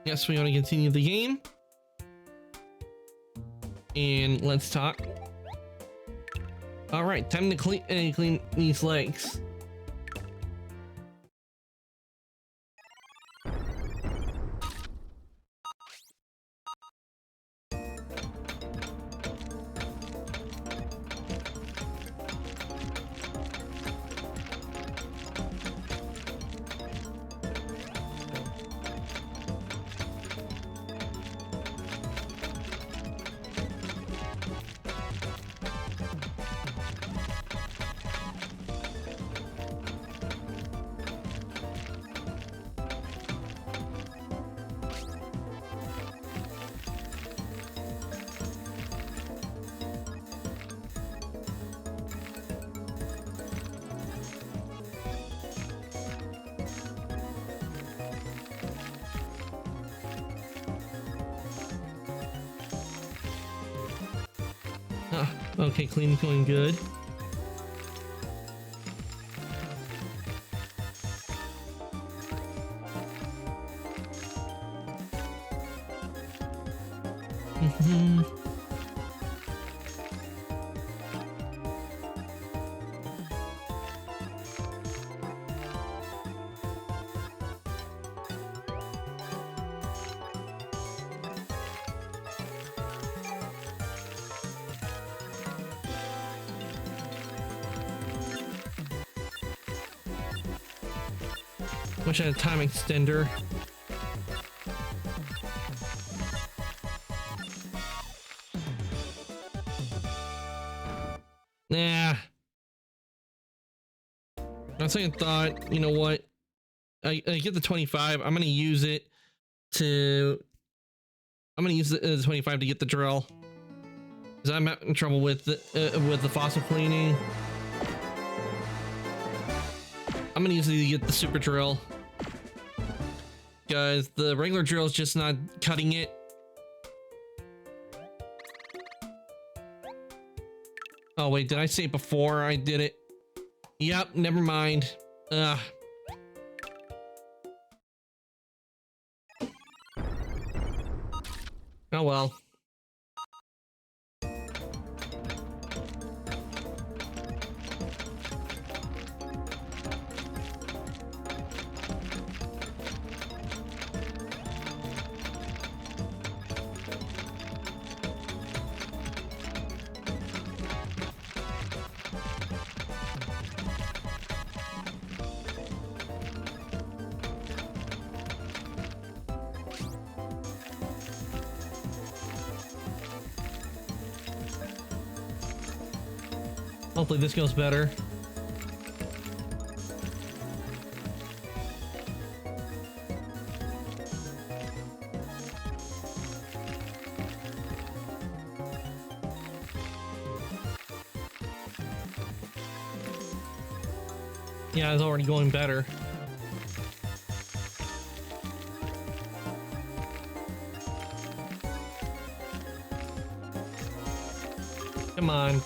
Yes, we want to continue the game. And let's talk. All right, time to clean these legs. Okay, clean's going good. Wish I had a time extender. Nah. On second thought, you know what? I get the 25. I'm gonna use it to. I'm gonna use the 25 to get the drill. Cause I'm in trouble with the fossil cleaning. I'm gonna use it to get the super drill. Guys, the regular drill is just not cutting it. Oh wait, did I say it before I did it? Yep, never mind. Ugh. Oh well. Hopefully this goes better. Yeah, it's already going better. Come on,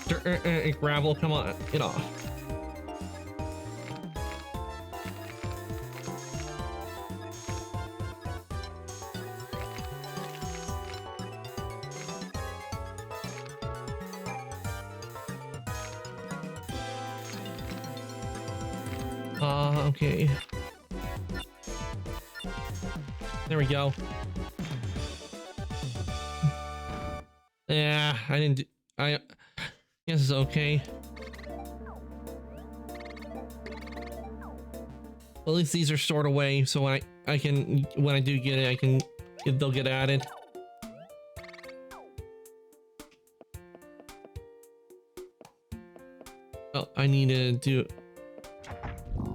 gravel, come on, get off. Okay. There we go. Yeah, I didn't do, I guess it's okay. Well, at least these are stored away, so when I can, when I do get it, they'll get added. Oh, I need to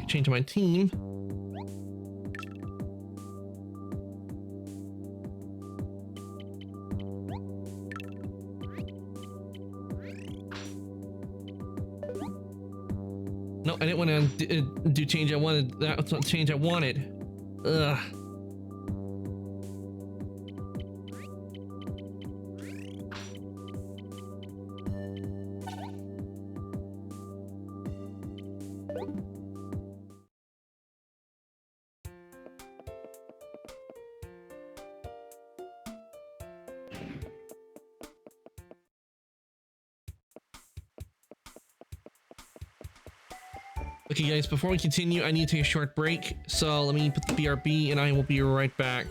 change my team. No, I didn't want to do change I wanted. That's not change I wanted. Ugh. Okay guys, before we continue, I need to take a short break. So let me put the BRB and I will be right back.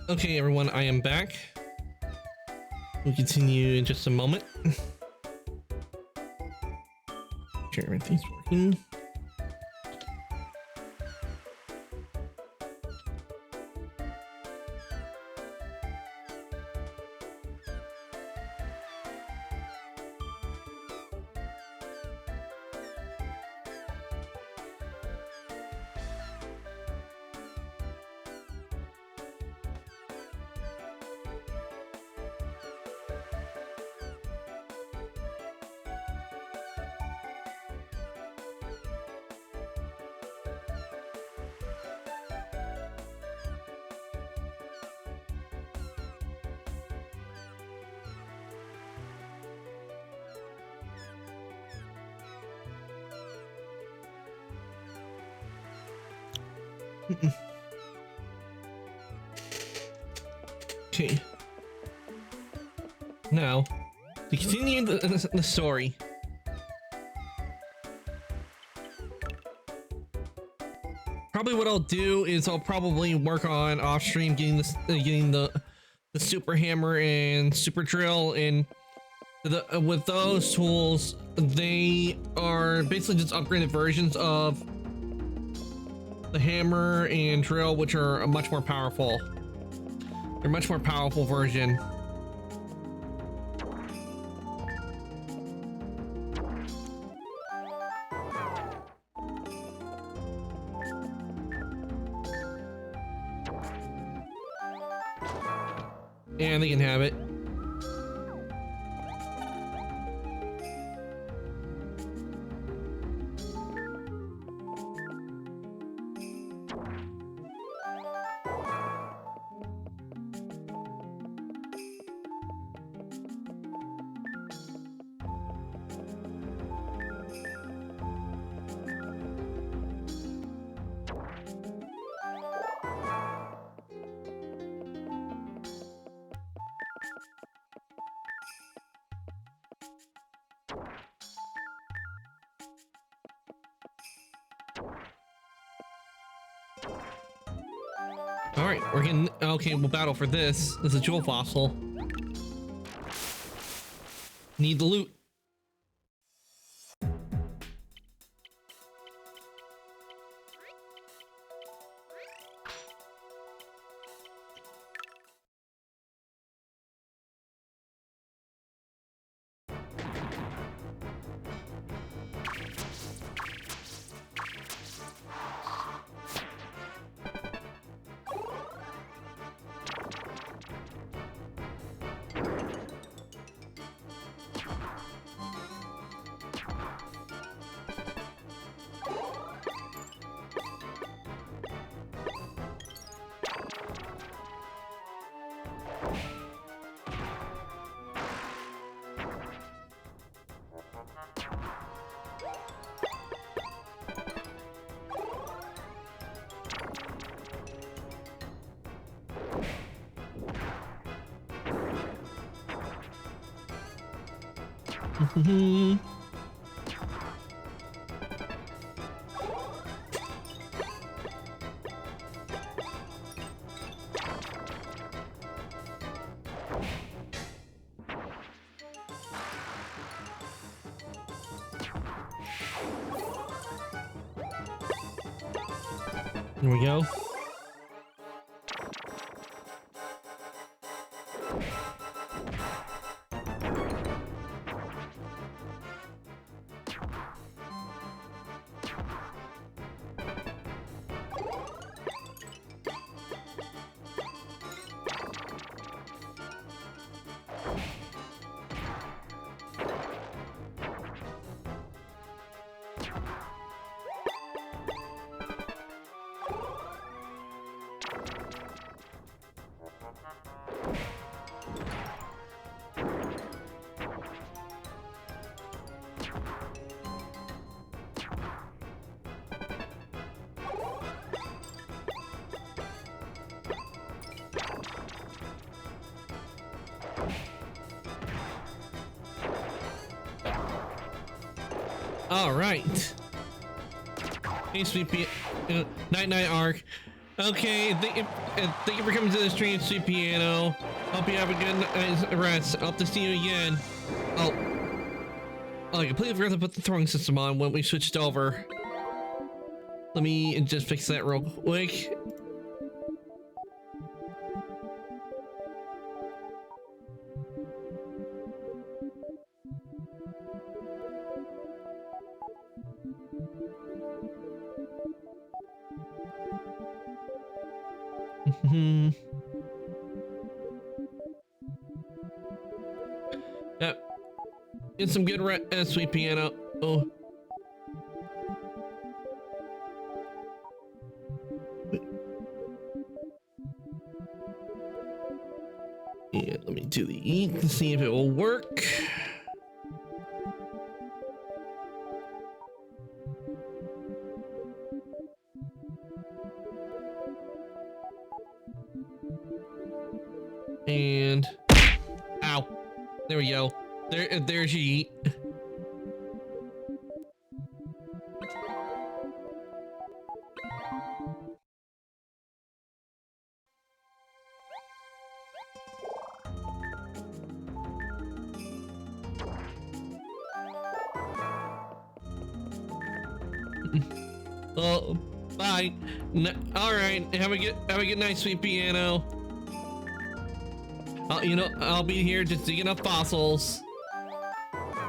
Okay, everyone, I am back. We'll continue in just a moment. Sure, everything's working. Okay. Now, to continue the story. Probably what I'll do is I'll probably work on off stream getting the super hammer and super drill, and with those tools, they are basically just upgraded versions of the hammer and drill, which are much more powerful. They're a much more powerful version. And they can have it. All right, we're getting okay. We'll battle for this. This is a jewel fossil. Need the loot. Here we go. All right. Hey, sweet Night Arc. Okay, and thank you for coming to the stream, Sweet Piano. Hope you have a good night's rest. Hope to see you again. Oh, I completely forgot to put the throwing system on when we switched over. Let me just fix that real quick. Yep. Get some good rest, Sweet Piano. Oh. Yeah, let me do the eat to see if it will work. And ow, there we go. There's your eat. Well, bye. All right, have a good night, Sweet Piano. You know, I'll be here just digging up fossils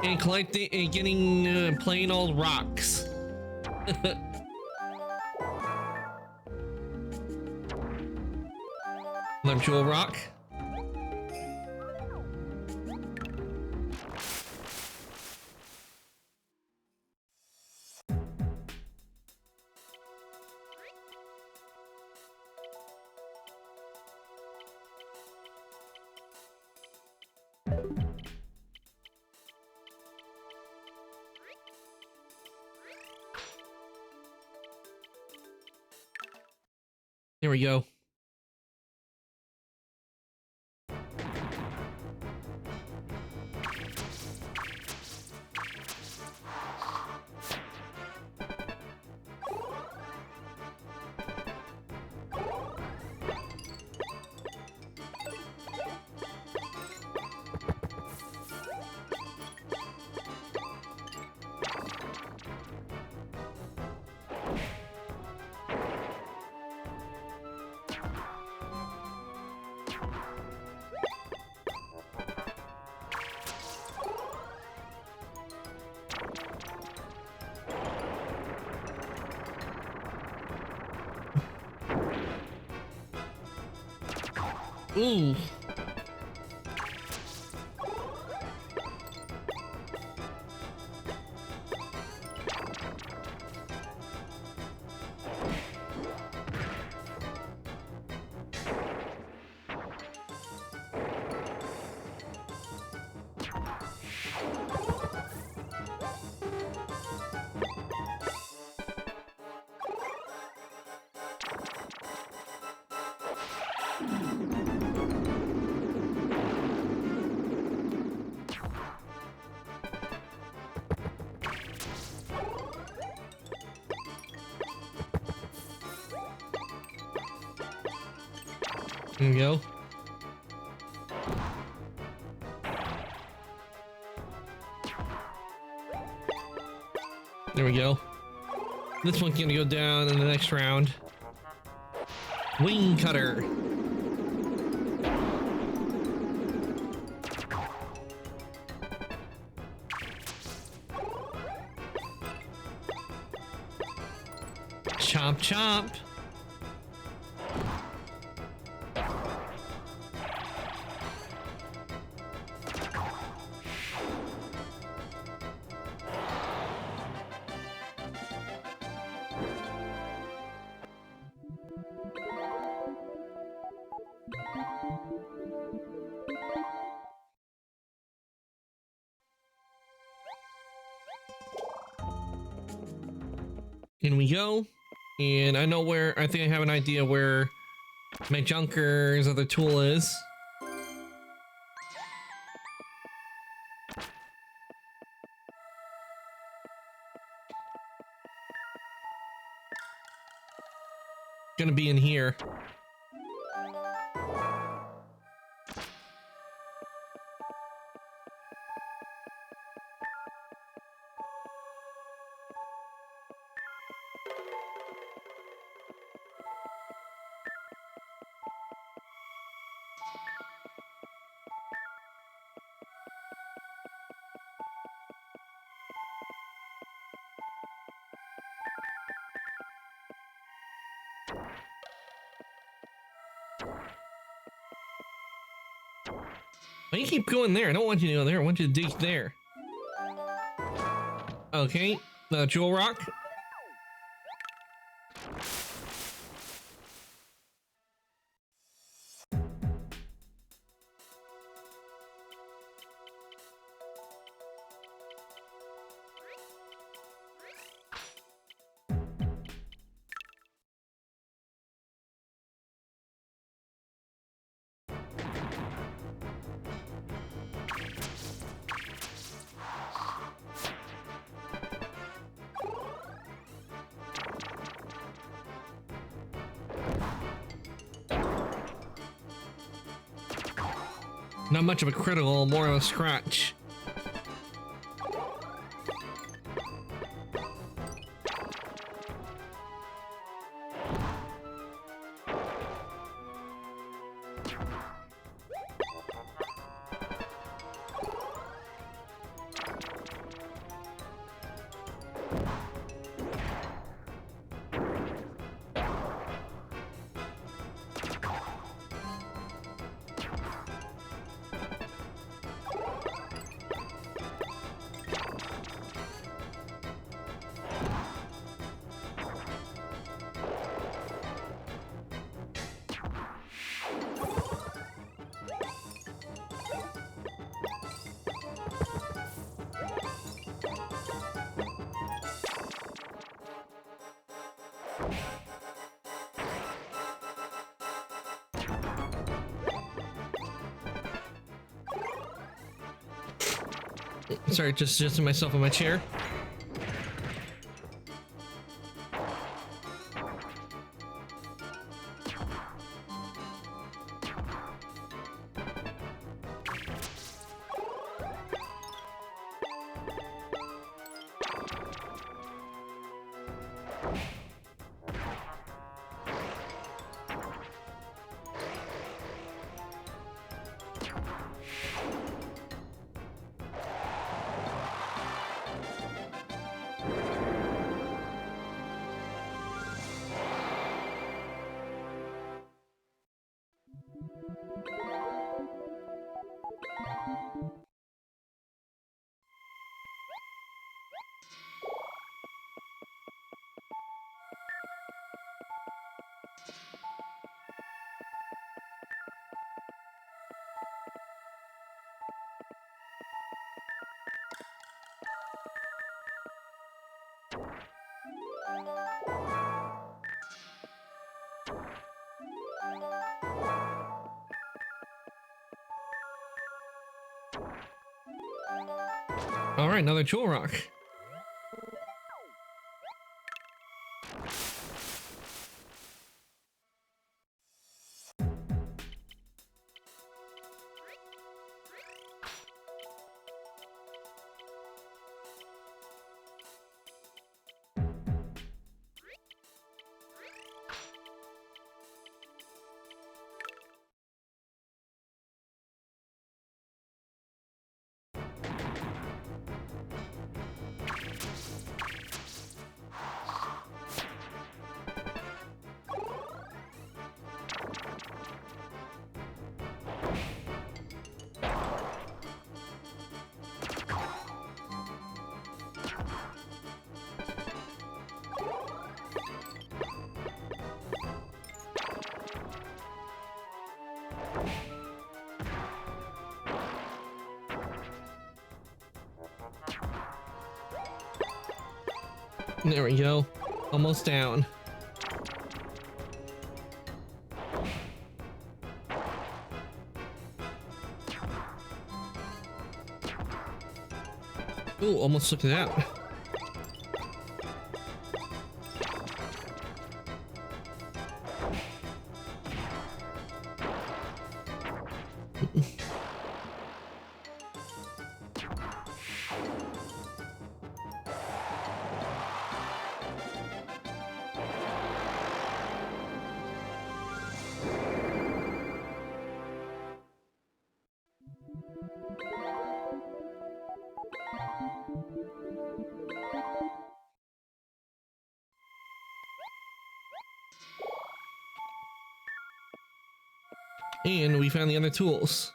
and collecting and getting plain old rocks. Another jewel rock. There we go. Ooh. There we go. There we go. This one's gonna go down in the next round. Wing cutter. Chomp chomp. In we go. And I know where, I think I have an idea where my Junker's other tool is. Gonna be in here. Why do you keep going there? I don't want you to go there. I want you to dig there. Okay, Jewel Rock. Not much of a critical, more of a scratch. Sorry, just adjusting myself in my chair. All right, another Jewel Rock. There we go. Almost down. Ooh, almost took it out. And we found the other tools.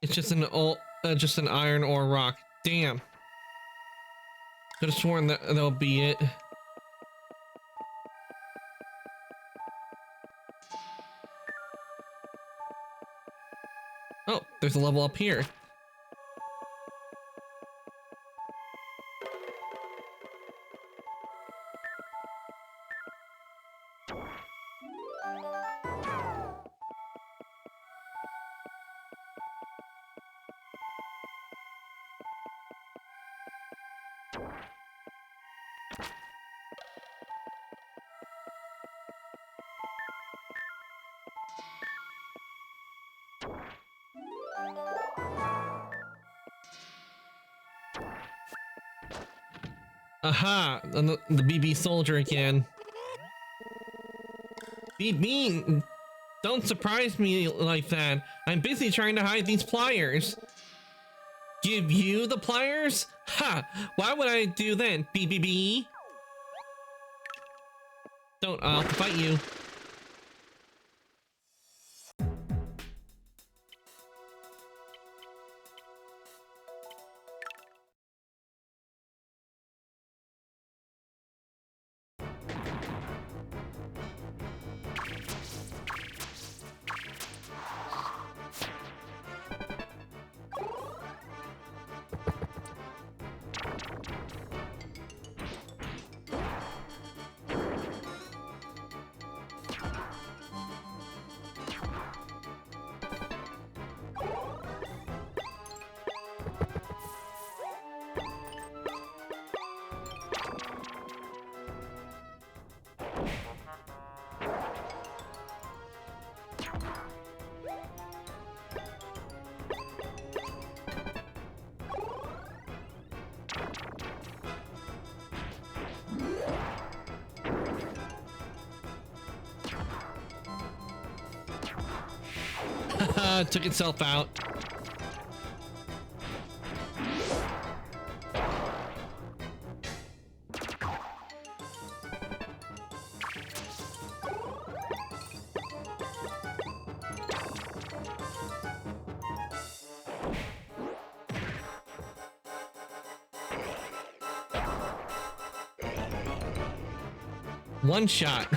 It's just an iron ore rock. Damn. Could have sworn that that'll be it. Oh, there's a level up here. Aha! The BB soldier again. BB, don't surprise me like that. I'm busy trying to hide these pliers. Give you the pliers? Ha! Why would I do that, BBB? Don't, I'll fight you. Took itself out. One shot.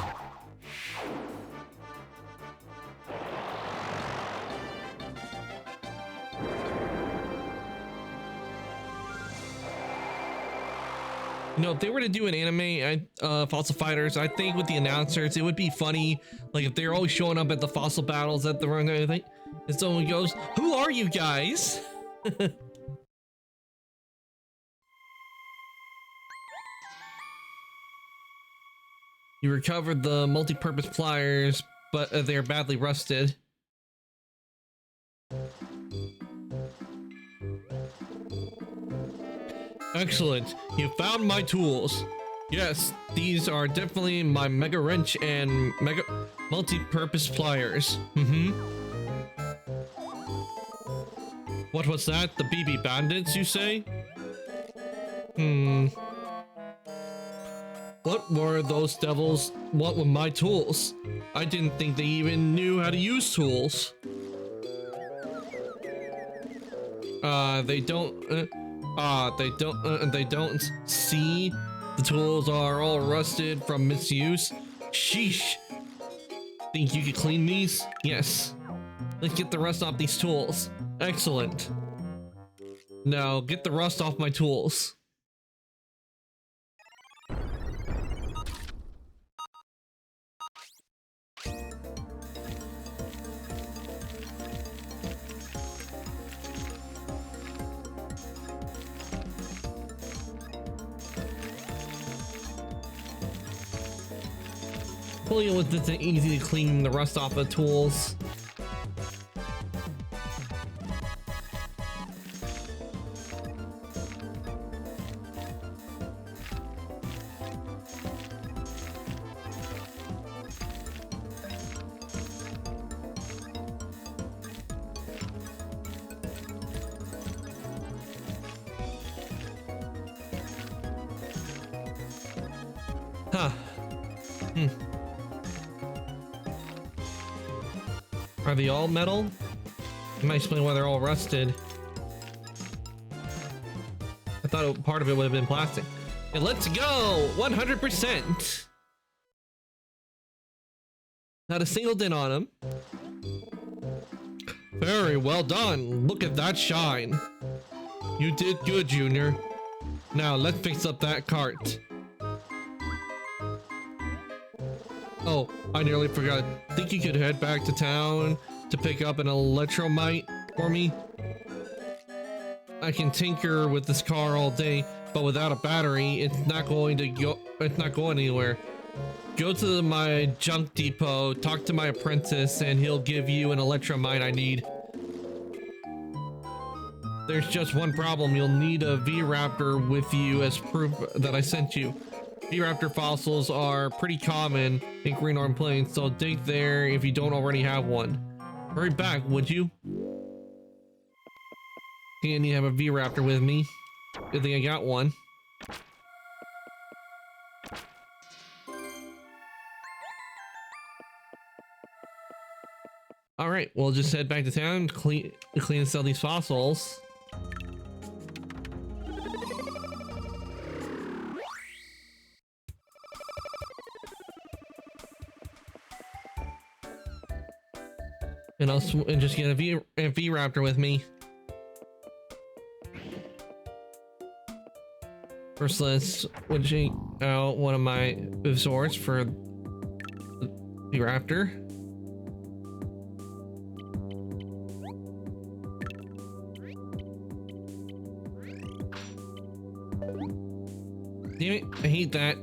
You know, if they were to do an anime, Fossil Fighters, I think with the announcers, it would be funny, like if they're always showing up at the fossil battles at the wrong thing, and someone goes, "Who are you guys?" You recovered the multi-purpose pliers, but they're badly rusted. Excellent. You found my tools. Yes, these are definitely my Mega Wrench and Mega multi-purpose pliers. What was that? The BB Bandits, you say? What were those devils? What were my tools? I didn't think they even knew how to use tools. They don't see the tools are all rusted from misuse. Sheesh. Think you could clean these? Yes. Let's get the rust off these tools. Excellent. Now get the rust off my tools. Hopefully it was easy to clean the rust off the tools. Huh. Are they all metal? It might explain why they're all rusted. I thought part of it would have been plastic. And let's go! 100%! Not a single dent on them. Very well done. Look at that shine. You did good, Junior. Now let's fix up that cart. Oh, I nearly forgot. Think you could head back to town to pick up an electromite for me? I can tinker with this car all day, but without a battery, it's not going anywhere. Go to my junk depot, talk to my apprentice, and he'll give you an electromite I need. There's just one problem. You'll need a V-Raptor with you as proof that I sent you. V-Raptor fossils are pretty common in Greenhorn Plains, so dig there if you don't already have one. Hurry back, would you? And you have a V-Raptor with me. Good thing I got one. All right, we'll just head back to town, clean and sell these fossils. And I'll just get a V-Raptor with me. First, let's switch out one of my Vivsaurs for the V-Raptor. Damn it, I hate that.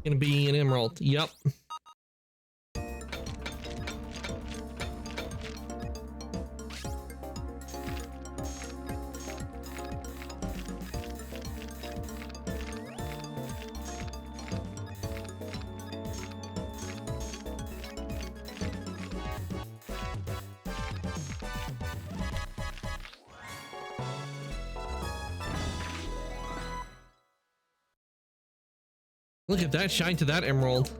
Gonna be an emerald. Yep. Look at that shine to that emerald.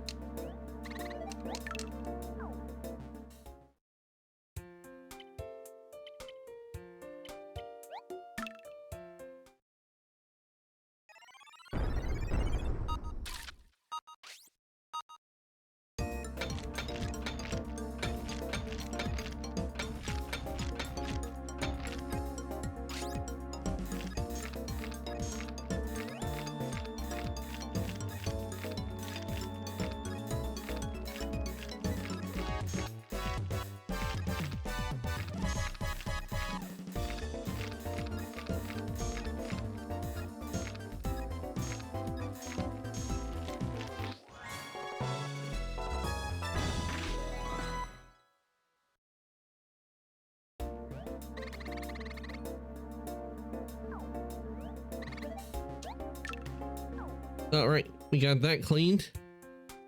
All right, we got that cleaned.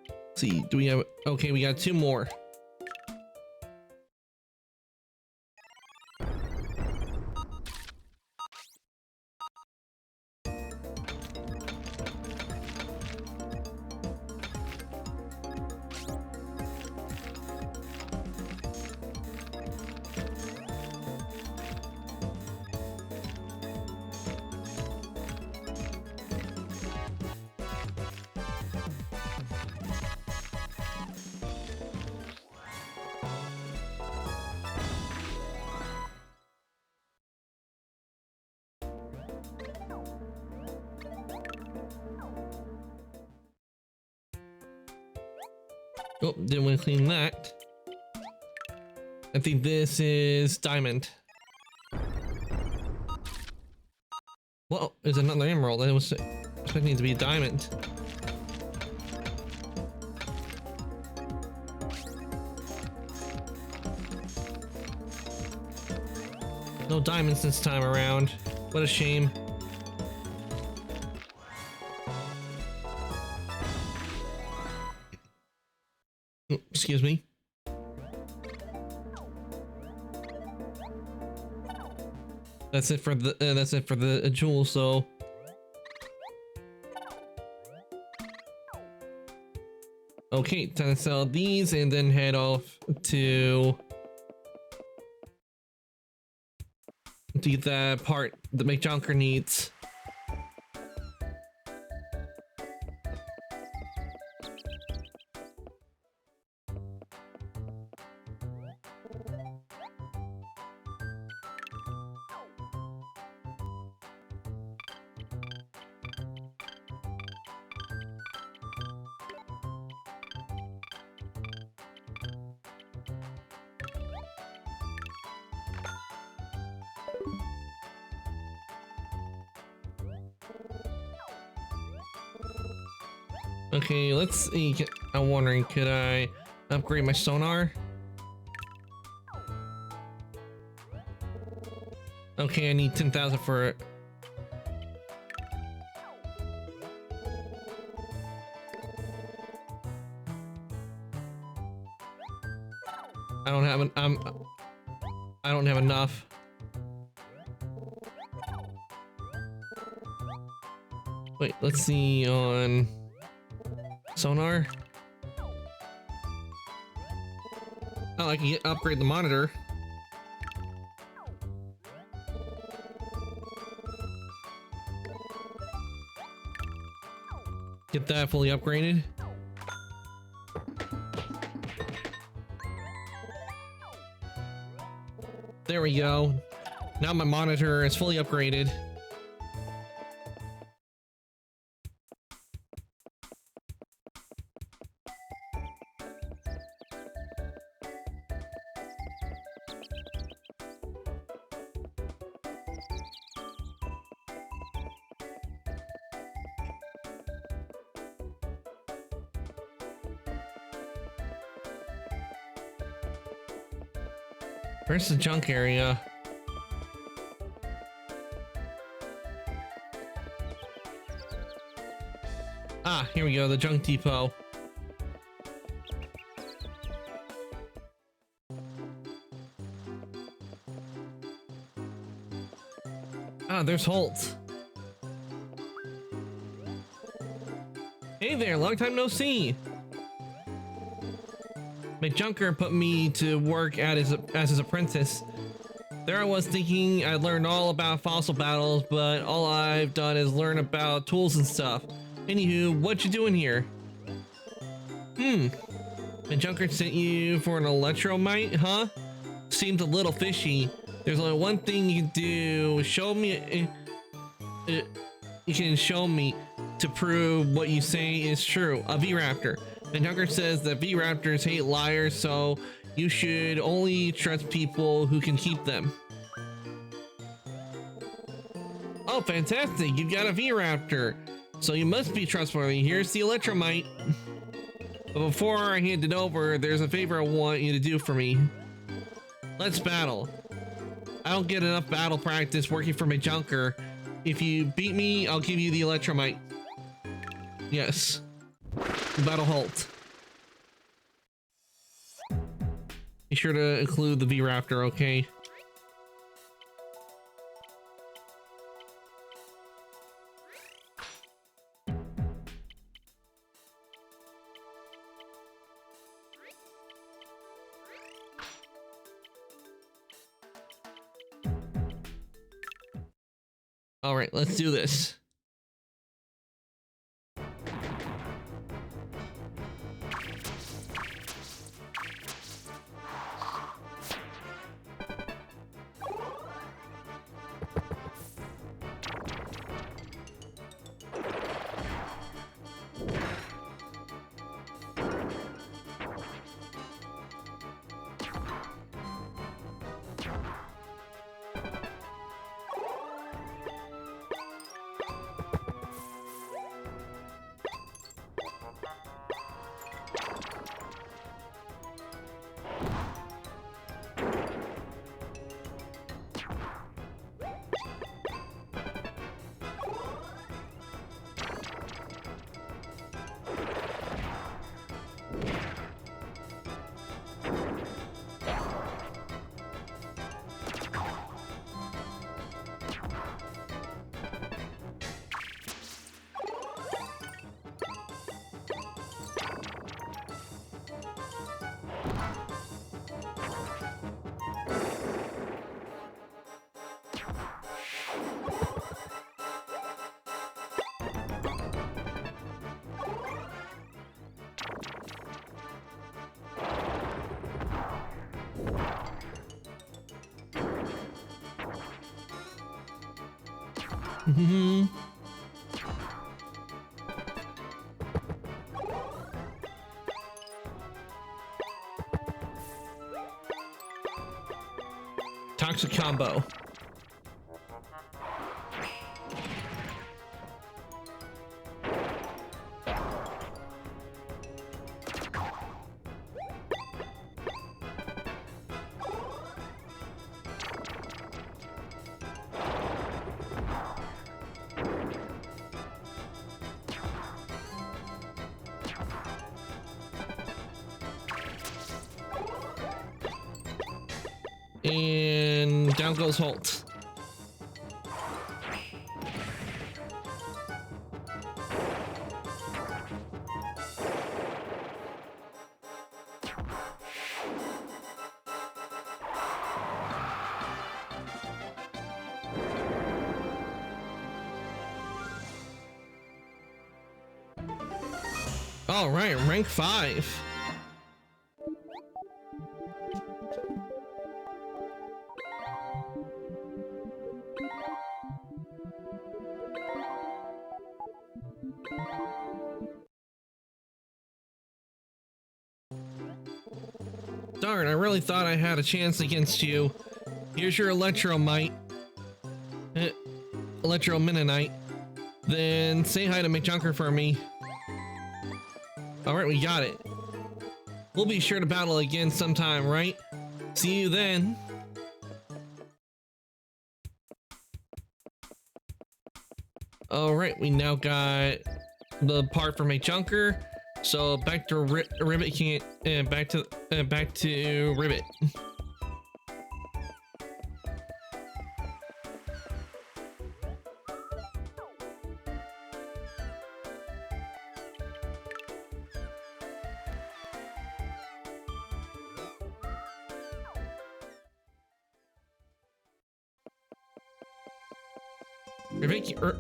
Let's see, do we have, okay, we got two more. Oh, didn't want to clean that. I think this is diamond. Well, there's another emerald. I was expecting it to be a diamond. No diamonds this time around. What a shame. Excuse me. That's it for the jewel. So okay, time to sell these and then head off to get that part that McJunker needs. Okay, let's see. I'm wondering, could I upgrade my sonar? Okay, I need 10,000 for it. I don't have enough. Wait, let's see on sonar. Oh, I can upgrade the monitor. Get that fully upgraded. There we go. Now my monitor is fully upgraded. Where's the junk area? Ah, here we go, the junk depot. Ah, there's Holt. Hey there, long time no see. McJunker put me to work as his apprentice. There I was thinking I'd learned all about fossil battles, but all I've done is learn about tools and stuff. Anywho, what you doing here? McJunker sent you for an electromite, huh? Seems a little fishy. There's only one thing you can do. Show me. You can show me to prove what you say is true. A V-Raptor. McJunker says that V-Raptors hate liars, so you should only trust people who can keep them. Oh, fantastic! You've got a V-Raptor, so you must be trustworthy. Here's the electromite. But before I hand it over, there's a favor I want you to do for me. Let's battle. I don't get enough battle practice working for McJunker. If you beat me, I'll give you the electromite. Yes. Battle Holt. Be sure to include the V-Raptor, okay? All right, let's do this. Mm-hmm. Toxic combo. And down goes Holt. All right, rank 5. Darn, I really thought I had a chance against you. Here's your Electromite. Electro Mennonite. Then say hi to McJunker for me. Alright, we got it. We'll be sure to battle again sometime, right? See you then. Alright, we now got the part for McJunker. So back to Ribbit can't back to Ribbit.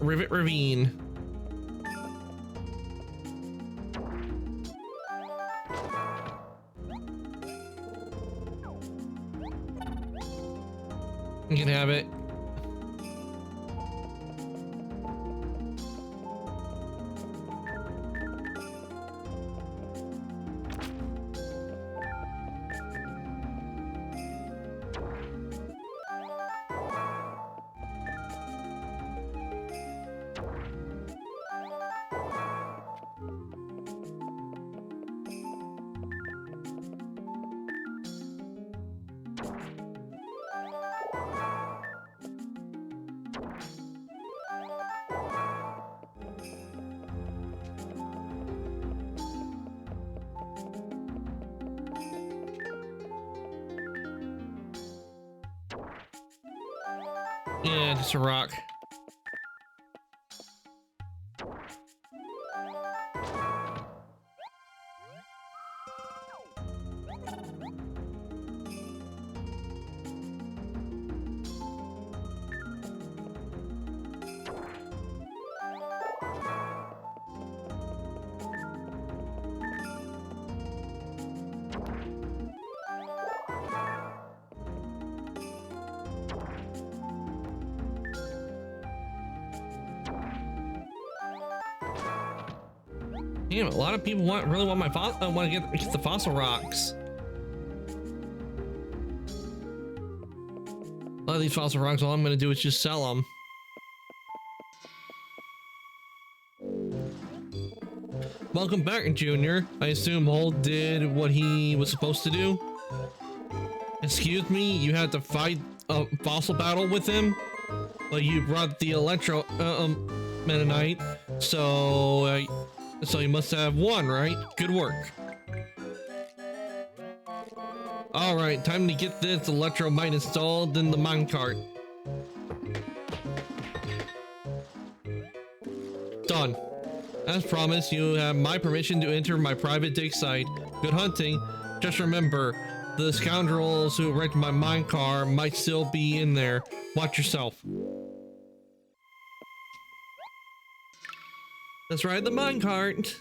Rivet Ravine. You can have it. Yeah, just a rock. Damn, a lot of people really want my want to get the fossil rocks. A lot of these fossil rocks, all I'm going to do is just sell them. Welcome back, Junior. I assume Holt did what he was supposed to do. Excuse me, you had to fight a fossil battle with him, but you brought the Electro Mennonite, so you must have won, right? Good work. All right, time to get this Electromite installed in the minecart. Done. As promised, you have my permission to enter my private dig site. Good hunting. Just remember, the scoundrels who wrecked my minecart might still be in there. Watch yourself. Let's ride the minecart.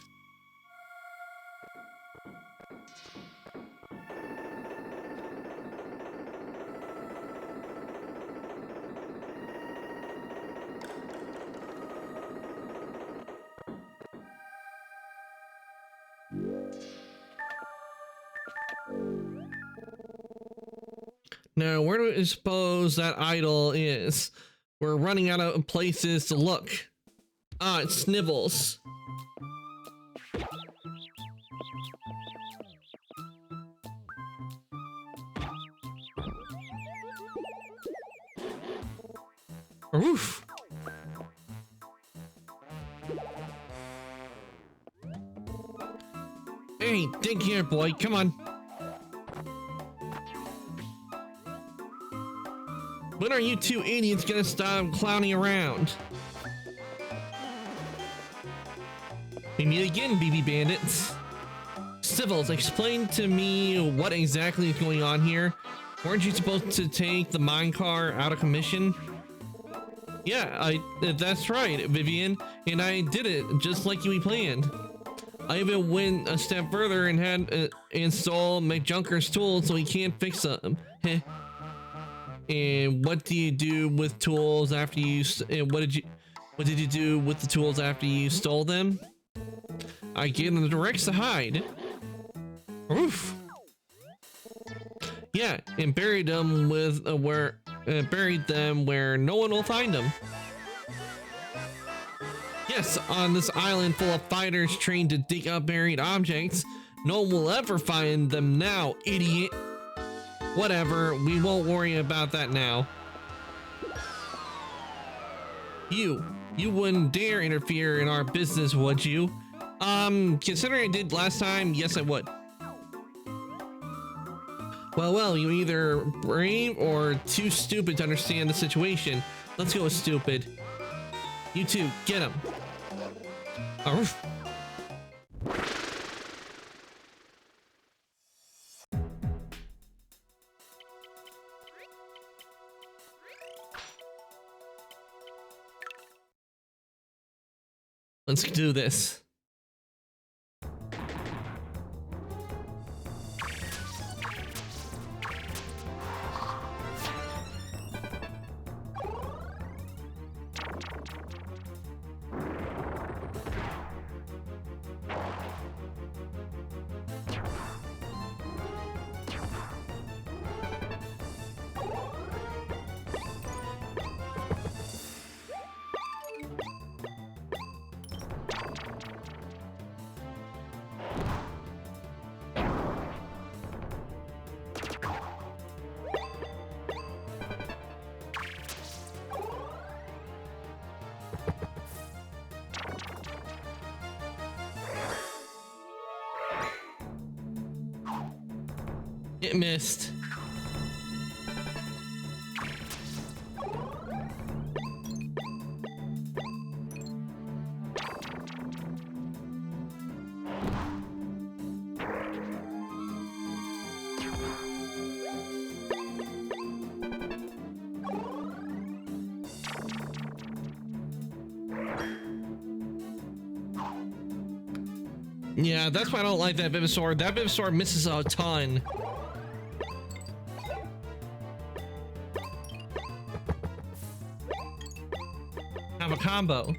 Now, where do we suppose that idol is? We're running out of places to look. Ah, it's Snivels. Oof. Hey, dig here, boy. Come on. When are you two idiots gonna stop clowning around? We meet again, BB Bandits. Civils, explain to me what exactly is going on here. Weren't you supposed to take the minecart out of commission? Yeah, that's right, Vivian, and I did it just like we planned. I even went a step further and had install McJunker's tools so he can't fix them. Heh. And what do you do with tools after you? What did you do with the tools after you stole them? I gave them the directs to hide. Oof. Yeah, and buried them with buried them where no one will find them. Yes, on this island full of fighters trained to dig up buried objects. No one will ever find them now, idiot. Whatever, we won't worry about that now. You wouldn't dare interfere in our business, would you? Considering I did last time, yes I would. Well, you either brave or too stupid to understand the situation. Let's go with stupid. You two, get him. Arf. Let's do this. It missed. Yeah, that's why I don't like that Vivisaur. That Vivisaur misses a ton. Have a combo.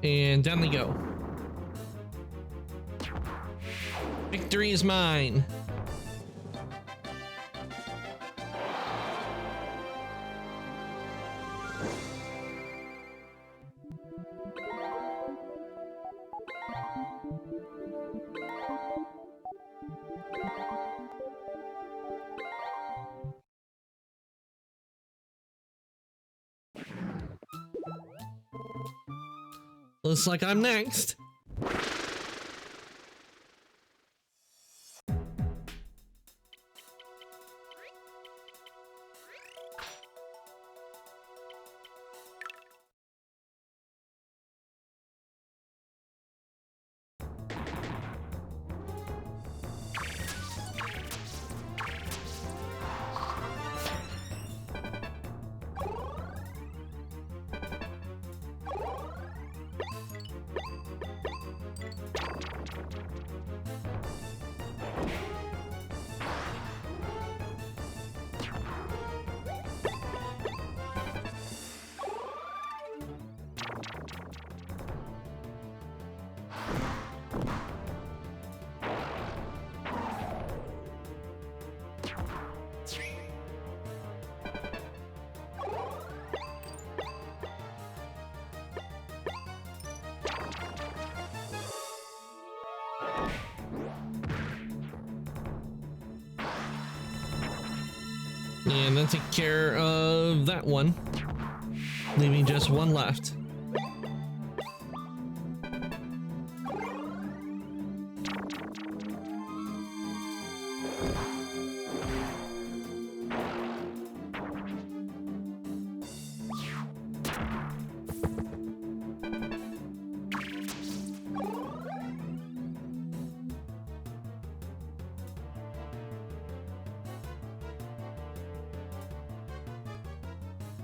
And down they go. Victory is mine. Looks like I'm next. And then take care of that one, leaving just one left.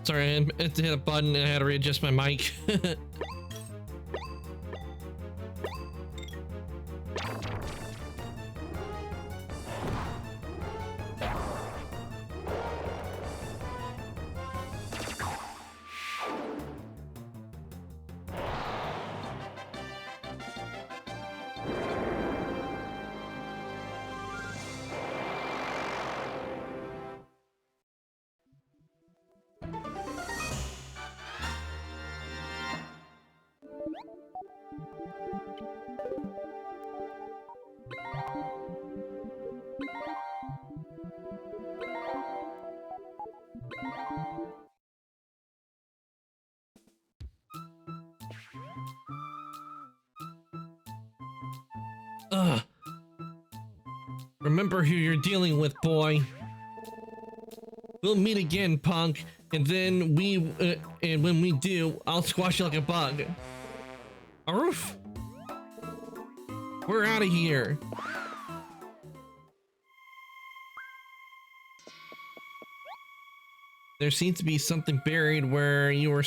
Sorry, I had to hit a button and I had to readjust my mic. Ugh. Remember who you're dealing with, boy. We'll meet again, punk, and then and when we do, I'll squash you like a bug. Aroof! We're out of here. There seems to be something buried where you were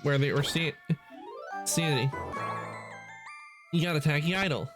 where they were standing. You got a tacky idol.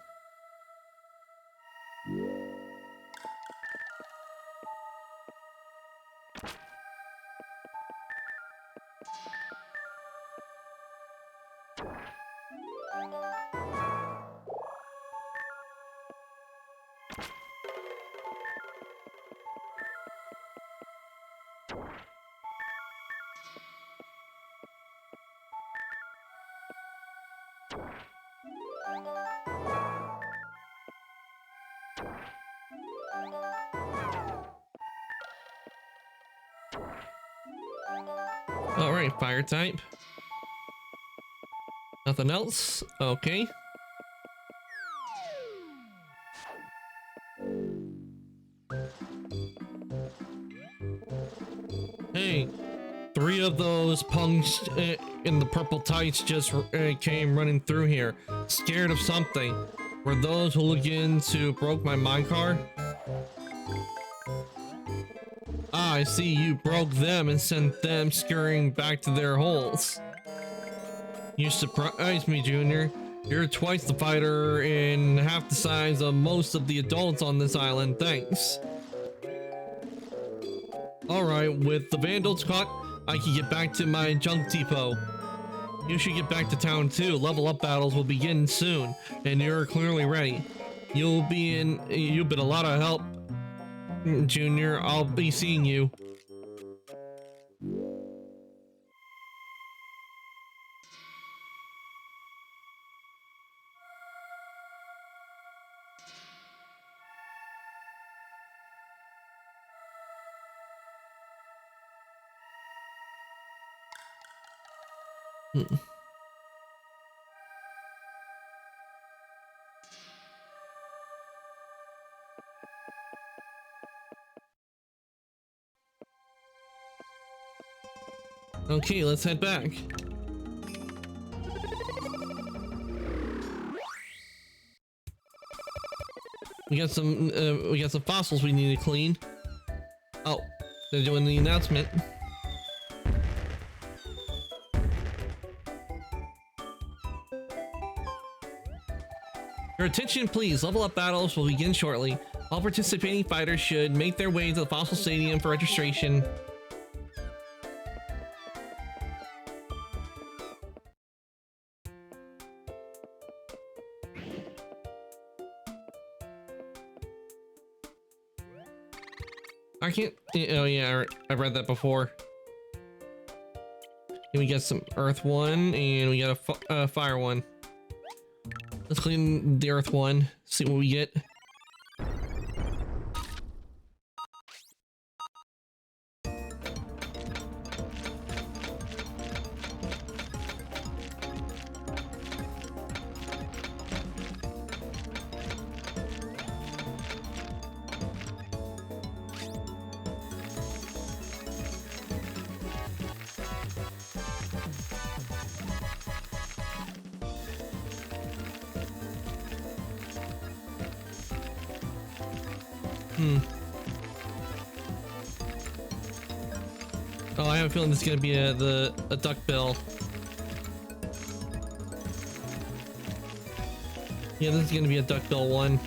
All right, fire type. Nothing else? Okay. Hey, 3 of those punks in the purple tights just came running through here, scared of something. Were those hooligans who broke my minecar? Ah, I see, you broke them and sent them scurrying back to their holes. You surprised me, Junior. You're twice the fighter and half the size of most of the adults on this island, thanks. Alright, with the vandals caught, I can get back to my junk depot. You should get back to town too. Level up battles will begin soon, and you're clearly ready. You've been a lot of help, Junior. I'll be seeing you. Okay, let's head back. We got some fossils we need to clean. Oh, they're doing the announcement. Your attention please, level up battles will begin shortly. All participating fighters should make their way to the Fossil Stadium for registration. I can't, oh yeah, I read that before. And we got some earth one and we got a fire one. Let's clean the earth one, see what we get. Oh, I have a feeling this is gonna be a duckbill. Yeah, this is gonna be a duckbill one.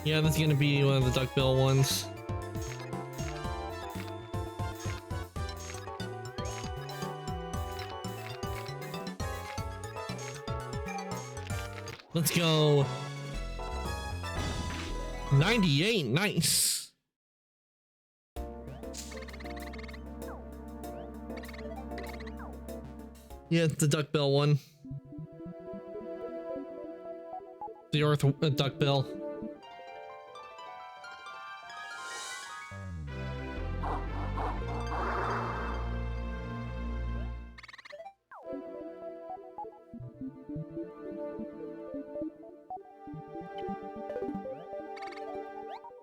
Yeah, this is gonna be one of the duckbill ones. Let's go. 98, nice. Yeah, it's the duckbill one. The earth duckbill.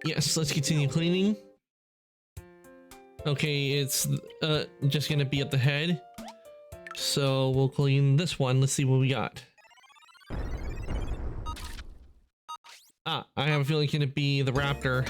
Yes, let's continue cleaning. Okay, it's just gonna be at the head. So we'll clean this one. Let's see what we got. Ah, I have a feeling it's gonna be the raptor.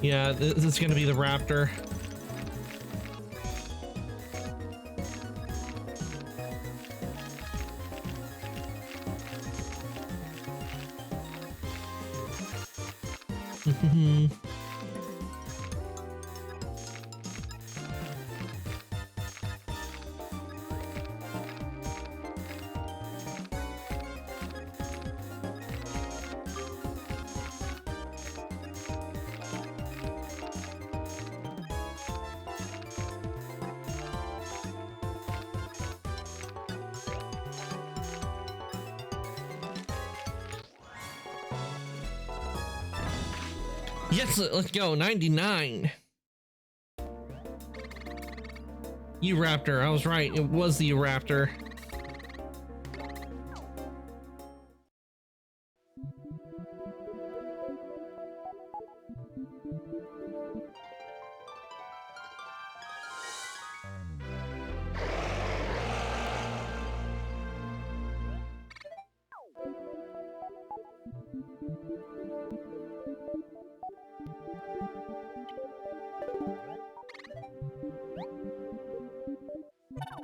Yeah, this is gonna be the raptor. Yes, let's go. 99. Raptor, I was right. It was the raptor.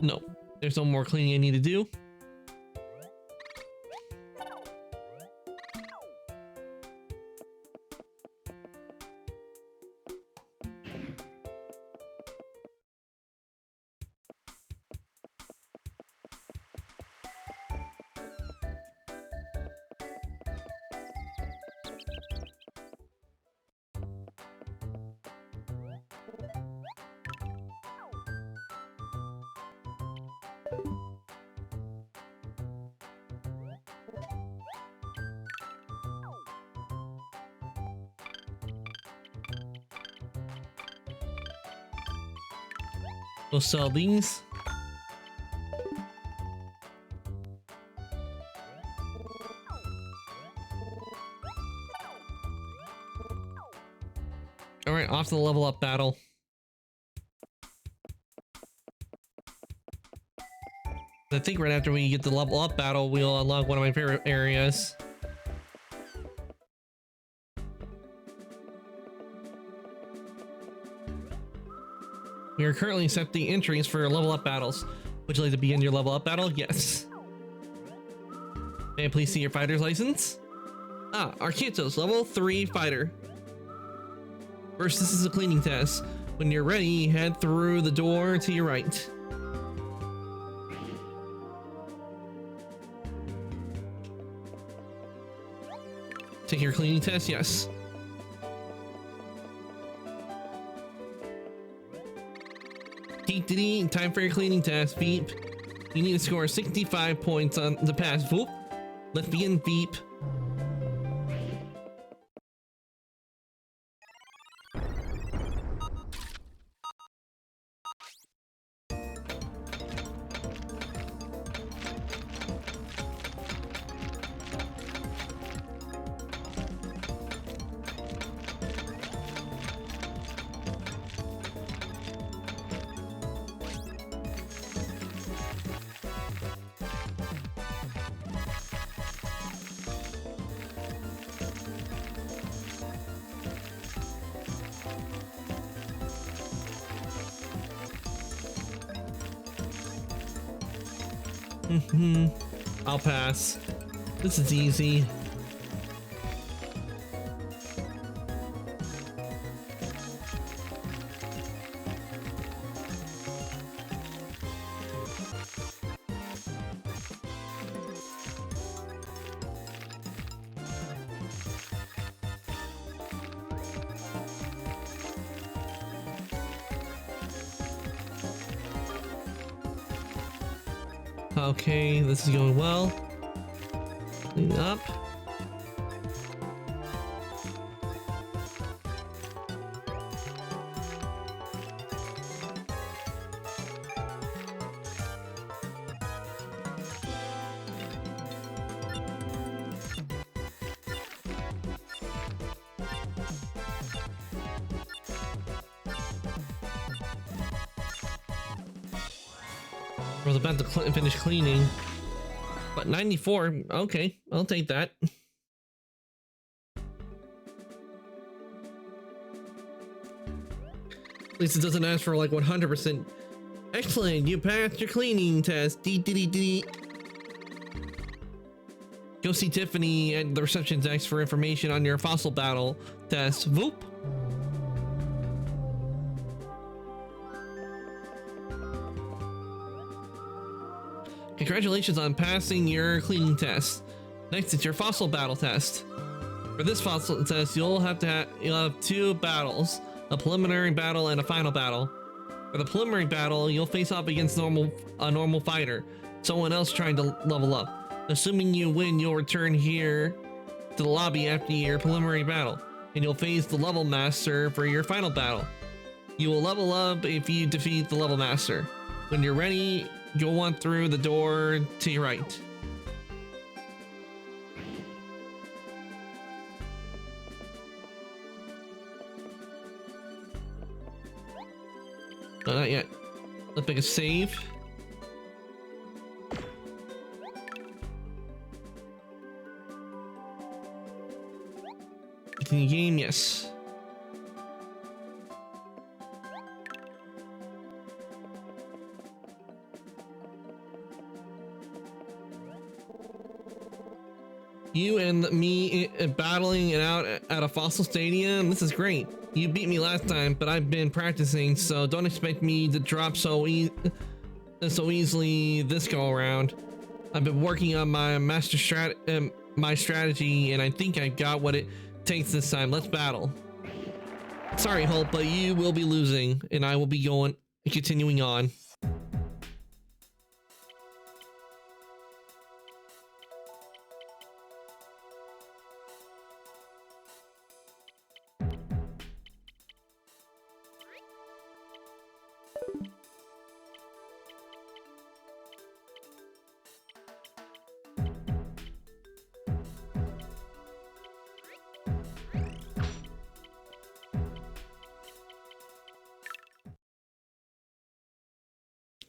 No, there's no more cleaning I need to do. We'll sell these. All right, off to the level up battle. I think right after we get the level up battle, we'll unlock one of my favorite areas. We are currently accepting entries for level up battles. Would you like to begin your level up battle? Yes. May I please see your fighter's license? Ah, Arquetos, level 3 fighter. First, this is a cleaning test. When you're ready, head through the door to your right. Take your cleaning test? Yes. Time for your cleaning test, Veep. You need to score 65 points on the pass. Whoop. Let's begin, Veep. I'll pass. This is easy. Okay, this is going well. Clean up. I was about to finish cleaning, but 94, okay, I'll take that. At least it doesn't ask for like 100%. Excellent, you passed your cleaning test. Dee. Go see Tiffany at the reception desk for information on your fossil battle test. Voop. Congratulations on passing your cleaning test. Next, it's your fossil battle test. For this fossil test, you'll have 2 battles, a preliminary battle and a final battle. For the preliminary battle, you'll face off against a normal fighter, someone else trying to level up. Assuming you win, you'll return here to the lobby after your preliminary battle, and you'll face the level master for your final battle. You will level up if you defeat the level master. When you're ready, go on through the door to your right. Not yet. Let's make a save. Continue game, yes. You and me battling it out at a fossil stadium. This is great. You beat me last time, but I've been practicing, so don't expect me to drop so easily this go around. I've been working on my strategy, and I think I got what it takes this time. Let's battle. Sorry, Holt, but you will be losing, and I will be continuing on.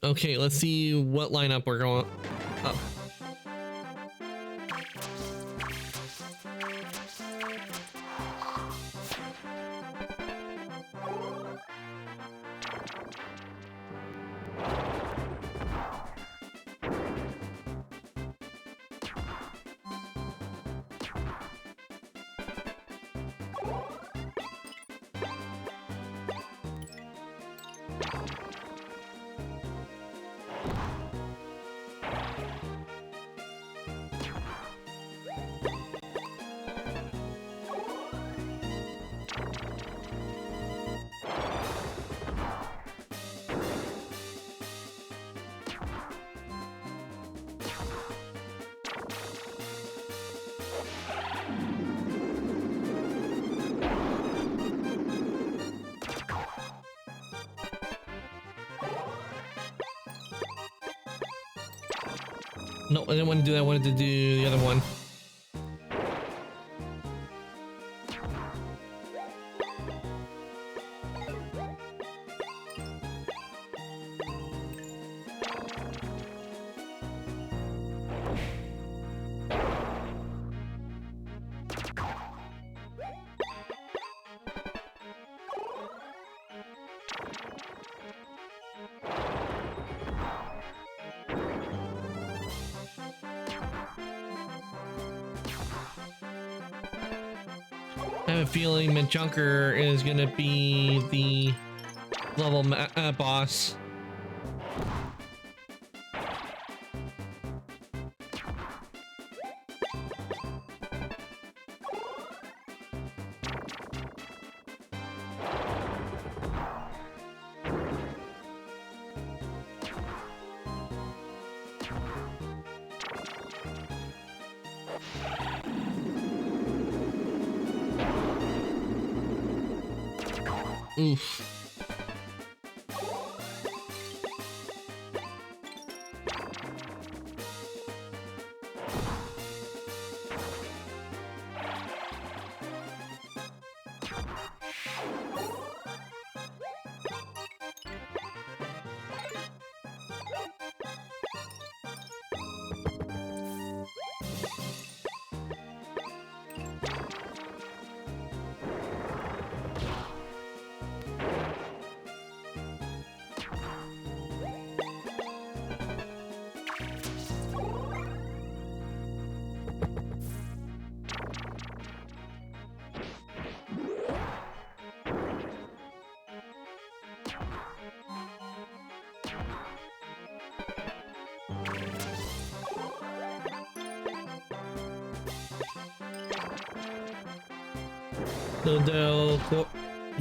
Okay, let's see what lineup we're going up. No, I didn't want to do that. I wanted to do the other one. I have a feeling Majunker is gonna be the level boss. Oof.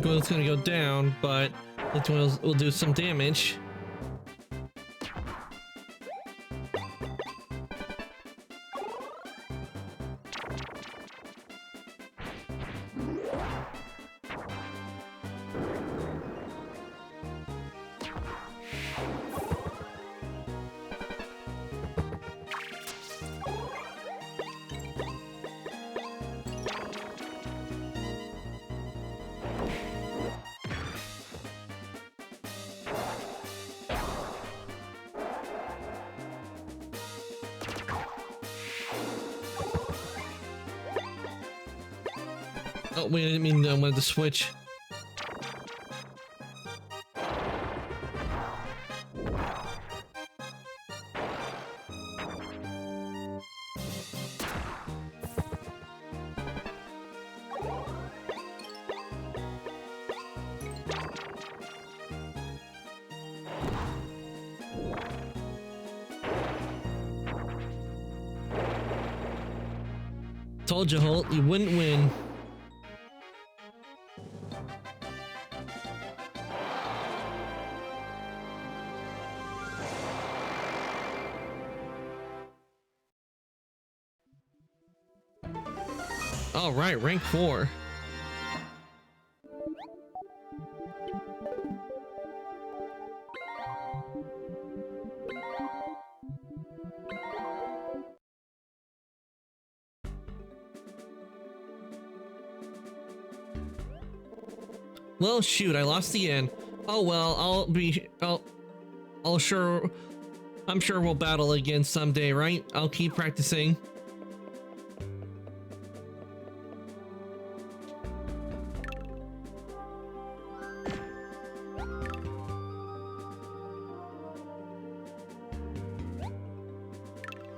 So it's gonna go down, but this one will do some damage. Oh wait, I didn't mean I wanted to switch. Told you, Holt, you wouldn't win. All right, rank 4. Well, shoot, I lost the end. Oh well, I'm sure we'll battle again someday, right? I'll keep practicing.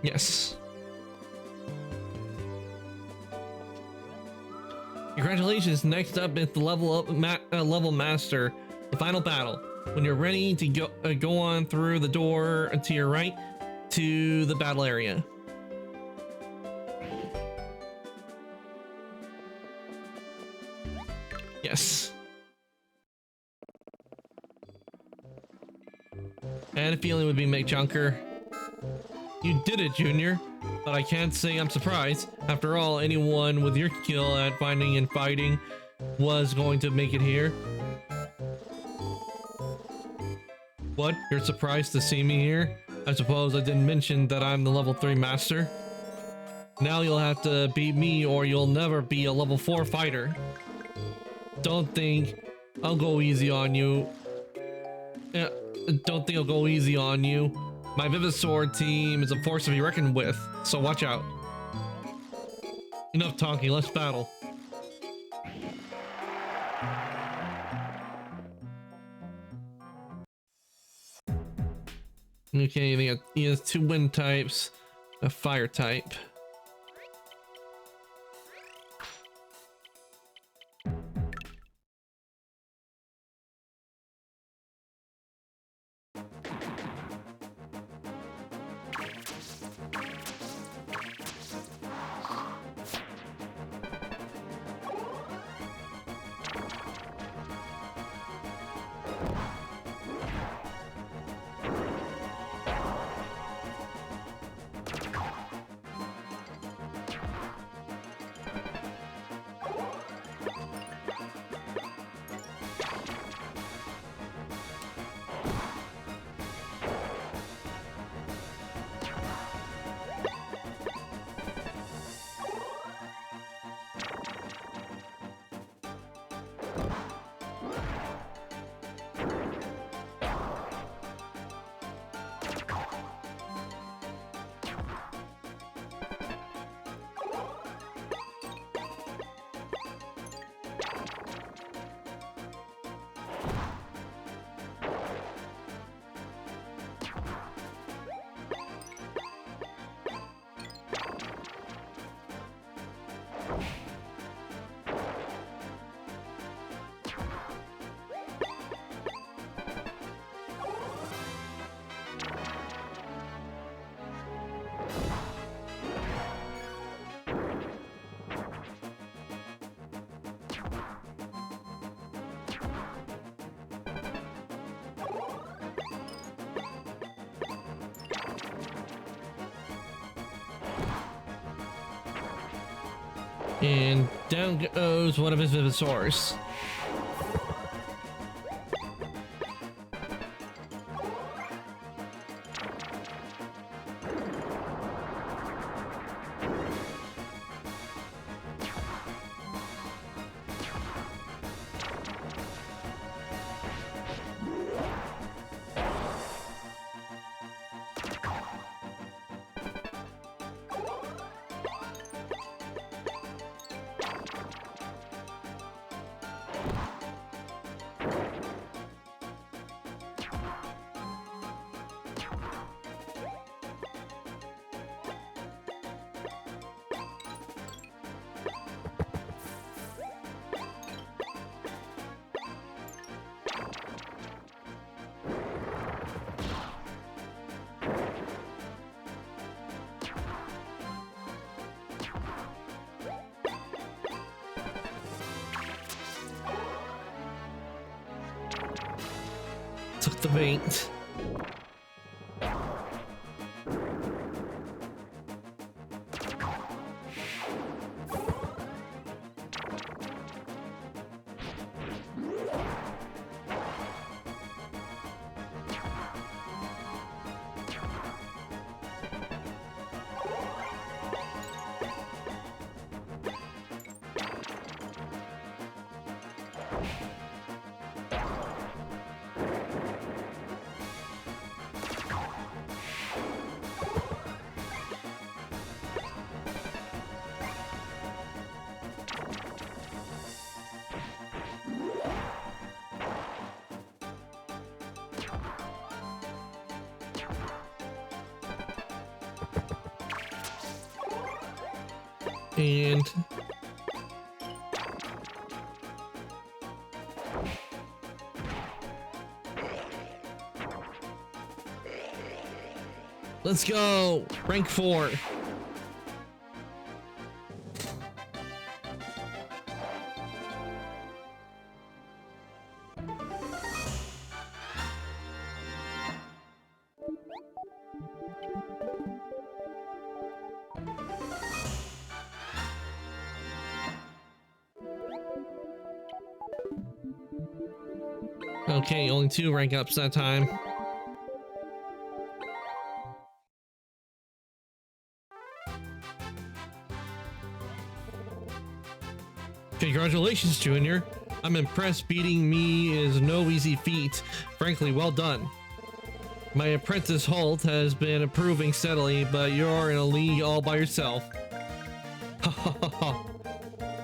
Yes. Congratulations, next up is the level master, the final battle. When you're ready to go on through the door to your right to the battle area. Yes. I had a feeling it would be Mick Junker. You did it, Junior. But I can't say I'm surprised. After all, anyone with your skill at finding and fighting was going to make it here. What? You're surprised to see me here? I suppose I didn't mention that I'm the level 3 master. Now you'll have to beat me or you'll never be a level 4 fighter. Don't think I'll go easy on you. Don't think I'll go easy on you. My Vivisword team is a force to be reckoned with, so watch out. Enough talking, let's battle. Okay, he has 2 wind types, a fire type. And down goes one of his Vivisors. Took the bait. And let's go! Rank 4. Okay, only 2 rank ups that time. Congratulations, Junior. I'm impressed. Beating me is no easy feat. Frankly, well done. My apprentice Holt has been improving steadily, but you're in a league all by yourself. Ha ha ha ha.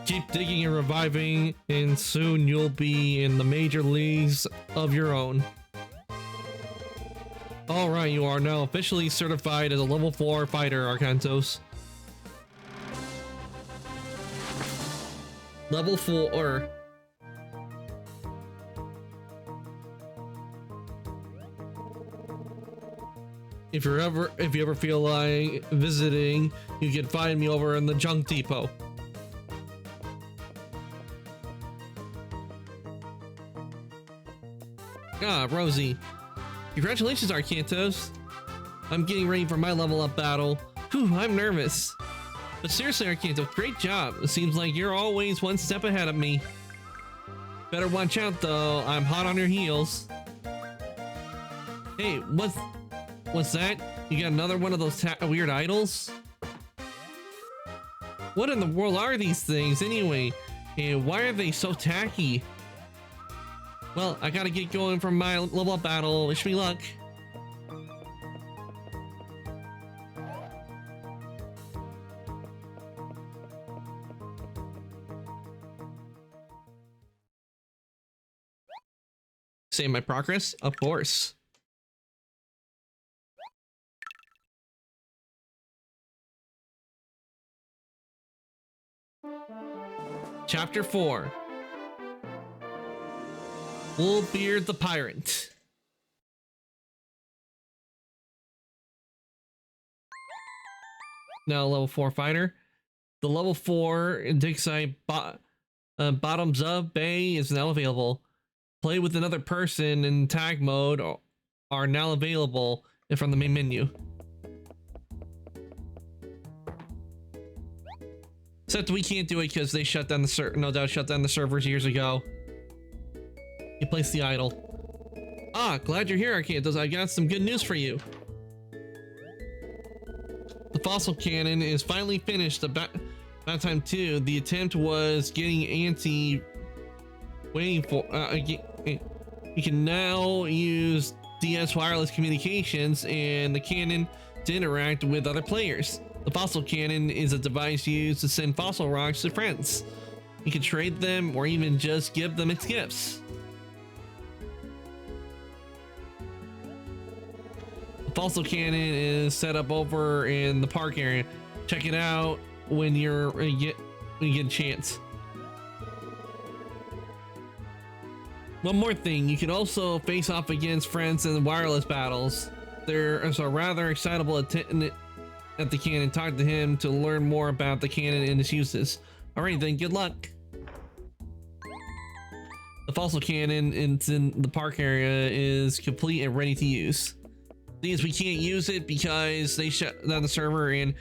Keep digging and reviving, and soon you'll be in the major leagues of your own. Alright, you are now officially certified as a level 4 fighter, Arcantos. Level 4. If you ever feel like visiting, you can find me over in the junk depot. Ah, Rosie. Congratulations, Arcantos. I'm getting ready for my level up battle. Whew, I'm nervous. But seriously, Arcantos, great job. It seems like you're always one step ahead of me. Better watch out though, I'm hot on your heels. Hey, what's that? You got another one of those weird idols? What in the world are these things anyway? And why are they so tacky? Well, I gotta get going for my level up battle. Wish me luck. Save my progress? Of course. Chapter 4. Bullbeard the Pirate. Now level 4 fighter. The level 4 Dixie Bottoms Up Bay is now available. Play with another person in tag mode are now available from the main menu. Except we can't do it because they shut down the no doubt shut down the servers years ago. You placed the idol. Ah, glad you're here, Arcantos. I got some good news for you. The fossil cannon is finally finished. About time 2. The attempt was getting anti. Waiting for. You can now use DS wireless communications and the cannon to interact with other players. The fossil cannon is a device used to send fossil rocks to friends. You can trade them or even just give them its gifts. Fossil cannon is set up over in the park area. Check it out when you get a chance. One more thing, you can also face off against friends in wireless battles. There's a rather excitable attendant at the cannon. Talk to him to learn more about the cannon and its uses. Alright then, good luck. The fossil cannon in the park area is complete and ready to use. Thing is, we can't use it because they shut down the server, and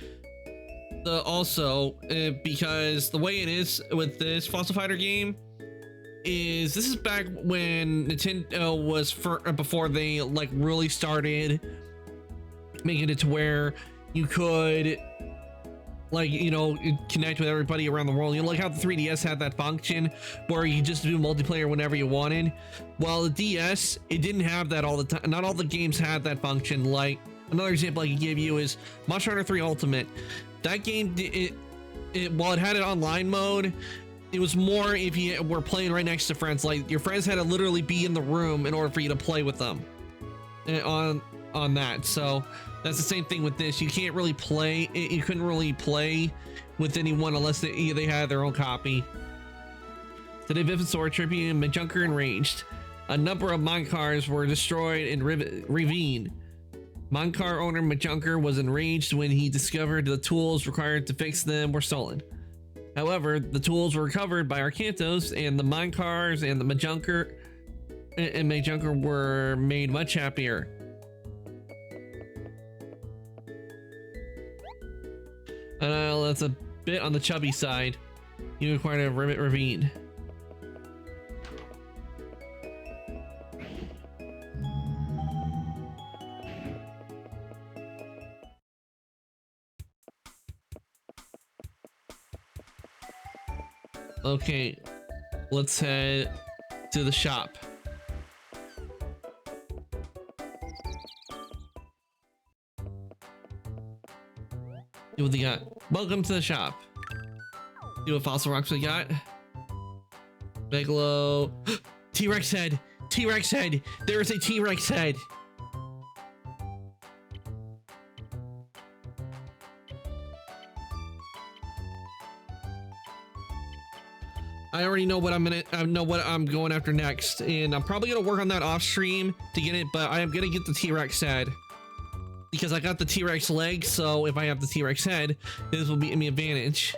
because the way it is with this Fossil Fighter game is this is back when Nintendo was before they like really started making it to where you could connect with everybody around the world. You know, like how the 3DS had that function where you just do multiplayer whenever you wanted. Well, the DS, it didn't have that all the time. Not all the games had that function. Like another example I can give you is Monster Hunter 3 Ultimate. That game, while it had an online mode, it was more if you were playing right next to friends. Like your friends had to literally be in the room in order for you to play with them. And on that. So that's the same thing with this. You can't really play. You couldn't really play with anyone unless they had their own copy. Today, Vivisor, Trippy, and Majunker enraged. A number of minecars were destroyed in Ravine. Minecar owner Majunker was enraged when he discovered the tools required to fix them were stolen. However, the tools were recovered by Arcantos, and the minecars and the Majunker were made much happier. That's a bit on the chubby side. You acquired a ravine. Okay, let's head to the shop. See what they got. Welcome to the shop. See what fossil rocks we got. Megalo. T-Rex head. T-Rex head. There is a T-Rex head. I already know what I'm going after next, and I'm probably gonna work on that off stream to get it, but I am gonna get the T-Rex head because I got the T-Rex leg. So if I have the T-Rex head, this will be an advantage.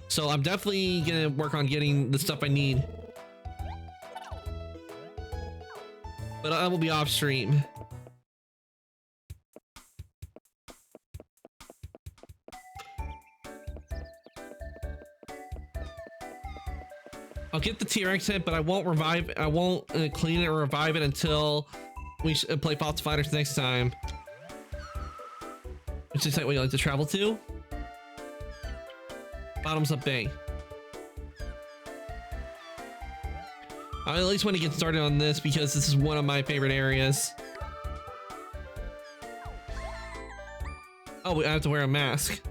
So I'm definitely gonna work on getting the stuff I need, but I will be off stream. I'll get the T-Rex head, but I won't revive. I won't clean it or revive it until we play Fossil Fighters next time. Which is where you like to travel to? Bottoms Up Bay. I at least want to get started on this because this is one of my favorite areas. Oh, I have to wear a mask.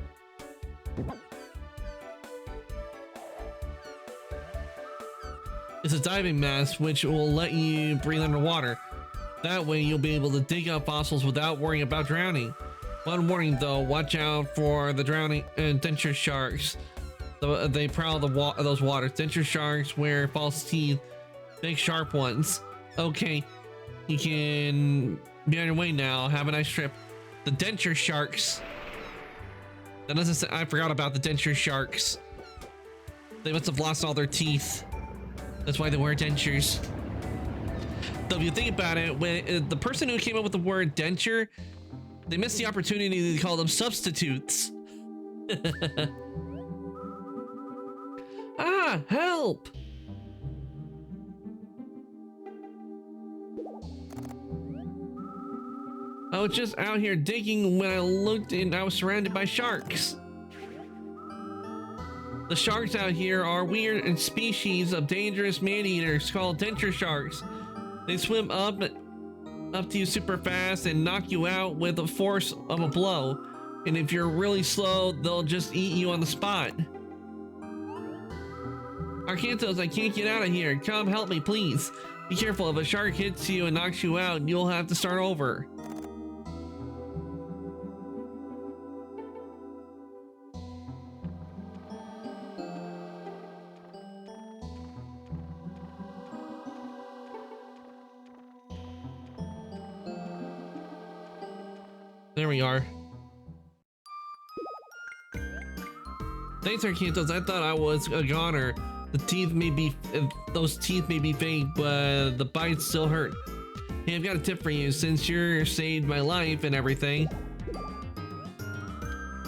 It's a diving mask which will let you breathe underwater. That way you'll be able to dig up fossils without worrying about drowning. One warning though, watch out for the drowning denture sharks. They prowl those waters. Denture sharks wear false teeth, big sharp ones. Okay, you can be on your way now. Have a nice trip. The denture sharks. That doesn't say, I forgot about the denture sharks. They must have lost all their teeth. That's why they wear dentures. Though if you think about it, when the person who came up with the word denture, they missed the opportunity to call them substitutes. Ah, help! I was just out here digging when I looked and I was surrounded by sharks. The sharks out here are weird and species of dangerous man-eaters called denture sharks. They swim up to you super fast and knock you out with the force of a blow. And if you're really slow, they'll just eat you on the spot. Arcantos, I can't get out of here. Come help me, please. Be careful, if a shark hits you and knocks you out, you'll have to start over. There we are. Thanks, Arcantos. I thought I was a goner. The teeth may be, those teeth may be fake, but the bites still hurt. Hey, I've got a tip for you. Since you saved my life and everything,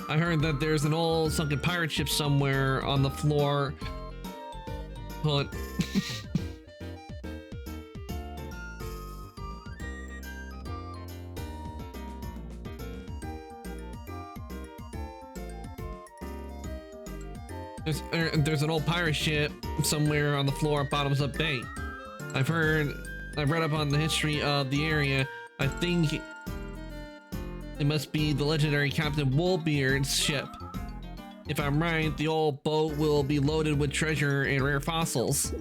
I heard that there's an old sunken pirate ship somewhere on the floor. Hold on. There's an old pirate ship somewhere on the floor at Bottoms Up Bay. I've read up on the history of the area. I think it must be the legendary Captain Woolbeard's ship. If I'm right, the old boat will be loaded with treasure and rare fossils.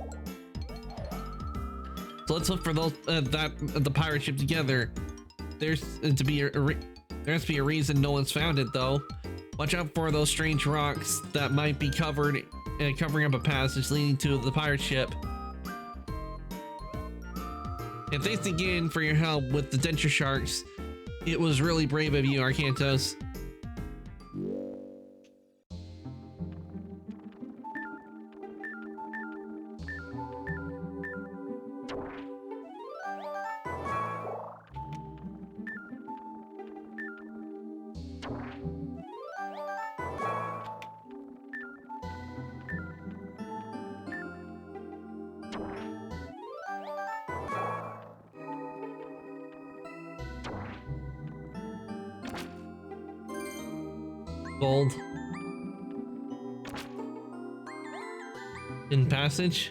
So let's look for those the pirate ship together. there has to be a reason no one's found it though. Watch out for those strange rocks that might be covering up a passage leading to the pirate ship. And thanks again for your help with the denture sharks. It was really brave of you, Arcantos. Gold. In passage.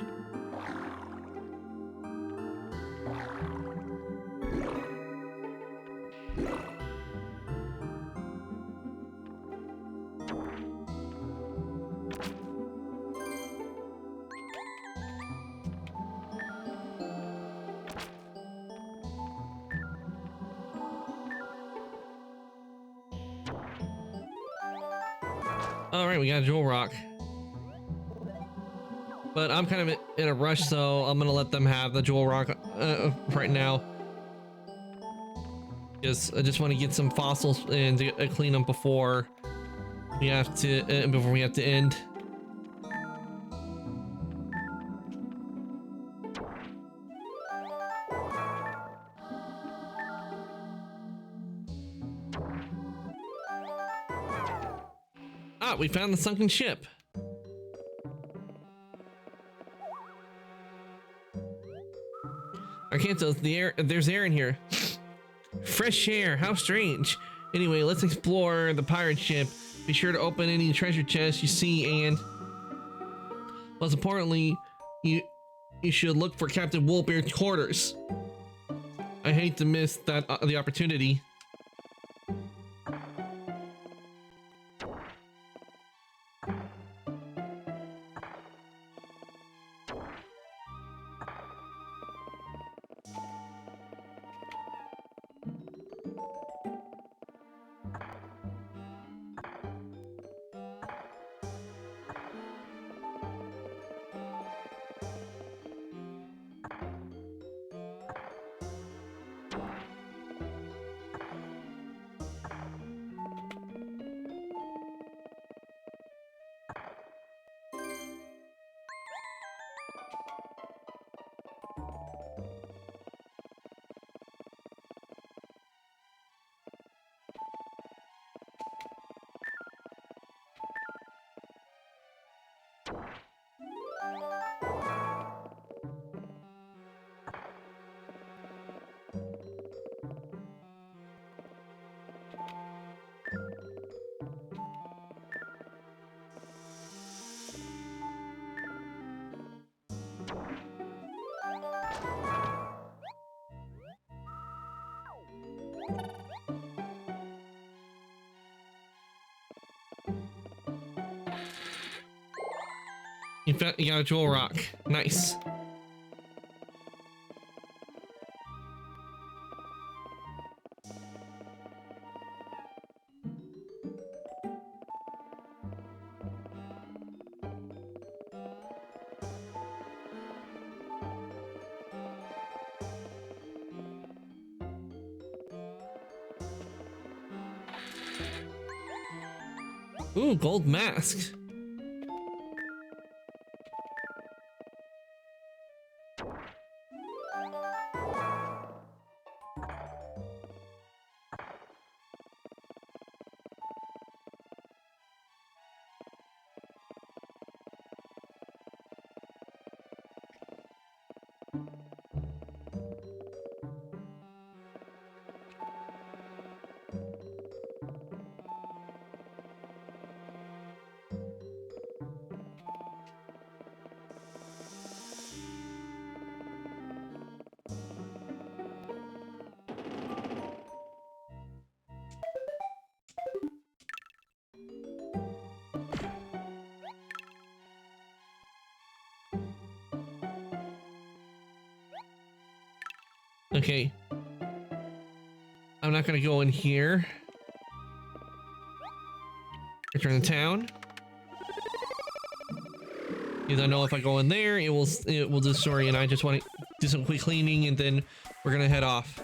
All right, we got a jewel rock, but I'm kind of in a rush, so I'm gonna let them have the jewel rock right now. Because I just want to get some fossils and to clean them before we have to end. Ah, we found the sunken ship. Arcantos, there's air in here. Fresh air, how strange. Anyway, let's explore the pirate ship. Be sure to open any treasure chests you see, and most importantly, you should look for Captain Woolbeard's quarters. I hate to miss the opportunity. You got a jewel rock. Nice. Ooh, gold mask. Okay. I'm not gonna go in here. Return to town. Because I know if I go in there, it will destroy, and I just want to do some quick cleaning, and then we're gonna head off.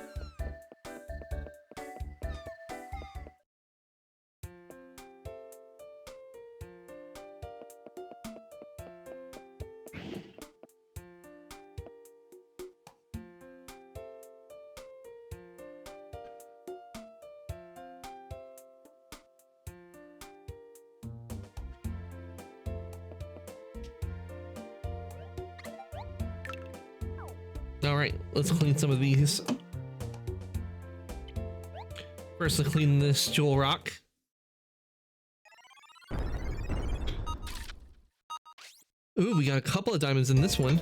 All right, let's clean some of these. First, let's clean this jewel rock. Ooh, we got a couple of diamonds in this one.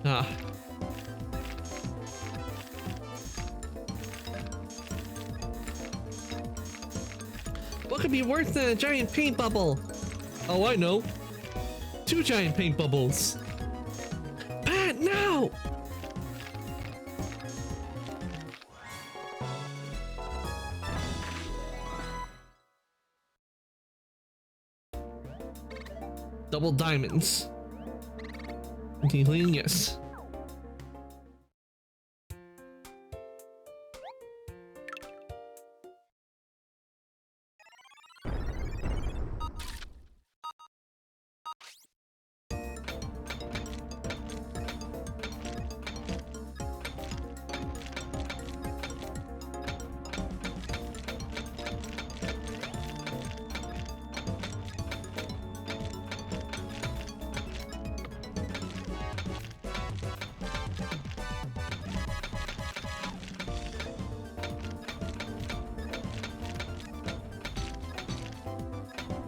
Ah. What could be worse than a giant paint bubble? Oh, I know. 2 giant paint bubbles. Pat, no! Double diamonds. Can you clean? Yes.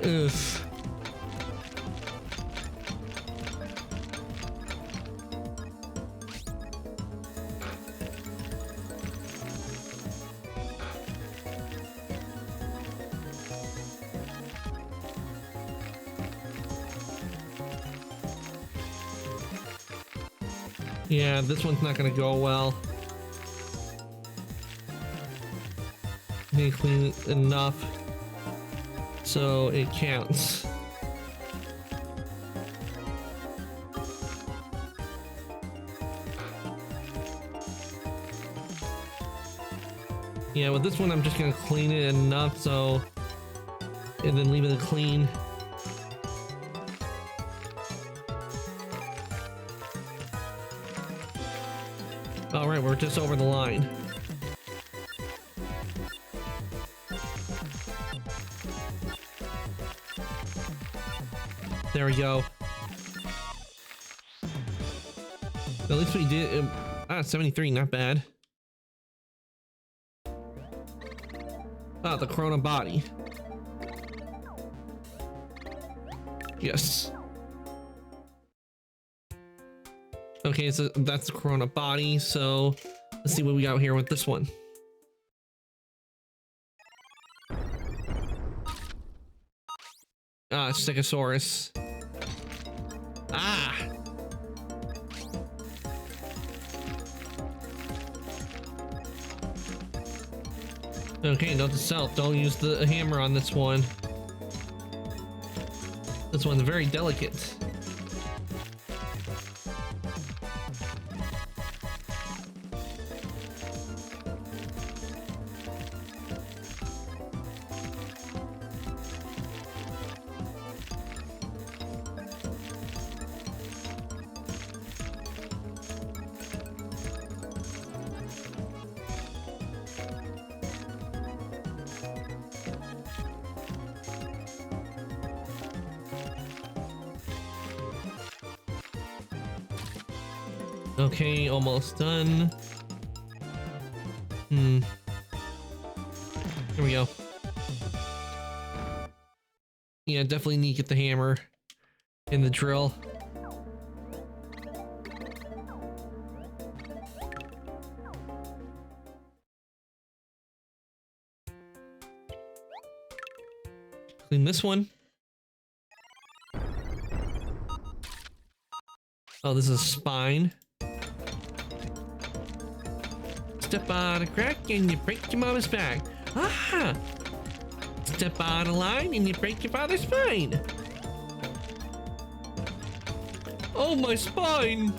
Ugh. Yeah, this one's not gonna go well. Need to clean it enough so it counts. Yeah, with this one I'm just gonna clean it enough so, and then leave it clean. All right, we're just over the line. There we go. At least we did. 73, not bad. Ah, the Corona body. Yes. Okay, so that's the Corona body. So let's see what we got here with this one. Ah, Stegosaurus. Ah! Okay, note to self, don't use the hammer on this one. This one's very delicate. Okay, almost done. Here we go. Yeah, definitely need to get the hammer and the drill. Clean this one. Oh, this is spine. Step on a crack and you break your mama's back. Ah! Step on a line and you break your father's spine. Oh, my spine!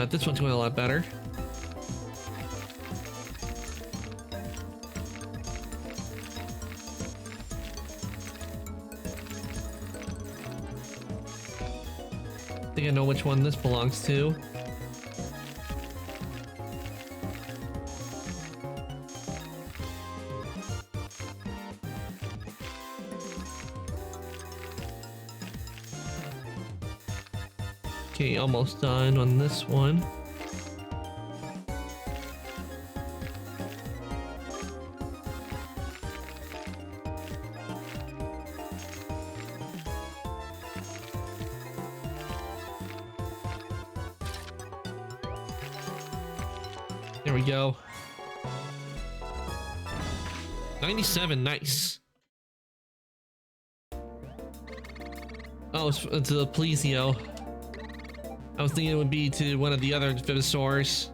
This one's going a lot better. I think I know which one this belongs to. Okay, almost done on this one. There we go. 97, nice. Oh, it's a Plesio. I was thinking it would be to one of the other Venusaurs.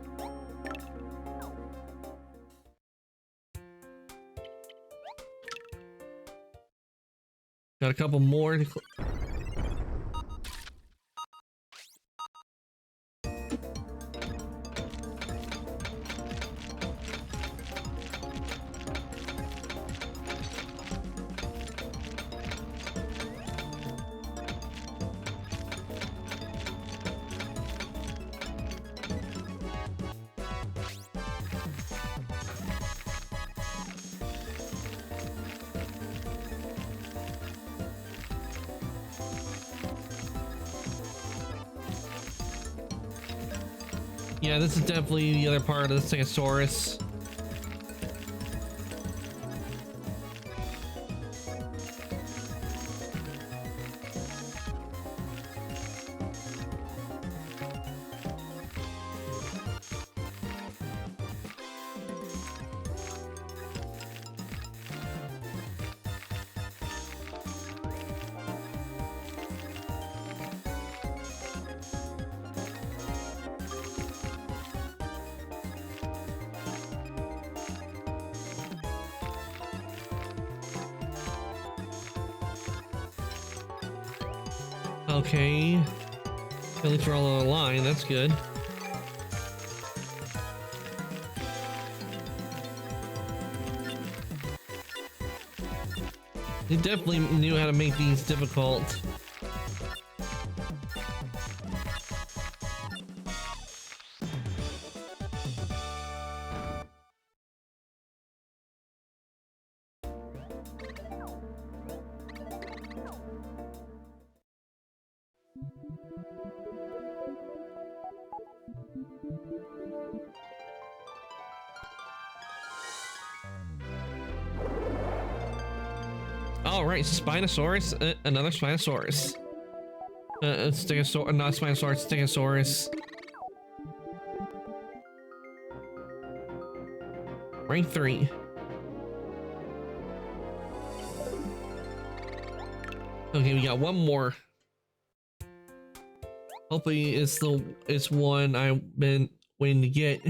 Got a couple more to Yeah, this is definitely the other part of the Stegosaurus. Okay, at least we're all on a line, that's good. They definitely knew how to make these difficult. All right, Spinosaurus, another Spinosaurus. Stegosaurus, not Spinosaurus, Stegosaurus. Rank 3. Okay, we got one more. Hopefully it's one I've been waiting to get.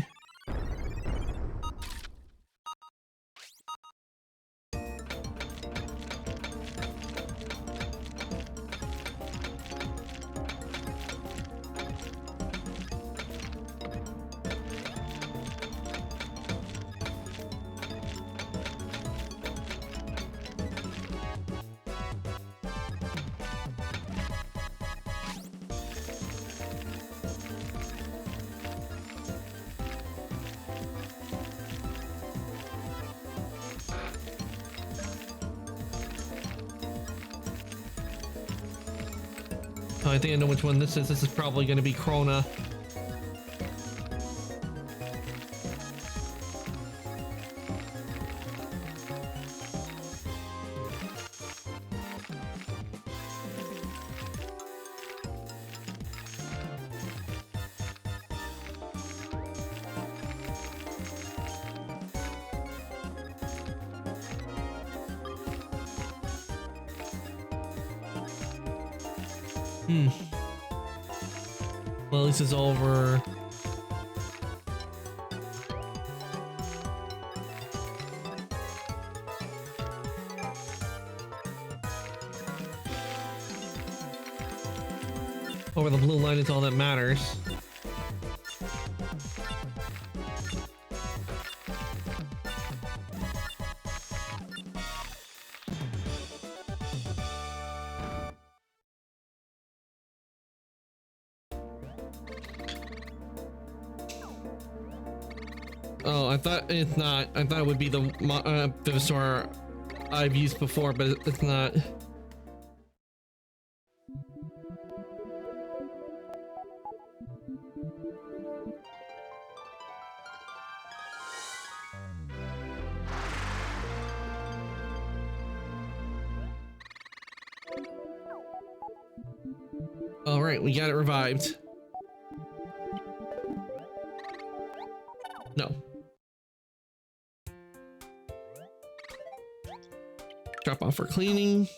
I think I know which one this is. This is probably going to be Krona. Well, at least it's over. Over the blue line is all that matters. Oh, I thought it's not. I thought it would be the Vivisor I've used before, but it's not. All right, we got it revived. No. Drop off for cleaning.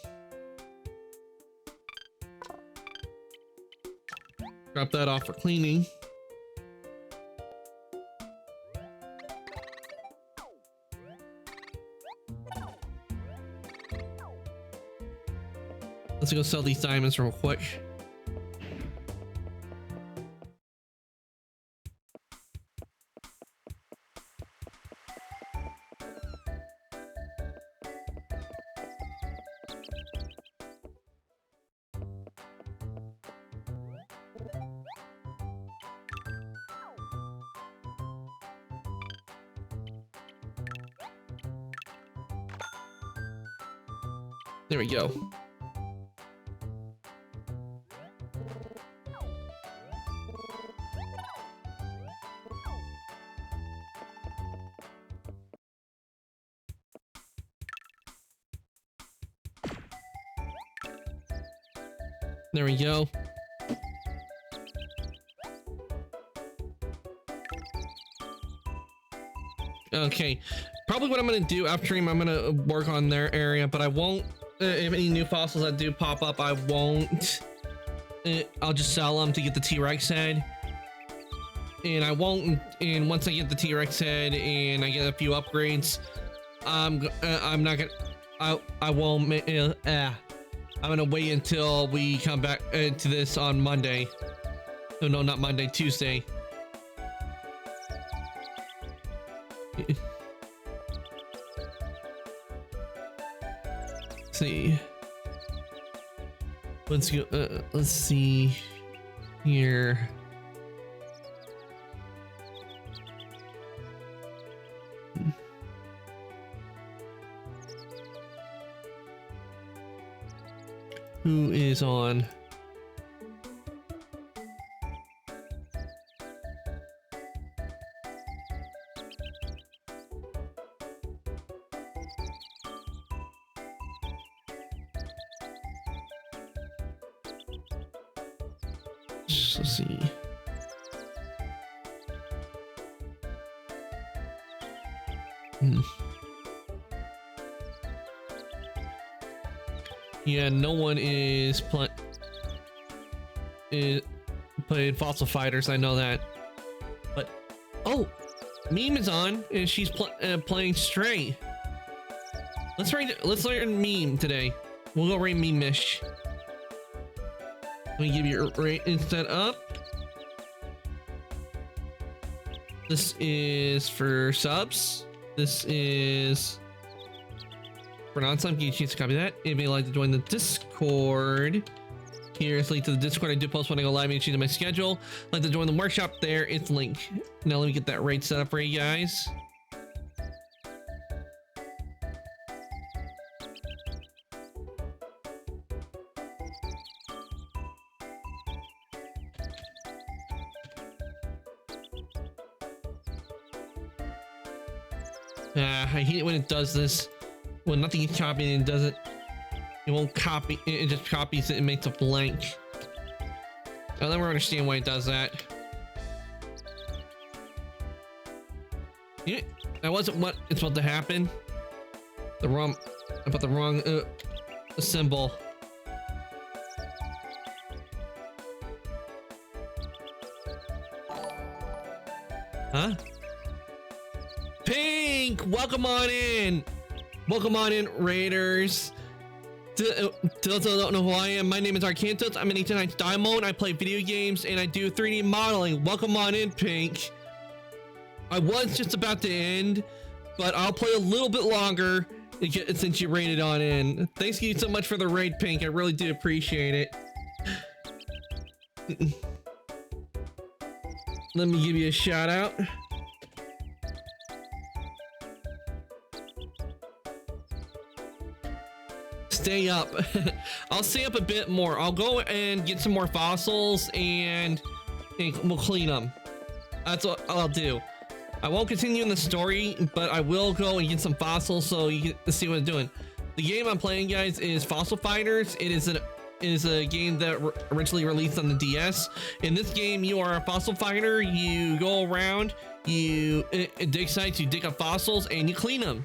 Drop that off for cleaning. Let's go sell these diamonds real quick. There we go. There we go. Okay, probably what I'm gonna do after stream, I'm gonna work on their area, but I won't. If any new fossils that do pop up, I won't. I'll just sell them to get the T-Rex head, and I won't. And once I get the T-Rex head and I get a few upgrades, I'm not gonna. I won't. I'm gonna wait until we come back to this on Monday. No, not Monday, Tuesday. See, let's go. Let's see here. Who is on? Let's see. Yeah, no one is playing Fossil Fighters. I know that, but oh, Meme is on and she's playing Stray. Let's learn Meme today. We'll go rate Meme-ish. Let me give you a rate instead up. This is for subs. This is for non-sub. You choose to copy that. If you'd like to join the Discord, here's a link to the Discord. I do post when I go live and choose my schedule. Like to join the workshop there, it's link. Now let me get that rate set up for you guys. I hate it when it does this. When nothing is copied and it does it. It won't copy. It just copies it and makes a blank. I'll never understand why it does that. Yeah, that wasn't what it's supposed to happen. I put the wrong symbol. Huh? Pink, welcome on in. Welcome on in, Raiders. To those that don't know who I am, my name is Arcantos. I'm an Ancient Knights Daimon. I play video games and I do 3D modeling. Welcome on in, Pink. I was just about to end, but I'll play a little bit longer since you raided on in. Thanks you so much for the raid, Pink. I really do appreciate it. Let me give you a shout out. Stay up. I'll stay up a bit more. I'll go and get some more fossils and we'll clean them. That's what I'll do. I won't continue in the story, but I will go and get some fossils so you can see what I'm doing. The game I'm playing, guys, is Fossil Fighters. It is a game that originally released on the DS. In this game, you are a fossil fighter. You go around, you dig sites, you dig up fossils, and you clean them.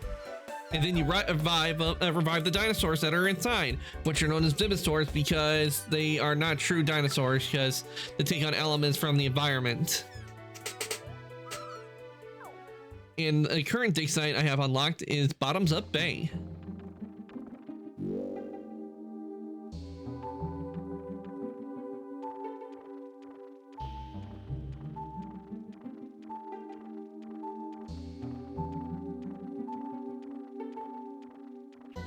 And then you revive the dinosaurs that are inside, which are known as Vivisaurs because they are not true dinosaurs because they take on elements from the environment. And the current dig site I have unlocked is Bottoms Up Bay.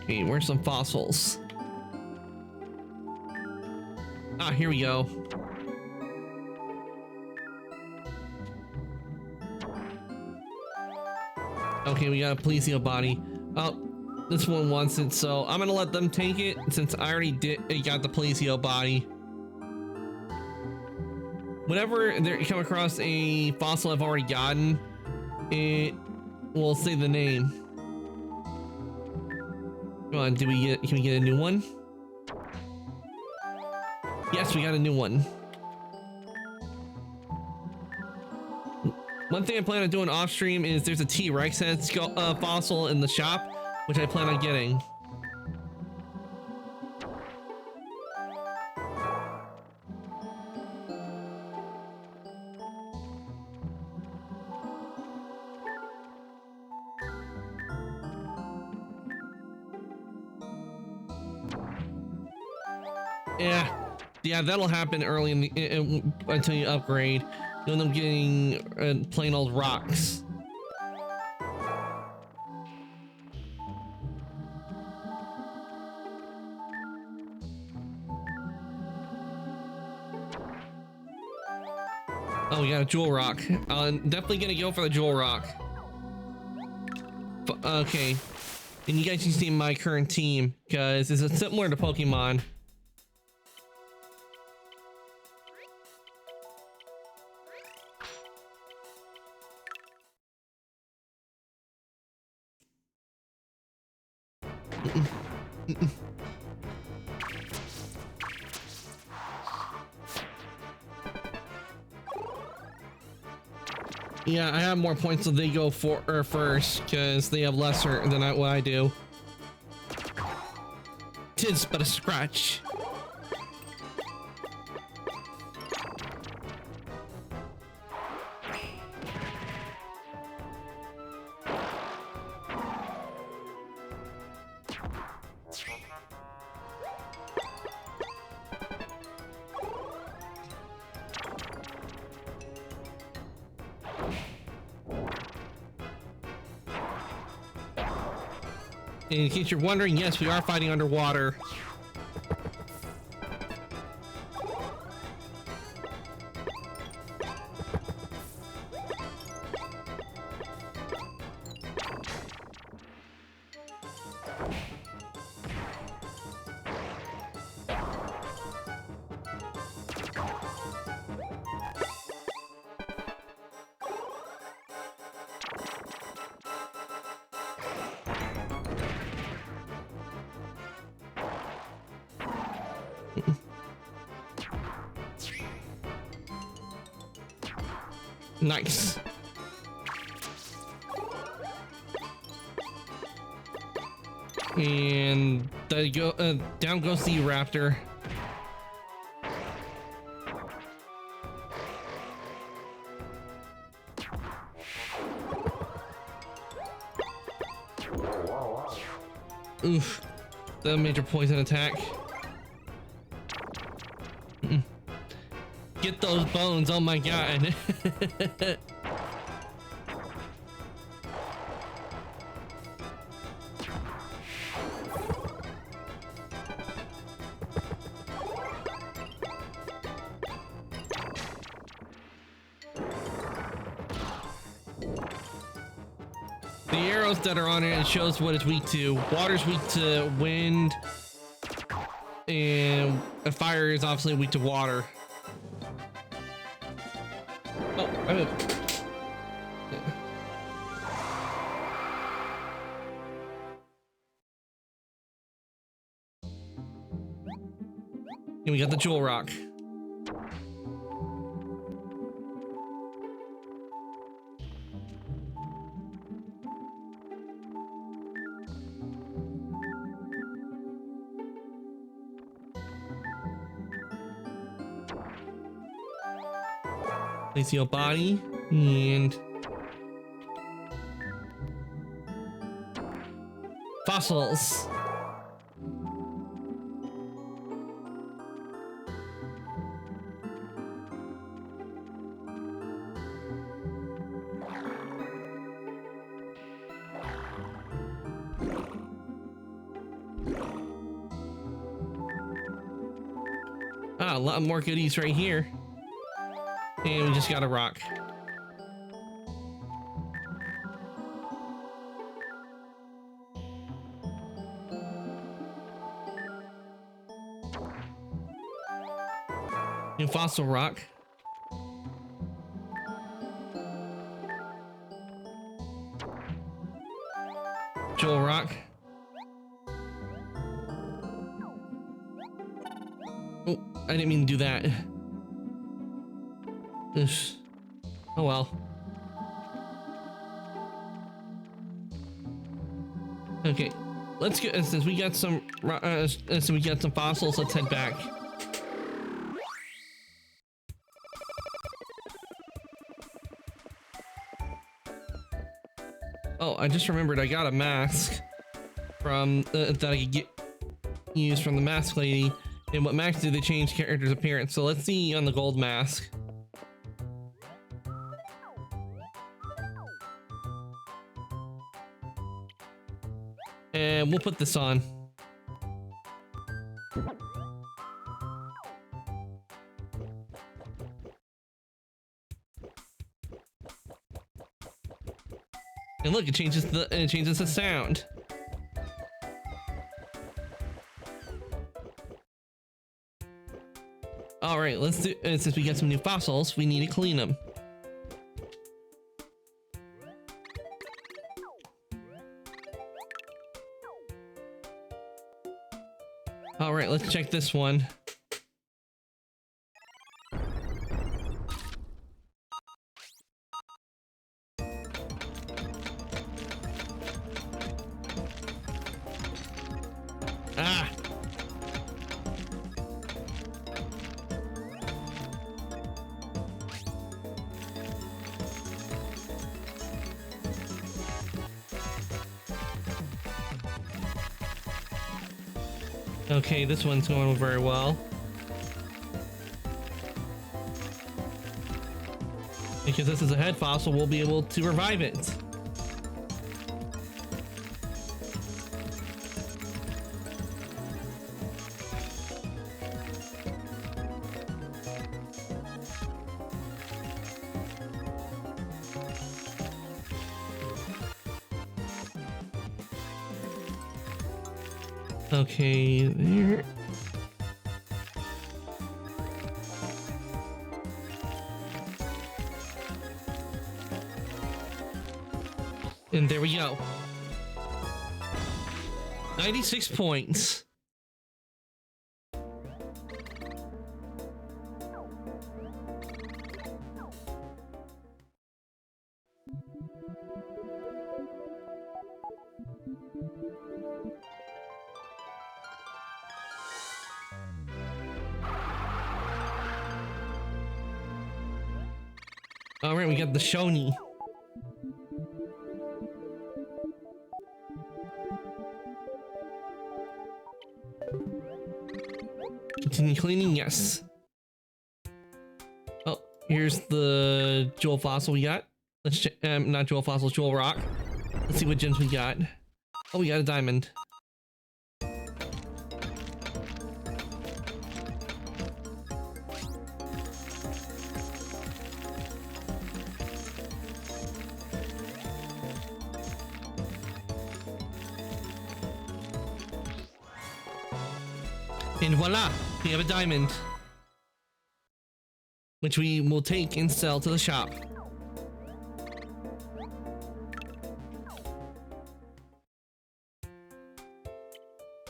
Okay, where's some fossils? Ah, here we go. Okay, we got a Plesio body. Oh, this one wants it, so I'm gonna let them take it since I already got the Plesio body. Whenever they come across a fossil I've already gotten, it will say the name. Come on, can we get a new one? Yes, we got a new one. One thing I plan on doing off stream is there's a T-Rex fossil in the shop, which I plan on getting. Yeah, that'll happen early in the until you upgrade. You'll end up getting plain old rocks. Oh, we got a jewel rock. I'm definitely gonna go for the jewel rock. Okay, and you guys can see my current team because it's similar to Pokemon. Yeah, I have more points, so they go first because they have lesser than what I do. Tis but a scratch. In case you're wondering, yes, we are fighting underwater. Nice. And down goes the raptor. Oof. The major poison attack. Get those bones, oh my god. The arrows that are on it shows what it's weak to. Water's weak to wind, and fire is obviously weak to water. Oh, I mean, and we got the jewel rock. Place your body and fossils. Ah, a lot more goodies right here. And we just got a rock. New fossil rock. Jewel rock. Oh, I didn't mean to do that. Oh well. Okay, let's get since we got some fossils. Let's head back. Oh, I just remembered I got a mask from that I could use from the mask lady. And what masks do they change character's appearance? So let's see on the gold mask. And we'll put this on. And look, it changes the sound. All right, let's do. Since we got some new fossils, we need to clean them. All right, let's check this one. Ah. Okay, this one's going very well. Because this is a head fossil, we'll be able to revive it. Okay, there. And there we go. 96 points. All right, we got the Shoni. Continue cleaning, yes. Oh, here's the jewel fossil we got. Let's check, not jewel fossil, jewel rock. Let's see what gems we got. Oh, we got a diamond. And voila, we have a diamond, which we will take and sell to the shop.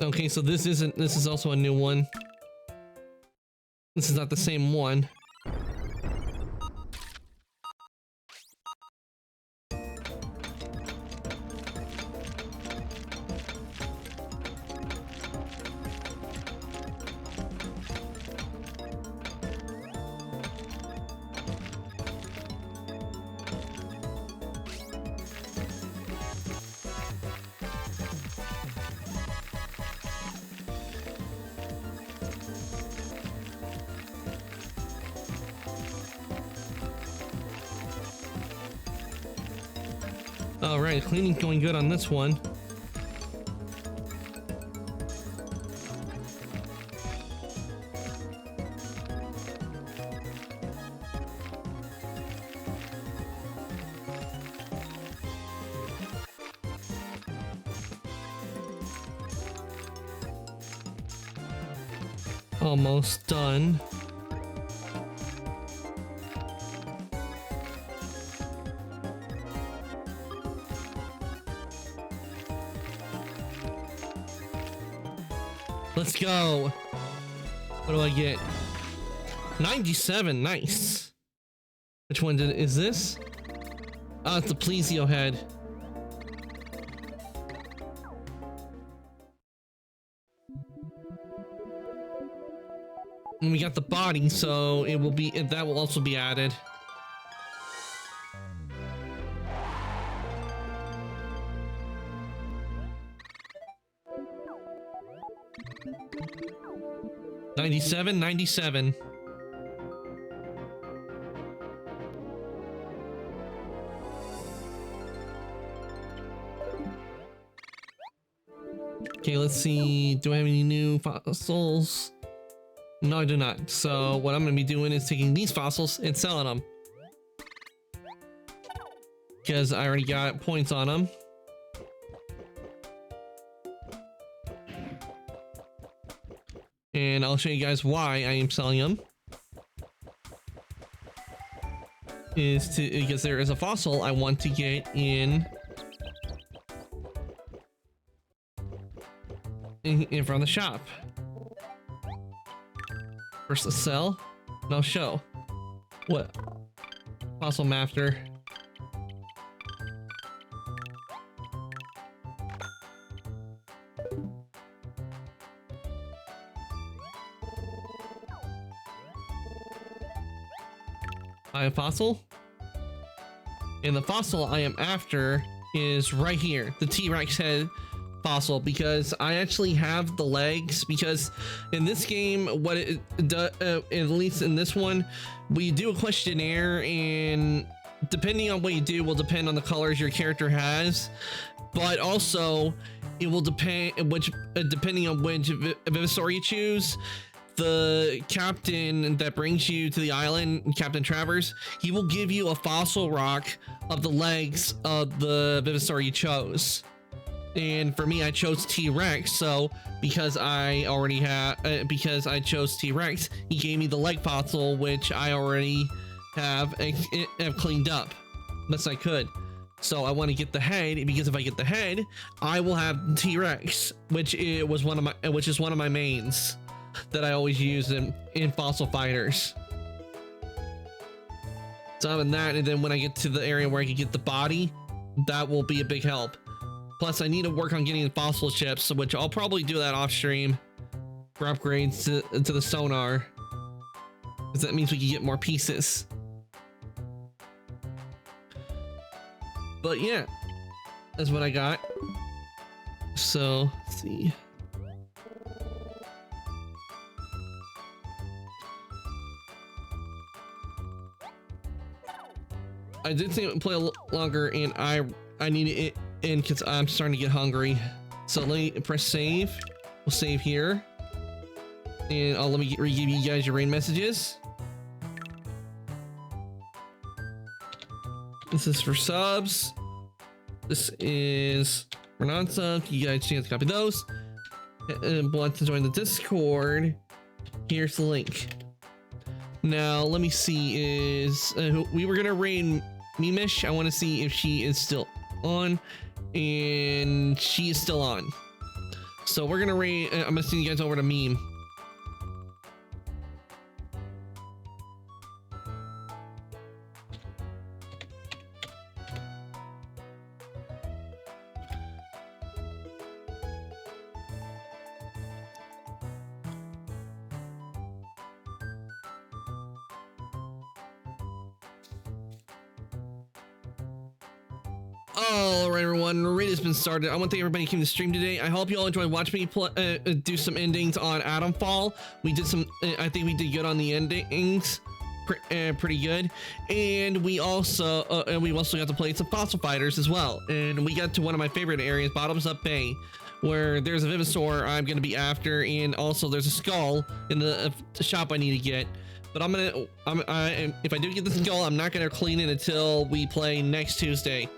Okay, so this is also a new one. This is not the same one. All right, cleaning's going good on this one. Almost done. Let's go. What do I get? 97, nice. Which one is this? Oh, it's the Plesio head. And we got the body, so it will be, that will also be added. $97.97. Okay, let's see. Do I have any new fossils? No, I do not. So what I'm going to be doing is taking these fossils and selling them, because I already got points on them. And I'll show you guys why I am selling them. Because there is a fossil I want to get in front of the shop. First, let's sell. No, show. What? Fossil master. I have fossil, and the fossil I am after is right here, the T-Rex head fossil, because I actually have the legs. Because in this game, what it does, at least in this one, we do a questionnaire, and depending on what you do will depend on the colors your character has, but also it will depend depending on which Vivisaur you choose. The captain that brings you to the island, Captain Travers, he will give you a fossil rock of the legs of the Vivisaur you chose. And for me, I chose T-Rex, so because I already have, because I chose T-Rex, he gave me the leg fossil, which I already have cleaned up best I could. So I want to get the head, because if I get the head, I will have T-Rex, which is one of my mains that I always use in Fossil Fighters. So I'm in that, and then when I get to the area where I can get the body, that will be a big help. Plus, I need to work on getting the fossil chips, which I'll probably do that off stream for upgrades to the sonar, because that means we can get more pieces. But yeah, that's what I got. So let's see. I did think it would play a little longer, and I need it in because I'm starting to get hungry. So let me press save. We'll save here, and let me give you guys your rain messages. This is for subs. This is for non-subs. You guys chance to copy those. And want to join the Discord? Here's the link. Now let me see. We were gonna raid Mimish. I want to see if she is still on, and she is still on. So we're gonna raid. I'm gonna send you guys over to Meme. All right, everyone, raid has been started. I want to thank everybody who came to stream today. I hope you all enjoyed watching me do some endings on Atomfall. We did some, I think we did good on the endings, pretty good. And we also got to play some Fossil Fighters as well. And we got to one of my favorite areas, Bottoms Up Bay, where there's a Vivisaur I'm going to be after, and also there's a skull in the shop I need to get. But if I do get the skull, I'm not going to clean it until we play next Tuesday.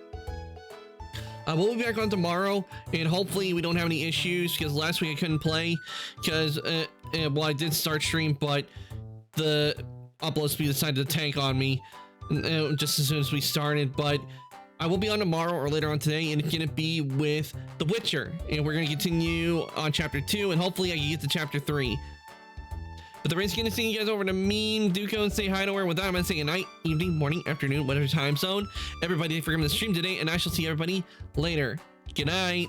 We'll be back on tomorrow, and hopefully we don't have any issues, because last week I couldn't play because, well, I did start stream, but the upload speed decided to tank on me just as soon as we started. But I will be on tomorrow or later on today, and it's going to be with The Witcher, and we're going to continue on chapter 2, and hopefully I can get to chapter 3. But the race going to send you guys over to Meme, Duco, and say hi to her. With that, I'm going to say good night, evening, morning, afternoon, whatever time zone. Everybody for coming to stream today, and I shall see everybody later. Good night.